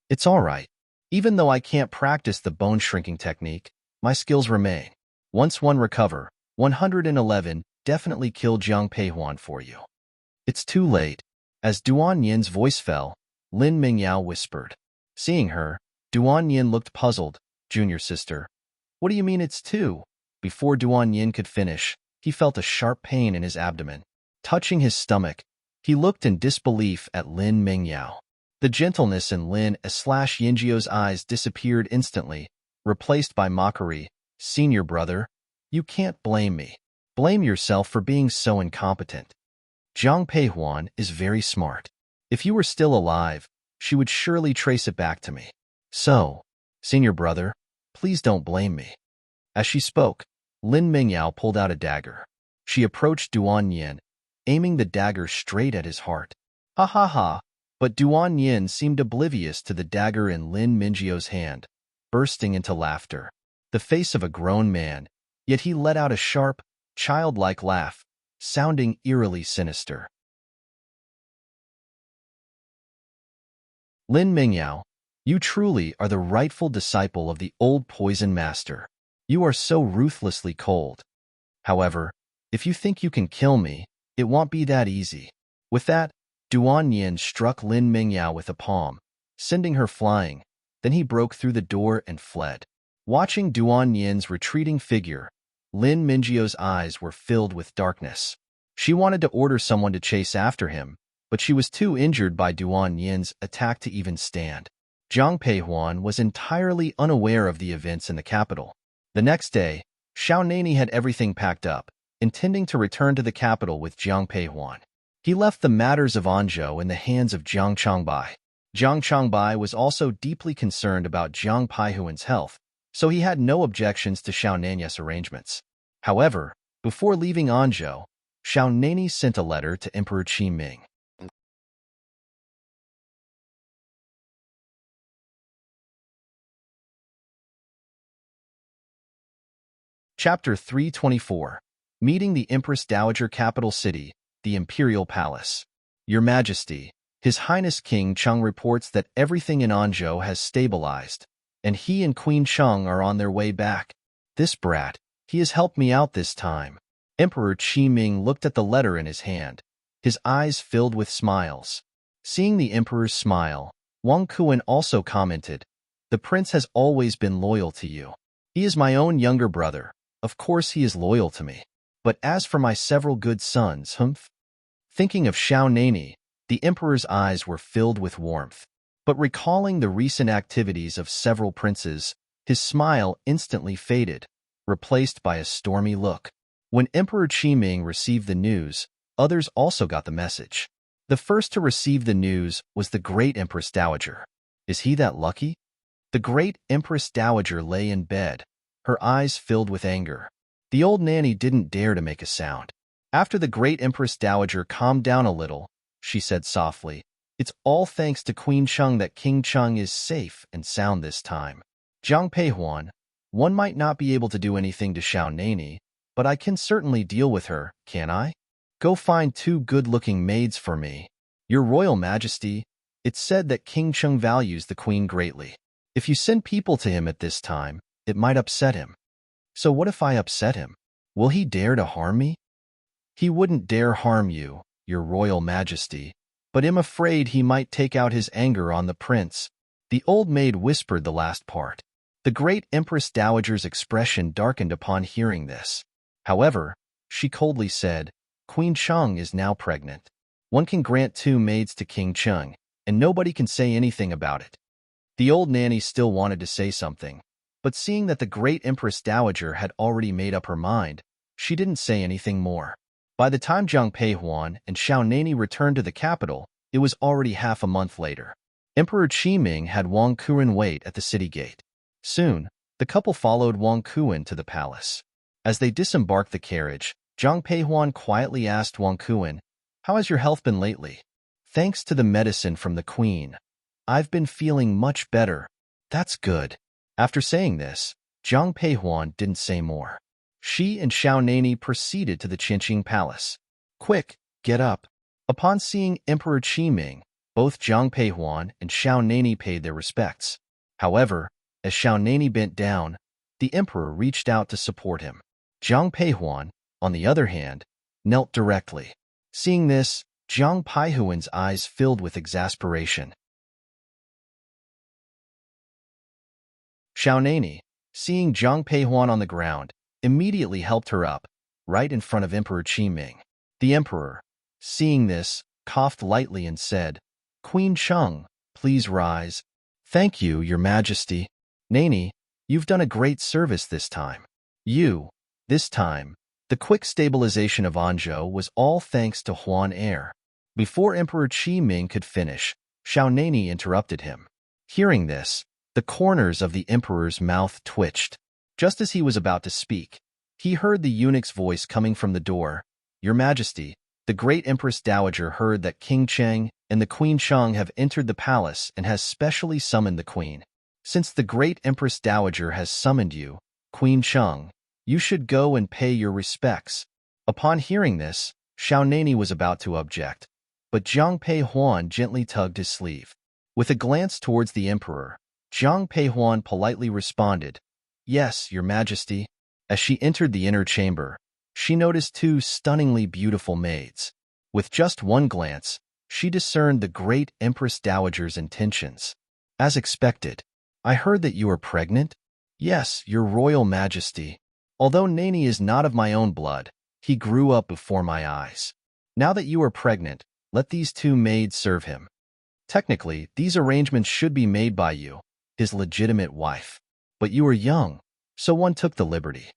It's all right. Even though I can't practice the bone shrinking technique, my skills remain. Once one recover, 111 definitely kill Zhang Peihuan for you." "It's too late." As Duan Yin's voice fell, Lin Mingyao whispered. Seeing her, Duan Yin looked puzzled. "Junior sister, what do you mean it's two?" Before Duan Yin could finish, he felt a sharp pain in his abdomen. Touching his stomach, he looked in disbelief at Lin Mingyao. The gentleness in Lin/Yingio's eyes disappeared instantly, replaced by mockery. "Senior brother, you can't blame me. Blame yourself for being so incompetent. Zhang Peihuan is very smart. If you were still alive, she would surely trace it back to me. So, senior brother, please don't blame me." As she spoke, Lin Mingyao pulled out a dagger. She approached Duan Yin, aiming the dagger straight at his heart. "Ha ha ha!" But Duan Yin seemed oblivious to the dagger in Lin Mingyio's hand, bursting into laughter. The face of a grown man, yet he let out a sharp, childlike laugh, sounding eerily sinister. "Lin Mingyao, you truly are the rightful disciple of the old poison master. You are so ruthlessly cold. However, if you think you can kill me, it won't be that easy." With that, Duan Yin struck Lin Mingyao with a palm, sending her flying. Then he broke through the door and fled. Watching Duan Yin's retreating figure, Lin Mingyio's eyes were filled with darkness. She wanted to order someone to chase after him, but she was too injured by Duan Yin's attack to even stand. Zhang Peihuan was entirely unaware of the events in the capital. The next day, Xiao Nani had everything packed up, intending to return to the capital with Zhang Peihuan. He left the matters of Anzhou in the hands of Jiang Changbai. Jiang Changbai was also deeply concerned about Zhang Peihuan's health, so he had no objections to Xiao Nani's arrangements. However, before leaving Anzhou, Xiao Nani sent a letter to Emperor Qi Ming. Chapter 324. Meeting the Empress Dowager Capital City, the Imperial Palace. Your Majesty, His Highness King Cheng reports that everything in Anzhou has stabilized, and he and Queen Cheng are on their way back. This brat, he has helped me out this time. Emperor Qi Ming looked at the letter in his hand, his eyes filled with smiles. Seeing the emperor's smile, Wang Kuan also commented, "The prince has always been loyal to you. He is my own younger brother. Of course he is loyal to me. But as for my several good sons, humph." Thinking of Xiao Nani, the emperor's eyes were filled with warmth. But recalling the recent activities of several princes, his smile instantly faded, replaced by a stormy look. When Emperor Qi Ming received the news, others also got the message. The first to receive the news was the great Empress Dowager. Is he that lucky? The great Empress Dowager lay in bed, her eyes filled with anger. The old nanny didn't dare to make a sound. After the great Empress Dowager calmed down a little, she said softly, "It's all thanks to Queen Cheng that King Cheng is safe and sound this time. Zhang Peihuan, one might not be able to do anything to Xiao Nani, but I can certainly deal with her, can I? Go find 2 good-looking maids for me. Your Royal Majesty, it's said that King Cheng values the Queen greatly. If you send people to him at this time, It might upset him. So what if I upset him? Will he dare to harm me? He wouldn't dare harm you, your royal majesty, but I'm afraid he might take out his anger on the prince. The old maid whispered the last part. The great Empress Dowager's expression darkened upon hearing this. However, she coldly said, Queen Cheng is now pregnant. One can grant 2 maids to King Cheng, and nobody can say anything about it. The old nanny still wanted to say something, but seeing that the great Empress Dowager had already made up her mind, she didn't say anything more. By the time Zhang Peihuan and Xiao Nani returned to the capital, it was already half a month later. Emperor Qiming had Wang Kuren wait at the city gate. Soon, the couple followed Wang Kuren to the palace. As they disembarked the carriage, Zhang Peihuan quietly asked Wang Kuren, How has your health been lately? Thanks to the medicine from the queen, I've been feeling much better. That's good. After saying this, Zhang Peihuan didn't say more. She and Xiao Nani proceeded to the Qinqing Palace. Quick, get up. Upon seeing Emperor Qiming, both Zhang Peihuan and Xiao Nani paid their respects. However, as Xiao Nani bent down, the emperor reached out to support him. Zhang Peihuan, on the other hand, knelt directly. Seeing this, Zhang Peihuan's eyes filled with exasperation. Xiao Nani, seeing Zhang Peihuan on the ground, immediately helped her up, right in front of Emperor Qiming. The emperor, seeing this, coughed lightly and said, Queen Cheng, please rise. Thank you, your majesty. Nani, you've done a great service this time. This time, the quick stabilization of Anzhou was all thanks to Huan Er. Before Emperor Qiming could finish, Xiao Nani interrupted him. Hearing this, the corners of the emperor's mouth twitched. Just as he was about to speak, he heard the eunuch's voice coming from the door. Your Majesty, the great Empress Dowager heard that King Cheng and the Queen Cheng have entered the palace and has specially summoned the queen. Since the great Empress Dowager has summoned you, Queen Cheng, you should go and pay your respects. Upon hearing this, Xiao Nani was about to object, but Zhang Peihuan gently tugged his sleeve. With a glance towards the emperor, Zhang Peihuan politely responded, Yes, your majesty. As she entered the inner chamber, she noticed 2 stunningly beautiful maids. With just one glance, she discerned the great Empress Dowager's intentions. As expected, I heard that you are pregnant? Yes, your royal majesty. Although Nani is not of my own blood, he grew up before my eyes. Now that you are pregnant, let these 2 maids serve him. Technically, these arrangements should be made by you, his legitimate wife. But you are young, so one took the liberty.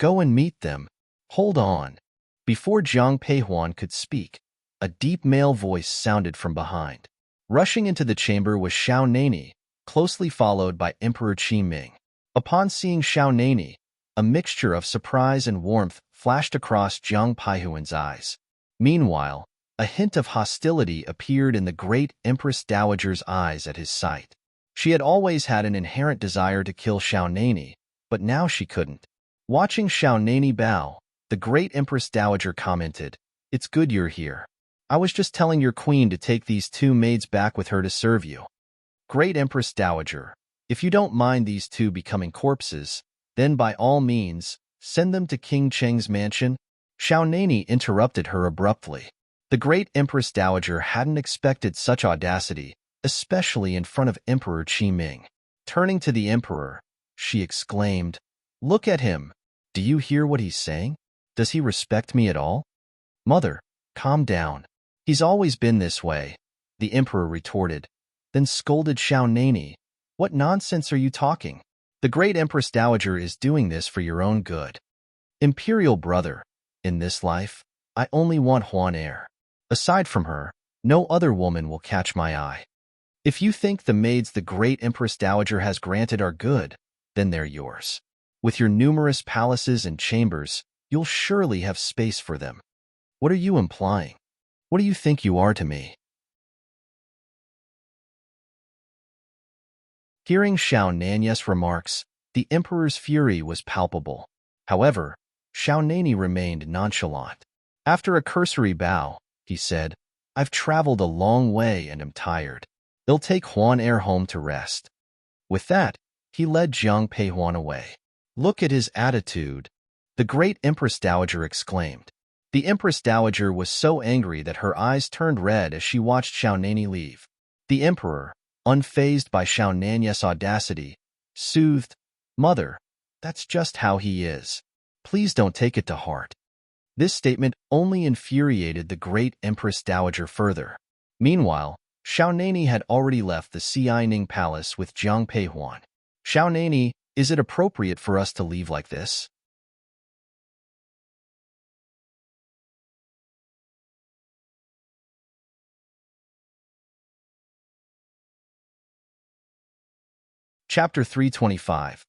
Go and meet them. Hold on. Before Zhang Peihuan could speak, a deep male voice sounded from behind. Rushing into the chamber was Xiao Nani, closely followed by Emperor Qiming. Upon seeing Xiao Nani, a mixture of surprise and warmth flashed across Zhang Peihuan's eyes. Meanwhile, a hint of hostility appeared in the great Empress Dowager's eyes at his sight. She had always had an inherent desire to kill Xiao Nani, but now she couldn't. Watching Xiao Nani bow, the great Empress Dowager commented, It's good you're here. I was just telling your queen to take these 2 maids back with her to serve you. Great Empress Dowager, if you don't mind these 2 becoming corpses, then by all means, send them to King Cheng's mansion. Xiao Nani interrupted her abruptly. The great Empress Dowager hadn't expected such audacity, especially in front of Emperor Qiming. Turning to the emperor, she exclaimed, Look at him. Do you hear what he's saying? Does he respect me at all? Mother, calm down. He's always been this way, the emperor retorted, then scolded Xiao Nani. What nonsense are you talking? The great Empress Dowager is doing this for your own good. Imperial brother, in this life, I only want Huan Er. Aside from her, no other woman will catch my eye. If you think the maids the great Empress Dowager has granted are good, then they're yours. With your numerous palaces and chambers, you'll surely have space for them. What are you implying? What do you think you are to me? Hearing Xiao Nani's remarks, the emperor's fury was palpable. However, Xiao Nani remained nonchalant. After a cursory bow, he said, I've traveled a long way and am tired. They'll take Huan Er home to rest. With that, He led Jiang Peihuan away. Look at his attitude, the great Empress Dowager exclaimed. The Empress Dowager was so angry that her eyes turned red as she watched Xiaonani leave. The Emperor, unfazed by Xiaonani's audacity, soothed, "Mother, that's just how he is. Please don't take it to heart." This statement only infuriated the great Empress Dowager further. Meanwhile, Xiaonani had already left the Xiaoning Palace with Jiang Peihuan. "Xiaonani, is it appropriate for us to leave like this?" Chapter 325.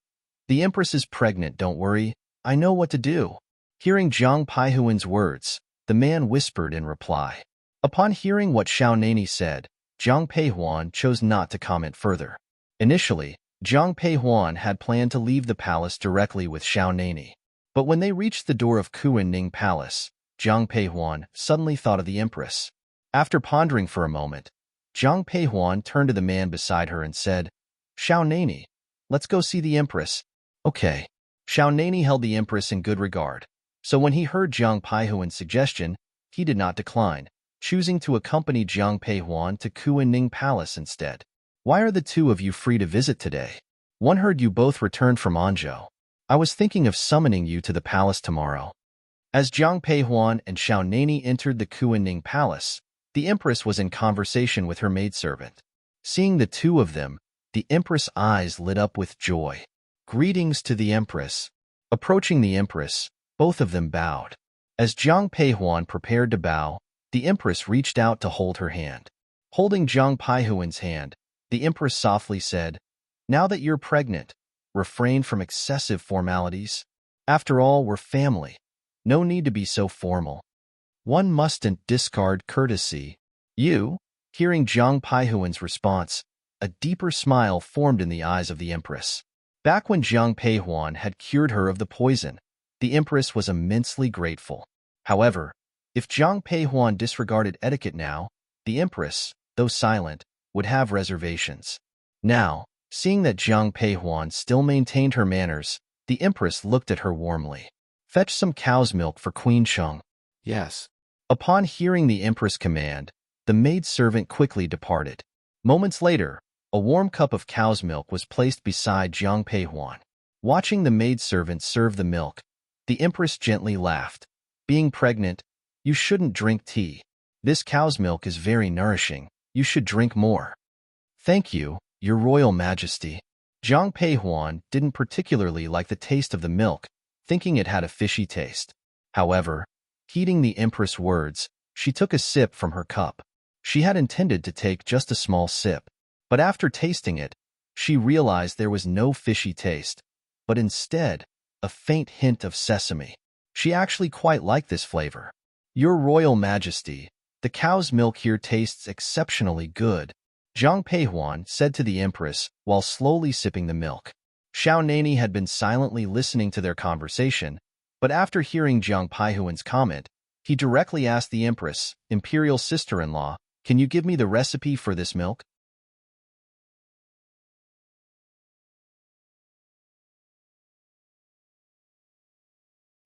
The Empress is pregnant, don't worry. I know what to do. Hearing Jiang Peihuan's words, the man whispered in reply. Upon hearing what Xiaonani said, Jiang Peihuan chose not to comment further. Initially, Jiang Peihuan had planned to leave the palace directly with Xiaonani. But when they reached the door of Kuanning Palace, Jiang Peihuan suddenly thought of the Empress. After pondering for a moment, Jiang Peihuan turned to the man beside her and said, "Xiaonani, let's go see the Empress." Okay. Xiaonani held the Empress in good regard, so when he heard Jiang Peihuan's suggestion, he did not decline, choosing to accompany Jiang Peihuan to Kuanning Palace instead. "Why are the two of you free to visit today? One heard you both returned from Anzhou. I was thinking of summoning you to the palace tomorrow." As Jiang Peihuan and Xiaonani entered the Kuanning Palace, the Empress was in conversation with her maidservant. Seeing the two of them, the Empress' eyes lit up with joy. "Greetings to the Empress." Approaching the Empress, both of them bowed. As Jiang Peihuan prepared to bow, the Empress reached out to hold her hand. Holding Jiang Peihuan's hand, the Empress softly said, "Now that you're pregnant, refrain from excessive formalities. After all, we're family. No need to be so formal. One mustn't discard courtesy." "You?" Hearing Jiang Peihuan's response, a deeper smile formed in the eyes of the Empress. Back when Jiang Peihuan had cured her of the poison, the Empress was immensely grateful. However, if Jiang Peihuan disregarded etiquette now, the Empress, though silent, would have reservations. Now, seeing that Jiang Peihuan still maintained her manners, the Empress looked at her warmly. "Fetch some cow's milk for Queen Cheng." Yes. Upon hearing the Empress' command, the maidservant quickly departed. Moments later, a warm cup of cow's milk was placed beside Jiang Peihuan. Watching the maidservant serve the milk, the Empress gently laughed. "Being pregnant, you shouldn't drink tea. This cow's milk is very nourishing. You should drink more." "Thank you, Your Royal Majesty." Jiang Peihuan didn't particularly like the taste of the milk, thinking it had a fishy taste. However, heeding the Empress' words, she took a sip from her cup. She had intended to take just a small sip, but after tasting it, she realized there was no fishy taste, but instead, a faint hint of sesame. She actually quite liked this flavor. "Your Royal Majesty, the cow's milk here tastes exceptionally good," Jiang Peihuan said to the Empress while slowly sipping the milk. Xiaonani had been silently listening to their conversation, but after hearing Jiang Peihuan's comment, he directly asked the Empress, "Imperial sister-in-law, can you give me the recipe for this milk?"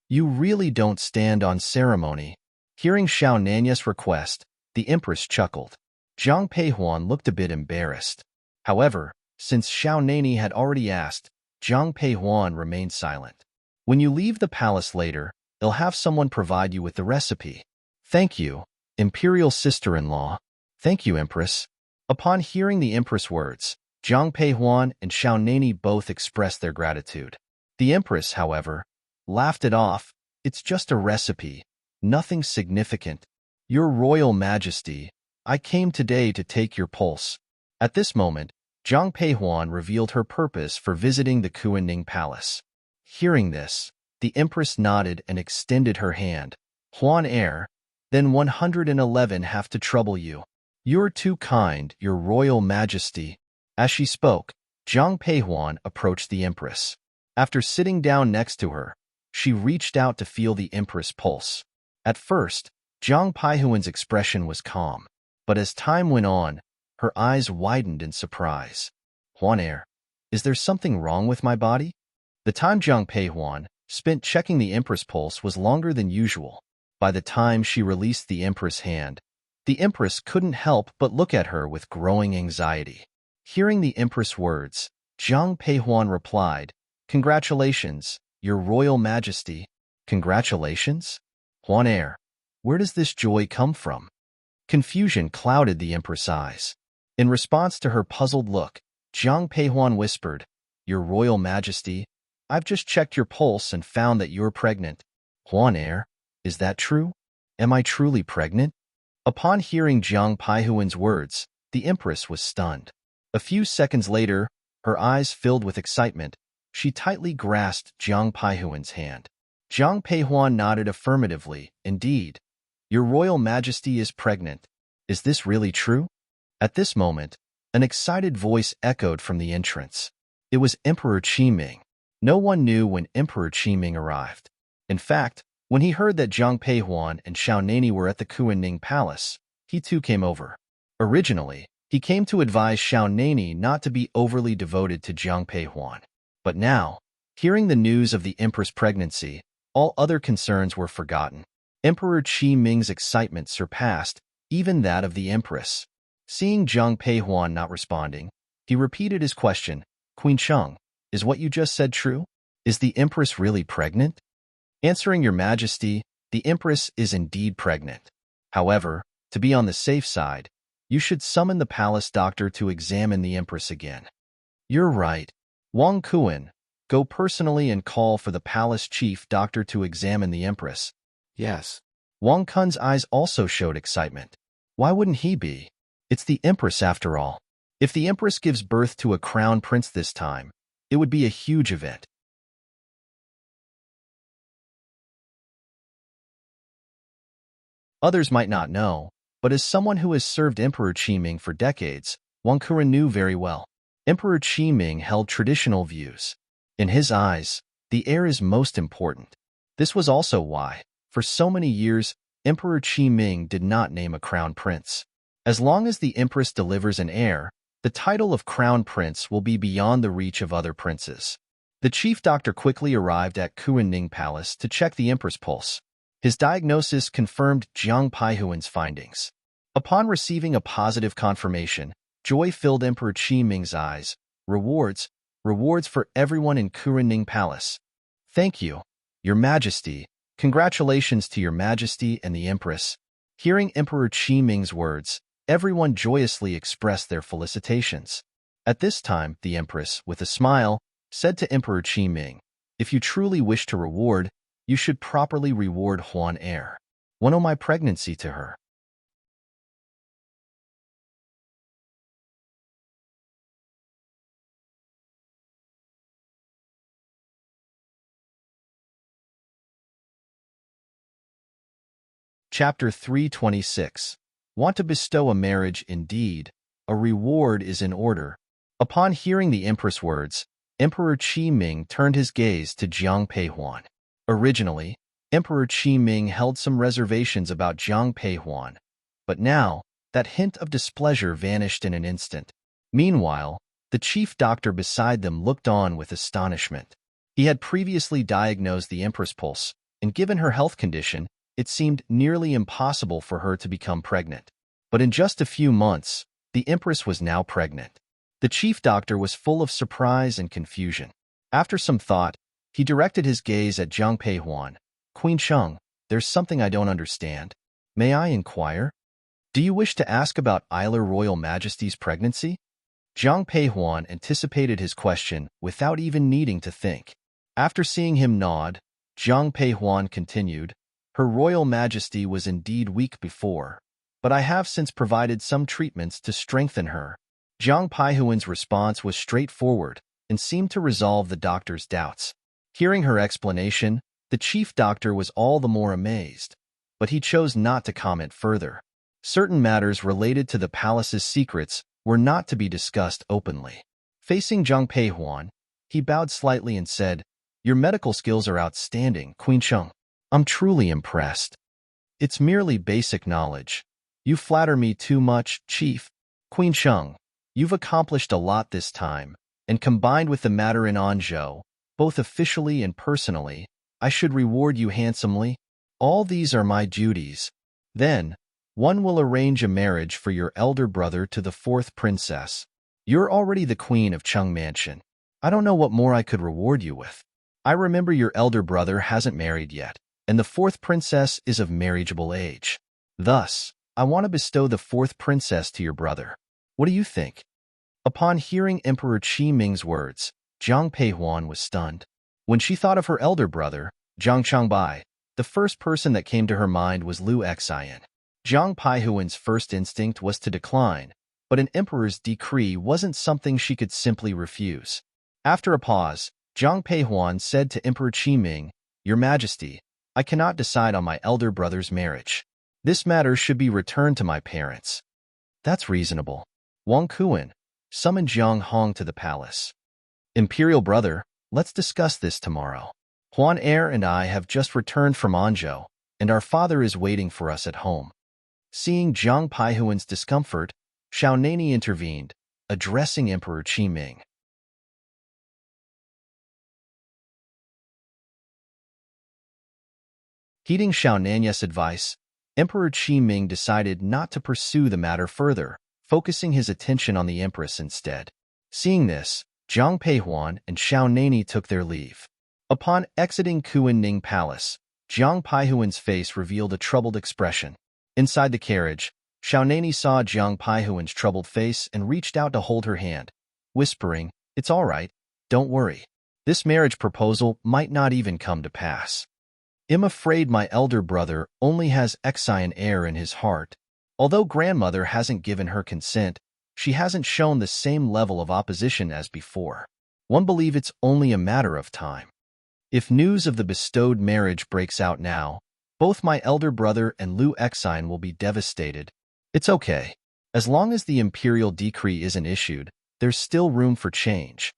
"You really don't stand on ceremony." Hearing Xiaonani's request, the Empress chuckled. Jiang Peihuan looked a bit embarrassed. However, since Xiaonani had already asked, Jiang Peihuan remained silent. "When you leave the palace later, they'll have someone provide you with the recipe." "Thank you, Imperial sister-in-law." "Thank you, Empress." Upon hearing the Empress' words, Jiang Peihuan and Xiaonani both expressed their gratitude. The Empress, however, laughed it off. "It's just a recipe, nothing significant. Your Royal Majesty, I came today to take your pulse." At this moment, Jiang Peihuan revealed her purpose for visiting the Kuanning Palace. Hearing this, the Empress nodded and extended her hand. "Huan heir, then 111 have to trouble you." "You're too kind, Your Royal Majesty." As she spoke, Jiang Peihuan approached the Empress. After sitting down next to her, she reached out to feel the Empress' pulse. At first, Jiang Peihuan's expression was calm, but as time went on, her eyes widened in surprise. "Huan heir, Is there something wrong with my body? The time Jiang Peihuan spent checking the Empress pulse was longer than usual. By the time she released the Empress hand, the Empress couldn't help but look at her with growing anxiety. Hearing the Empress words, Jiang Peihuan replied, "Congratulations, Your Royal Majesty." "Congratulations?" "Huan heir, where does this joy come from?" Confusion clouded the Empress' eyes. In response to her puzzled look, Jiang Peihuan whispered, "Your Royal Majesty, I've just checked your pulse and found that you're pregnant." "Huan heir, is that true? Am I truly pregnant?" Upon hearing Jiang Peihuan's words, the Empress was stunned. A few seconds later, her eyes filled with excitement, she tightly grasped Jiang Peihuan's hand. Jiang Peihuan nodded affirmatively. "Indeed, Your Royal Majesty is pregnant. Is this really true?" At this moment, an excited voice echoed from the entrance. It was Emperor Qiming. No one knew when Emperor Qiming arrived. In fact, when he heard that Jiang Peihuan and Xiaonani were at the Kuanning Palace, he too came over. Originally, he came to advise Xiaonani not to be overly devoted to Jiang Peihuan. But now, hearing the news of the Empress' pregnancy, all other concerns were forgotten. Emperor Qiming's excitement surpassed even that of the Empress. Seeing Jiang Peihuan not responding, he repeated his question, "Queen Cheng, is what you just said true? Is the Empress really pregnant?" "Answering Your Majesty, the Empress is indeed pregnant. However, to be on the safe side, you should summon the palace doctor to examine the Empress again." "You're right. Wang Kuan, go personally and call for the palace chief doctor to examine the Empress." Yes. Wang Kun's eyes also showed excitement. Why wouldn't he be? It's the Empress after all. If the Empress gives birth to a crown prince this time, it would be a huge event. Others might not know, but as someone who has served Emperor Qiming for decades, Wang Kuren knew very well. Emperor Qiming held traditional views. In his eyes, the heir is most important. This was also why, for so many years, Emperor Qiming did not name a crown prince. As long as the Empress delivers an heir, the title of crown prince will be beyond the reach of other princes. The chief doctor quickly arrived at Kuanning Palace to check the Empress' pulse. His diagnosis confirmed Jiang Peihuan's findings. Upon receiving a positive confirmation, joy filled Emperor Qiming's eyes. Rewards for everyone in Kuanning Palace. "Thank you, Your Majesty. Congratulations to Your Majesty and the Empress." Hearing Emperor Qiming's words, everyone joyously expressed their felicitations. At this time, the Empress, with a smile, said to Emperor Qiming, "If you truly wish to reward, you should properly reward Huan heir. One owe my pregnancy to her." Chapter 326. Want to bestow a marriage indeed, a reward is in order. Upon hearing the Empress' words, Emperor Qiming turned his gaze to Jiang Peihuan. Originally, Emperor Qiming held some reservations about Jiang Peihuan, but now, that hint of displeasure vanished in an instant. Meanwhile, the chief doctor beside them looked on with astonishment. He had previously diagnosed the Empress' pulse, and given her health condition, it seemed nearly impossible for her to become pregnant. But in just a few months, the Empress was now pregnant. The chief doctor was full of surprise and confusion. After some thought, he directed his gaze at Jiang Peihuan. "Queen Cheng, there's something I don't understand. May I inquire? Do you wish to ask about Eiler Royal Majesty's pregnancy?" Jiang Peihuan anticipated his question without even needing to think. After seeing him nod, Jiang Peihuan continued, "Her Royal Majesty was indeed weak before, but I have since provided some treatments to strengthen her." Jiang Peihuan's response was straightforward and seemed to resolve the doctor's doubts. Hearing her explanation, the chief doctor was all the more amazed, but he chose not to comment further. Certain matters related to the palace's secrets were not to be discussed openly. Facing Jiang Peihuan, he bowed slightly and said, "Your medical skills are outstanding, Queen Cheng. I'm truly impressed. It's merely basic knowledge. You flatter me too much, Chief. Queen Cheng, you've accomplished a lot this time, and combined with the matter in Anzhou, both officially and personally, I should reward you handsomely. All these are my duties. Then, one will arrange a marriage for your elder brother to the fourth princess. You're already the queen of Cheng Mansion. I don't know what more I could reward you with. I remember your elder brother hasn't married yet, and the fourth princess is of marriageable age. Thus, I want to bestow the fourth princess to your brother. What do you think?" Upon hearing Emperor Qi Ming's words, Jiang Peihuan was stunned. When she thought of her elder brother, Jiang Changbai, the first person that came to her mind was Lu Xian. Jiang Peihuan's first instinct was to decline, but an emperor's decree wasn't something she could simply refuse. After a pause, Jiang Peihuan said to Emperor Qi Ming, "Your Majesty, I cannot decide on my elder brother's marriage. This matter should be returned to my parents." "That's reasonable. Wang Kuan, summon Jiang Hong to the palace." "Imperial brother, let's discuss this tomorrow. Huan Er and I have just returned from Anzhou, and our father is waiting for us at home." Seeing Jiang Peihuan's discomfort, Xiao Nani intervened, addressing Emperor Qi Ming. Heeding Xiao Nani's advice, Emperor Qi Ming decided not to pursue the matter further, focusing his attention on the empress instead. Seeing this, Jiang Peihuan and Xiao Nani took their leave. Upon exiting Kuan-Ning Palace, Jiang Peihuan's face revealed a troubled expression. Inside the carriage, Xiao Nani saw Jiang Peihuan's troubled face and reached out to hold her hand, whispering, "It's all right, don't worry. This marriage proposal might not even come to pass. I'm afraid my elder brother only has Xian air in his heart. Although grandmother hasn't given her consent, she hasn't shown the same level of opposition as before. One believes it's only a matter of time. If news of the bestowed marriage breaks out now, both my elder brother and Lu Xian will be devastated. It's okay. As long as the imperial decree isn't issued, there's still room for change."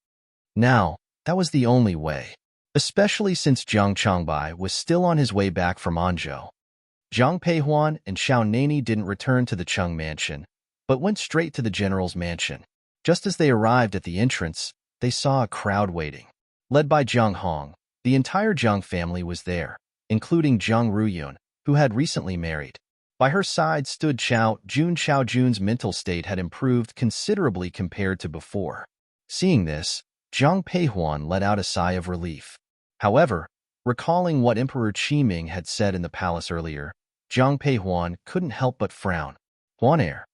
Now, that was the only way, especially since Jiang Changbai was still on his way back from Anzhou. Jiang Peihuan and Xiao Nani didn't return to the Cheng Mansion, but went straight to the general's mansion. Just as they arrived at the entrance, they saw a crowd waiting. Led by Jiang Hong, the entire Jiang family was there, including Jiang Ruyun, who had recently married. By her side stood Xiao Jun. Xiao Jun's mental state had improved considerably compared to before. Seeing this, Jiang Peihuan let out a sigh of relief. However, recalling what Emperor Qi Ming had said in the palace earlier, Jiang Peihuan couldn't help but frown. "Huan Er,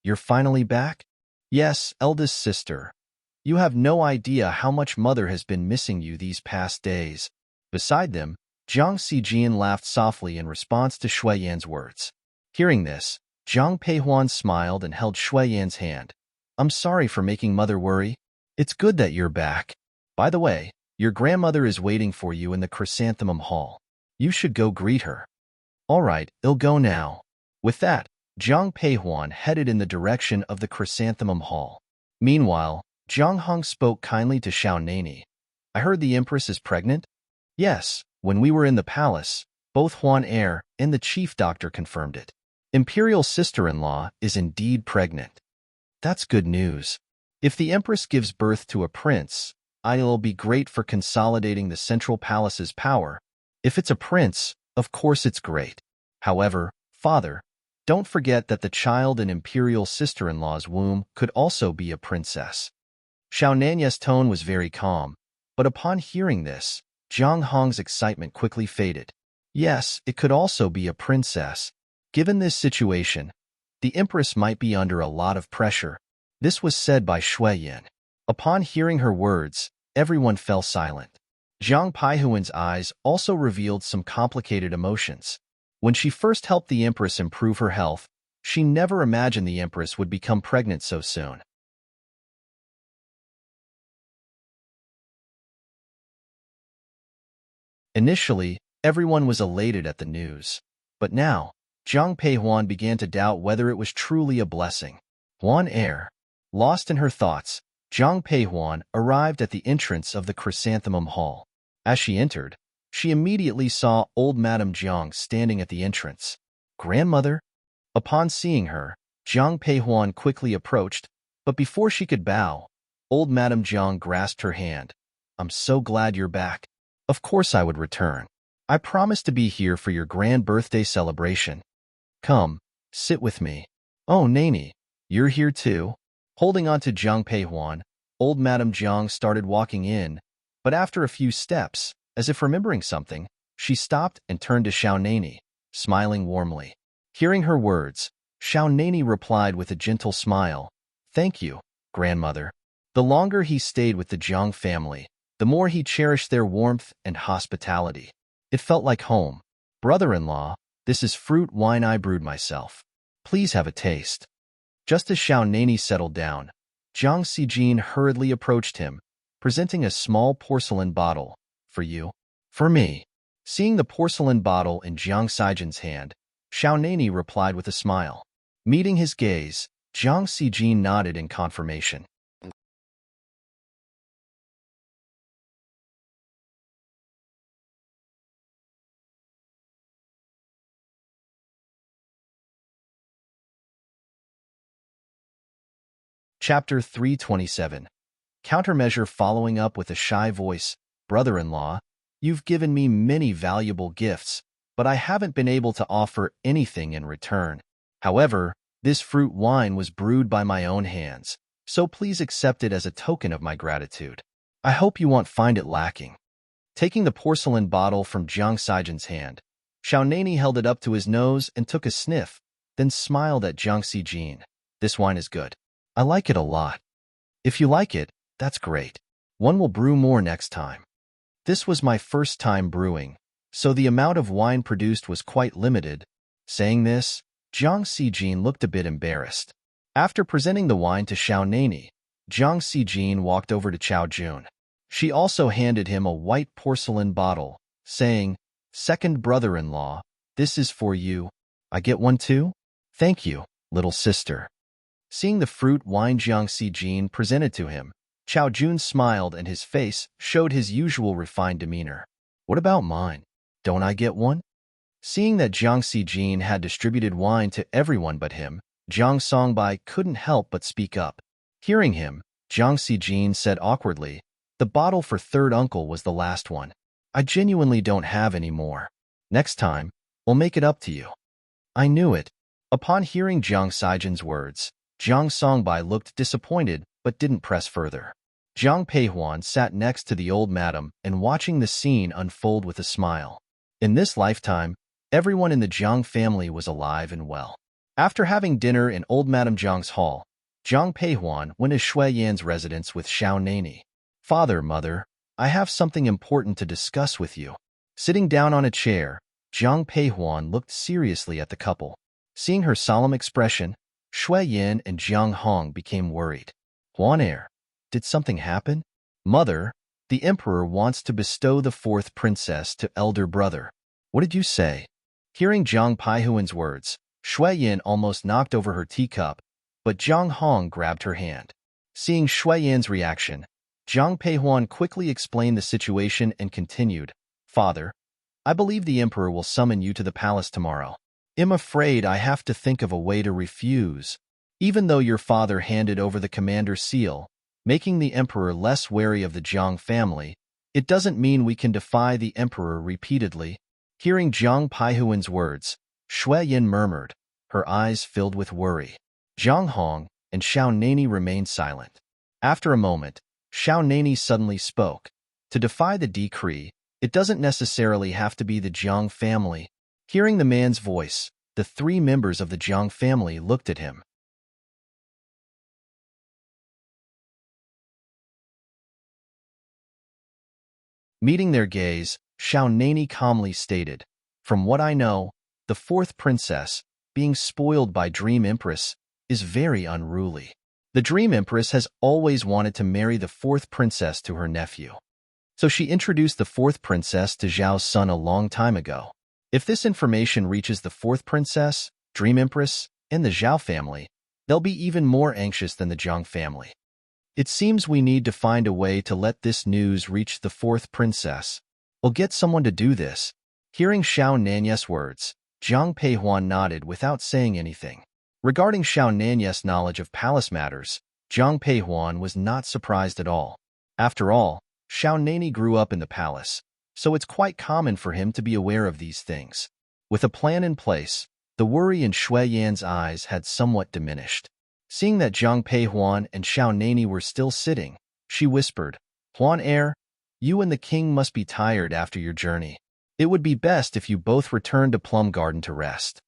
you're finally back?" "Yes, eldest sister. You have no idea how much mother has been missing you these past days." Beside them, Jiang Zijian laughed softly in response to Shui Yan's words. Hearing this, Jiang Peihuan smiled and held Shui Yan's hand. "I'm sorry for making mother worry. It's good that you're back. By the way, your grandmother is waiting for you in the Chrysanthemum Hall. You should go greet her." "All right, I'll go now." With that, Jiang Peihuan headed in the direction of the Chrysanthemum Hall. Meanwhile, Jiang Hong spoke kindly to Xiao Nani. "I heard the empress is pregnant?" "Yes, when we were in the palace, both Huan Er and the chief doctor confirmed it. Imperial sister-in-law is indeed pregnant." "That's good news. If the empress gives birth to a prince, it'll be great for consolidating the central palace's power. If it's a prince, of course it's great. However, father, don't forget that the child in imperial sister-in-law's womb could also be a princess." Xiao Nanya's tone was very calm, but upon hearing this, Jiang Hong's excitement quickly faded. Yes, it could also be a princess. Given this situation, the empress might be under a lot of pressure. This was said by Shui Yan. Upon hearing her words, everyone fell silent. Jiang Peihuan's eyes also revealed some complicated emotions. When she first helped the empress improve her health, she never imagined the empress would become pregnant so soon. Initially, everyone was elated at the news, but now, Jiang Peihuan began to doubt whether it was truly a blessing. Huan Er. Lost in her thoughts, Jiang Peihuan arrived at the entrance of the Chrysanthemum Hall. As she entered, she immediately saw old Madame Jiang standing at the entrance. "Grandmother?" Upon seeing her, Jiang Peihuan quickly approached, but before she could bow, Old Madame Jiang grasped her hand. I'm so glad you're back. Of course I would return. I promised to be here for your grand birthday celebration. Come, sit with me. Oh, Nani, you're here too? Holding on to Jiang Peihuan, old Madame Jiang started walking in, but after a few steps, as if remembering something, she stopped and turned to Xiao Nani, smiling warmly. Hearing her words, Xiao Nani replied with a gentle smile, Thank you, grandmother. The longer he stayed with the Jiang family, the more he cherished their warmth and hospitality. It felt like home. Brother-in-law, this is fruit wine I brewed myself. Please have a taste. Just as Xiao Nani settled down, Jiang Xijin hurriedly approached him, presenting a small porcelain bottle. For you? For me. Seeing the porcelain bottle in Jiang Xijin's hand, Xiao Nani replied with a smile. Meeting his gaze, Jiang Xijin nodded in confirmation. Chapter 327. Countermeasure. Following up with a shy voice, Brother-in-law, you've given me many valuable gifts, but I haven't been able to offer anything in return. However, this fruit wine was brewed by my own hands, so please accept it as a token of my gratitude. I hope you won't find it lacking. Taking the porcelain bottle from Jiang Xijin's hand, Xiao Nani held it up to his nose and took a sniff, then smiled at Jiang Xijin. This wine is good. I like it a lot. If you like it, that's great. One will brew more next time. This was my first time brewing, so the amount of wine produced was quite limited. Saying this, Jiang Xijin looked a bit embarrassed. After presenting the wine to Xiao Nani, Jiang Xijin walked over to Qiao Jun. She also handed him a white porcelain bottle, saying, Second brother-in-law, this is for you. I get one too? Thank you, little sister. Seeing the fruit wine Jiang Xijin presented to him, Qiao Jun smiled and his face showed his usual refined demeanor. What about mine? Don't I get one? Seeing that Jiang Xijin had distributed wine to everyone but him, Jiang Songbai couldn't help but speak up. Hearing him, Jiang Xijin said awkwardly, The bottle for third uncle was the last one. I genuinely don't have any more. Next time, we'll make it up to you. I knew it. Upon hearing Jiang Xijin's words, Jiang Songbai looked disappointed but didn't press further. Jiang Peihuan sat next to the old madam and watching the scene unfold with a smile. In this lifetime, everyone in the Jiang family was alive and well. After having dinner in old Madame Jiang's hall, Jiang Peihuan went to Shui Yan's residence with Xiao Nani. Father, mother, I have something important to discuss with you. Sitting down on a chair, Jiang Peihuan looked seriously at the couple. Seeing her solemn expression, Shui Yan and Jiang Hong became worried. Huan did something happen? Mother, the emperor wants to bestow the fourth princess to elder brother. What did you say? Hearing Jiang Peihuan's words, Shui Yan almost knocked over her teacup, but Jiang Hong grabbed her hand. Seeing Shui Yan's reaction, Jiang Peihuan quickly explained the situation and continued, Father, I believe the emperor will summon you to the palace tomorrow. I'm afraid I have to think of a way to refuse. Even though your father handed over the commander's seal, making the emperor less wary of the Jiang family, it doesn't mean we can defy the emperor repeatedly. Hearing Jiang Peihuan's words, Shui Yan murmured, her eyes filled with worry. Jiang Hong and Xiao Nani remained silent. After a moment, Xiao Nani suddenly spoke. To defy the decree, it doesn't necessarily have to be the Jiang family. Hearing the man's voice, the three members of the Jiang family looked at him. Meeting their gaze, Xiao Nani calmly stated, From what I know, the fourth princess, being spoiled by Dream Empress, is very unruly. The Dream Empress has always wanted to marry the fourth princess to her nephew. So she introduced the fourth princess to Zhao's son a long time ago. If this information reaches the fourth princess, Dream Empress, and the Zhao family, they'll be even more anxious than the Jiang family. It seems we need to find a way to let this news reach the fourth princess. We'll get someone to do this. Hearing Xiao Nany's words, Jiang Peihuan nodded without saying anything. Regarding Xiao Nany's knowledge of palace matters, Zhang Peihuan was not surprised at all. After all, Xiao Nani grew up in the palace, so it's quite common for him to be aware of these things. With a plan in place, the worry in Shui Yan's eyes had somewhat diminished. Seeing that Zhang Peihuan and Xiao Nani were still sitting, she whispered, "Huan heir, you and the king must be tired after your journey. It would be best if you both returned to Plum Garden to rest."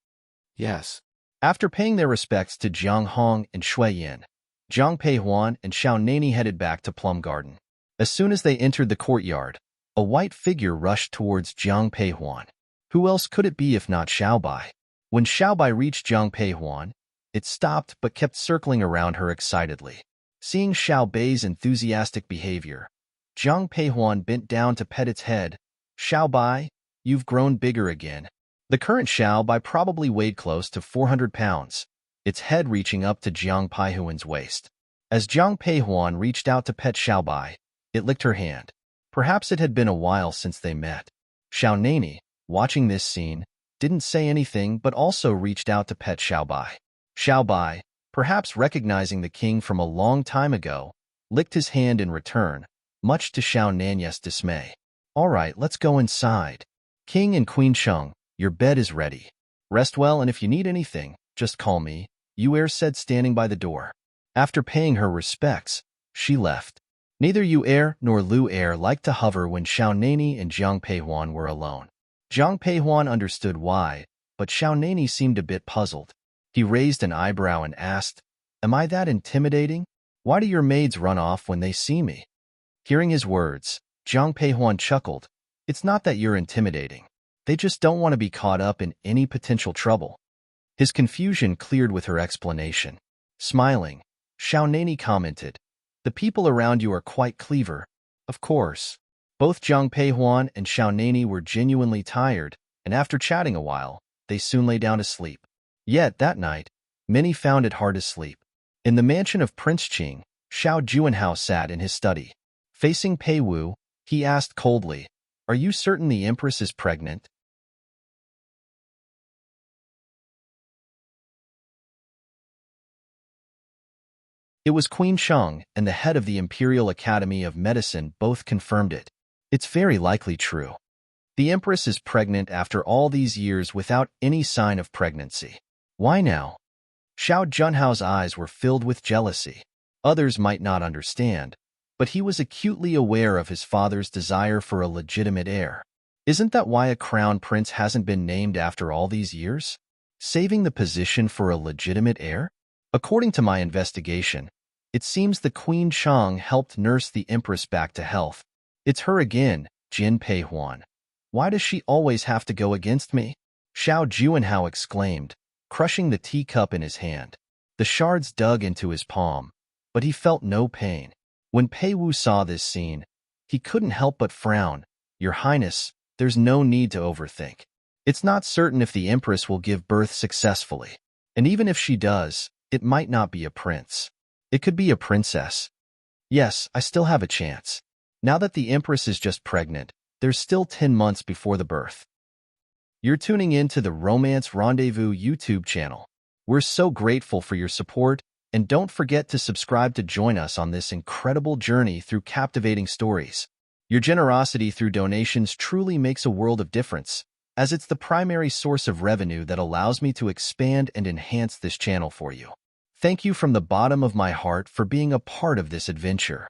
Yes. After paying their respects to Jiang Hong and Shui Yan, Zhang Peihuan and Xiao Nani headed back to Plum Garden. As soon as they entered the courtyard, a white figure rushed towards Zhang Peihuan. Who else could it be if not Xiaobai? When Xiaobai reached Zhang Peihuan, it stopped but kept circling around her excitedly. Seeing Xiaobai's enthusiastic behavior, Zhang Peihuan bent down to pet its head. "Xiaobai, you've grown bigger again." The current Xiaobai probably weighed close to 400 pounds, its head reaching up to Zhang Peihuan's waist. As Zhang Peihuan reached out to pet Xiaobai, it licked her hand. Perhaps it had been a while since they met. Xiao Nani, watching this scene, didn't say anything but also reached out to pet Xiaobai. Xiaobai, perhaps recognizing the king from a long time ago, licked his hand in return, much to Xiao Nani's dismay. "All right, let's go inside. King and Queen Sheng, your bed is ready. Rest well, and if you need anything, just call me," Yu said, standing by the door. After paying her respects, she left. Neither Yu nor Lu liked to hover when Xiao Nani and Zhang Peihuan were alone. Zhang Peihuan understood why, but Xiao Nani seemed a bit puzzled. He raised an eyebrow and asked, "Am I that intimidating? Why do your maids run off when they see me?" Hearing his words, Zhang Peihuan chuckled. "It's not that you're intimidating. They just don't want to be caught up in any potential trouble." His confusion cleared with her explanation. Smiling, Xiao Nani commented, "The people around you are quite clever." Of course. Both Zhang Peihuan and Xiao Nani were genuinely tired, and after chatting a while, they soon lay down to sleep. Yet, that night, many found it hard to sleep. In the mansion of Prince Qing, Xiao Juanhao sat in his study. Facing Pei Wu, he asked coldly, "Are you certain the Empress is pregnant?" It was Queen Sheng and the head of the Imperial Academy of Medicine both confirmed it. "It's very likely true. The Empress is pregnant after all these years without any sign of pregnancy. Why now?" Xiao Junhao's eyes were filled with jealousy. Others might not understand, but he was acutely aware of his father's desire for a legitimate heir. Isn't that why a crown prince hasn't been named after all these years? Saving the position for a legitimate heir? According to my investigation, it seems the Queen Sheng helped nurse the Empress back to health. It's her again, Jin Peihuan. Why does she always have to go against me?" Xiao Juanhao exclaimed, crushing the teacup in his hand. The shards dug into his palm, but he felt no pain. When Pei Wu saw this scene, he couldn't help but frown. "Your Highness, there's no need to overthink. It's not certain if the Empress will give birth successfully. And even if she does, it might not be a prince. It could be a princess. Yes, I still have a chance. Now that the Empress is just pregnant, there's still 10 months before the birth." You're tuning in to the Romance Rendezvous YouTube channel. We're so grateful for your support, and don't forget to subscribe to join us on this incredible journey through captivating stories. Your generosity through donations truly makes a world of difference, as it's the primary source of revenue that allows me to expand and enhance this channel for you. Thank you from the bottom of my heart for being a part of this adventure.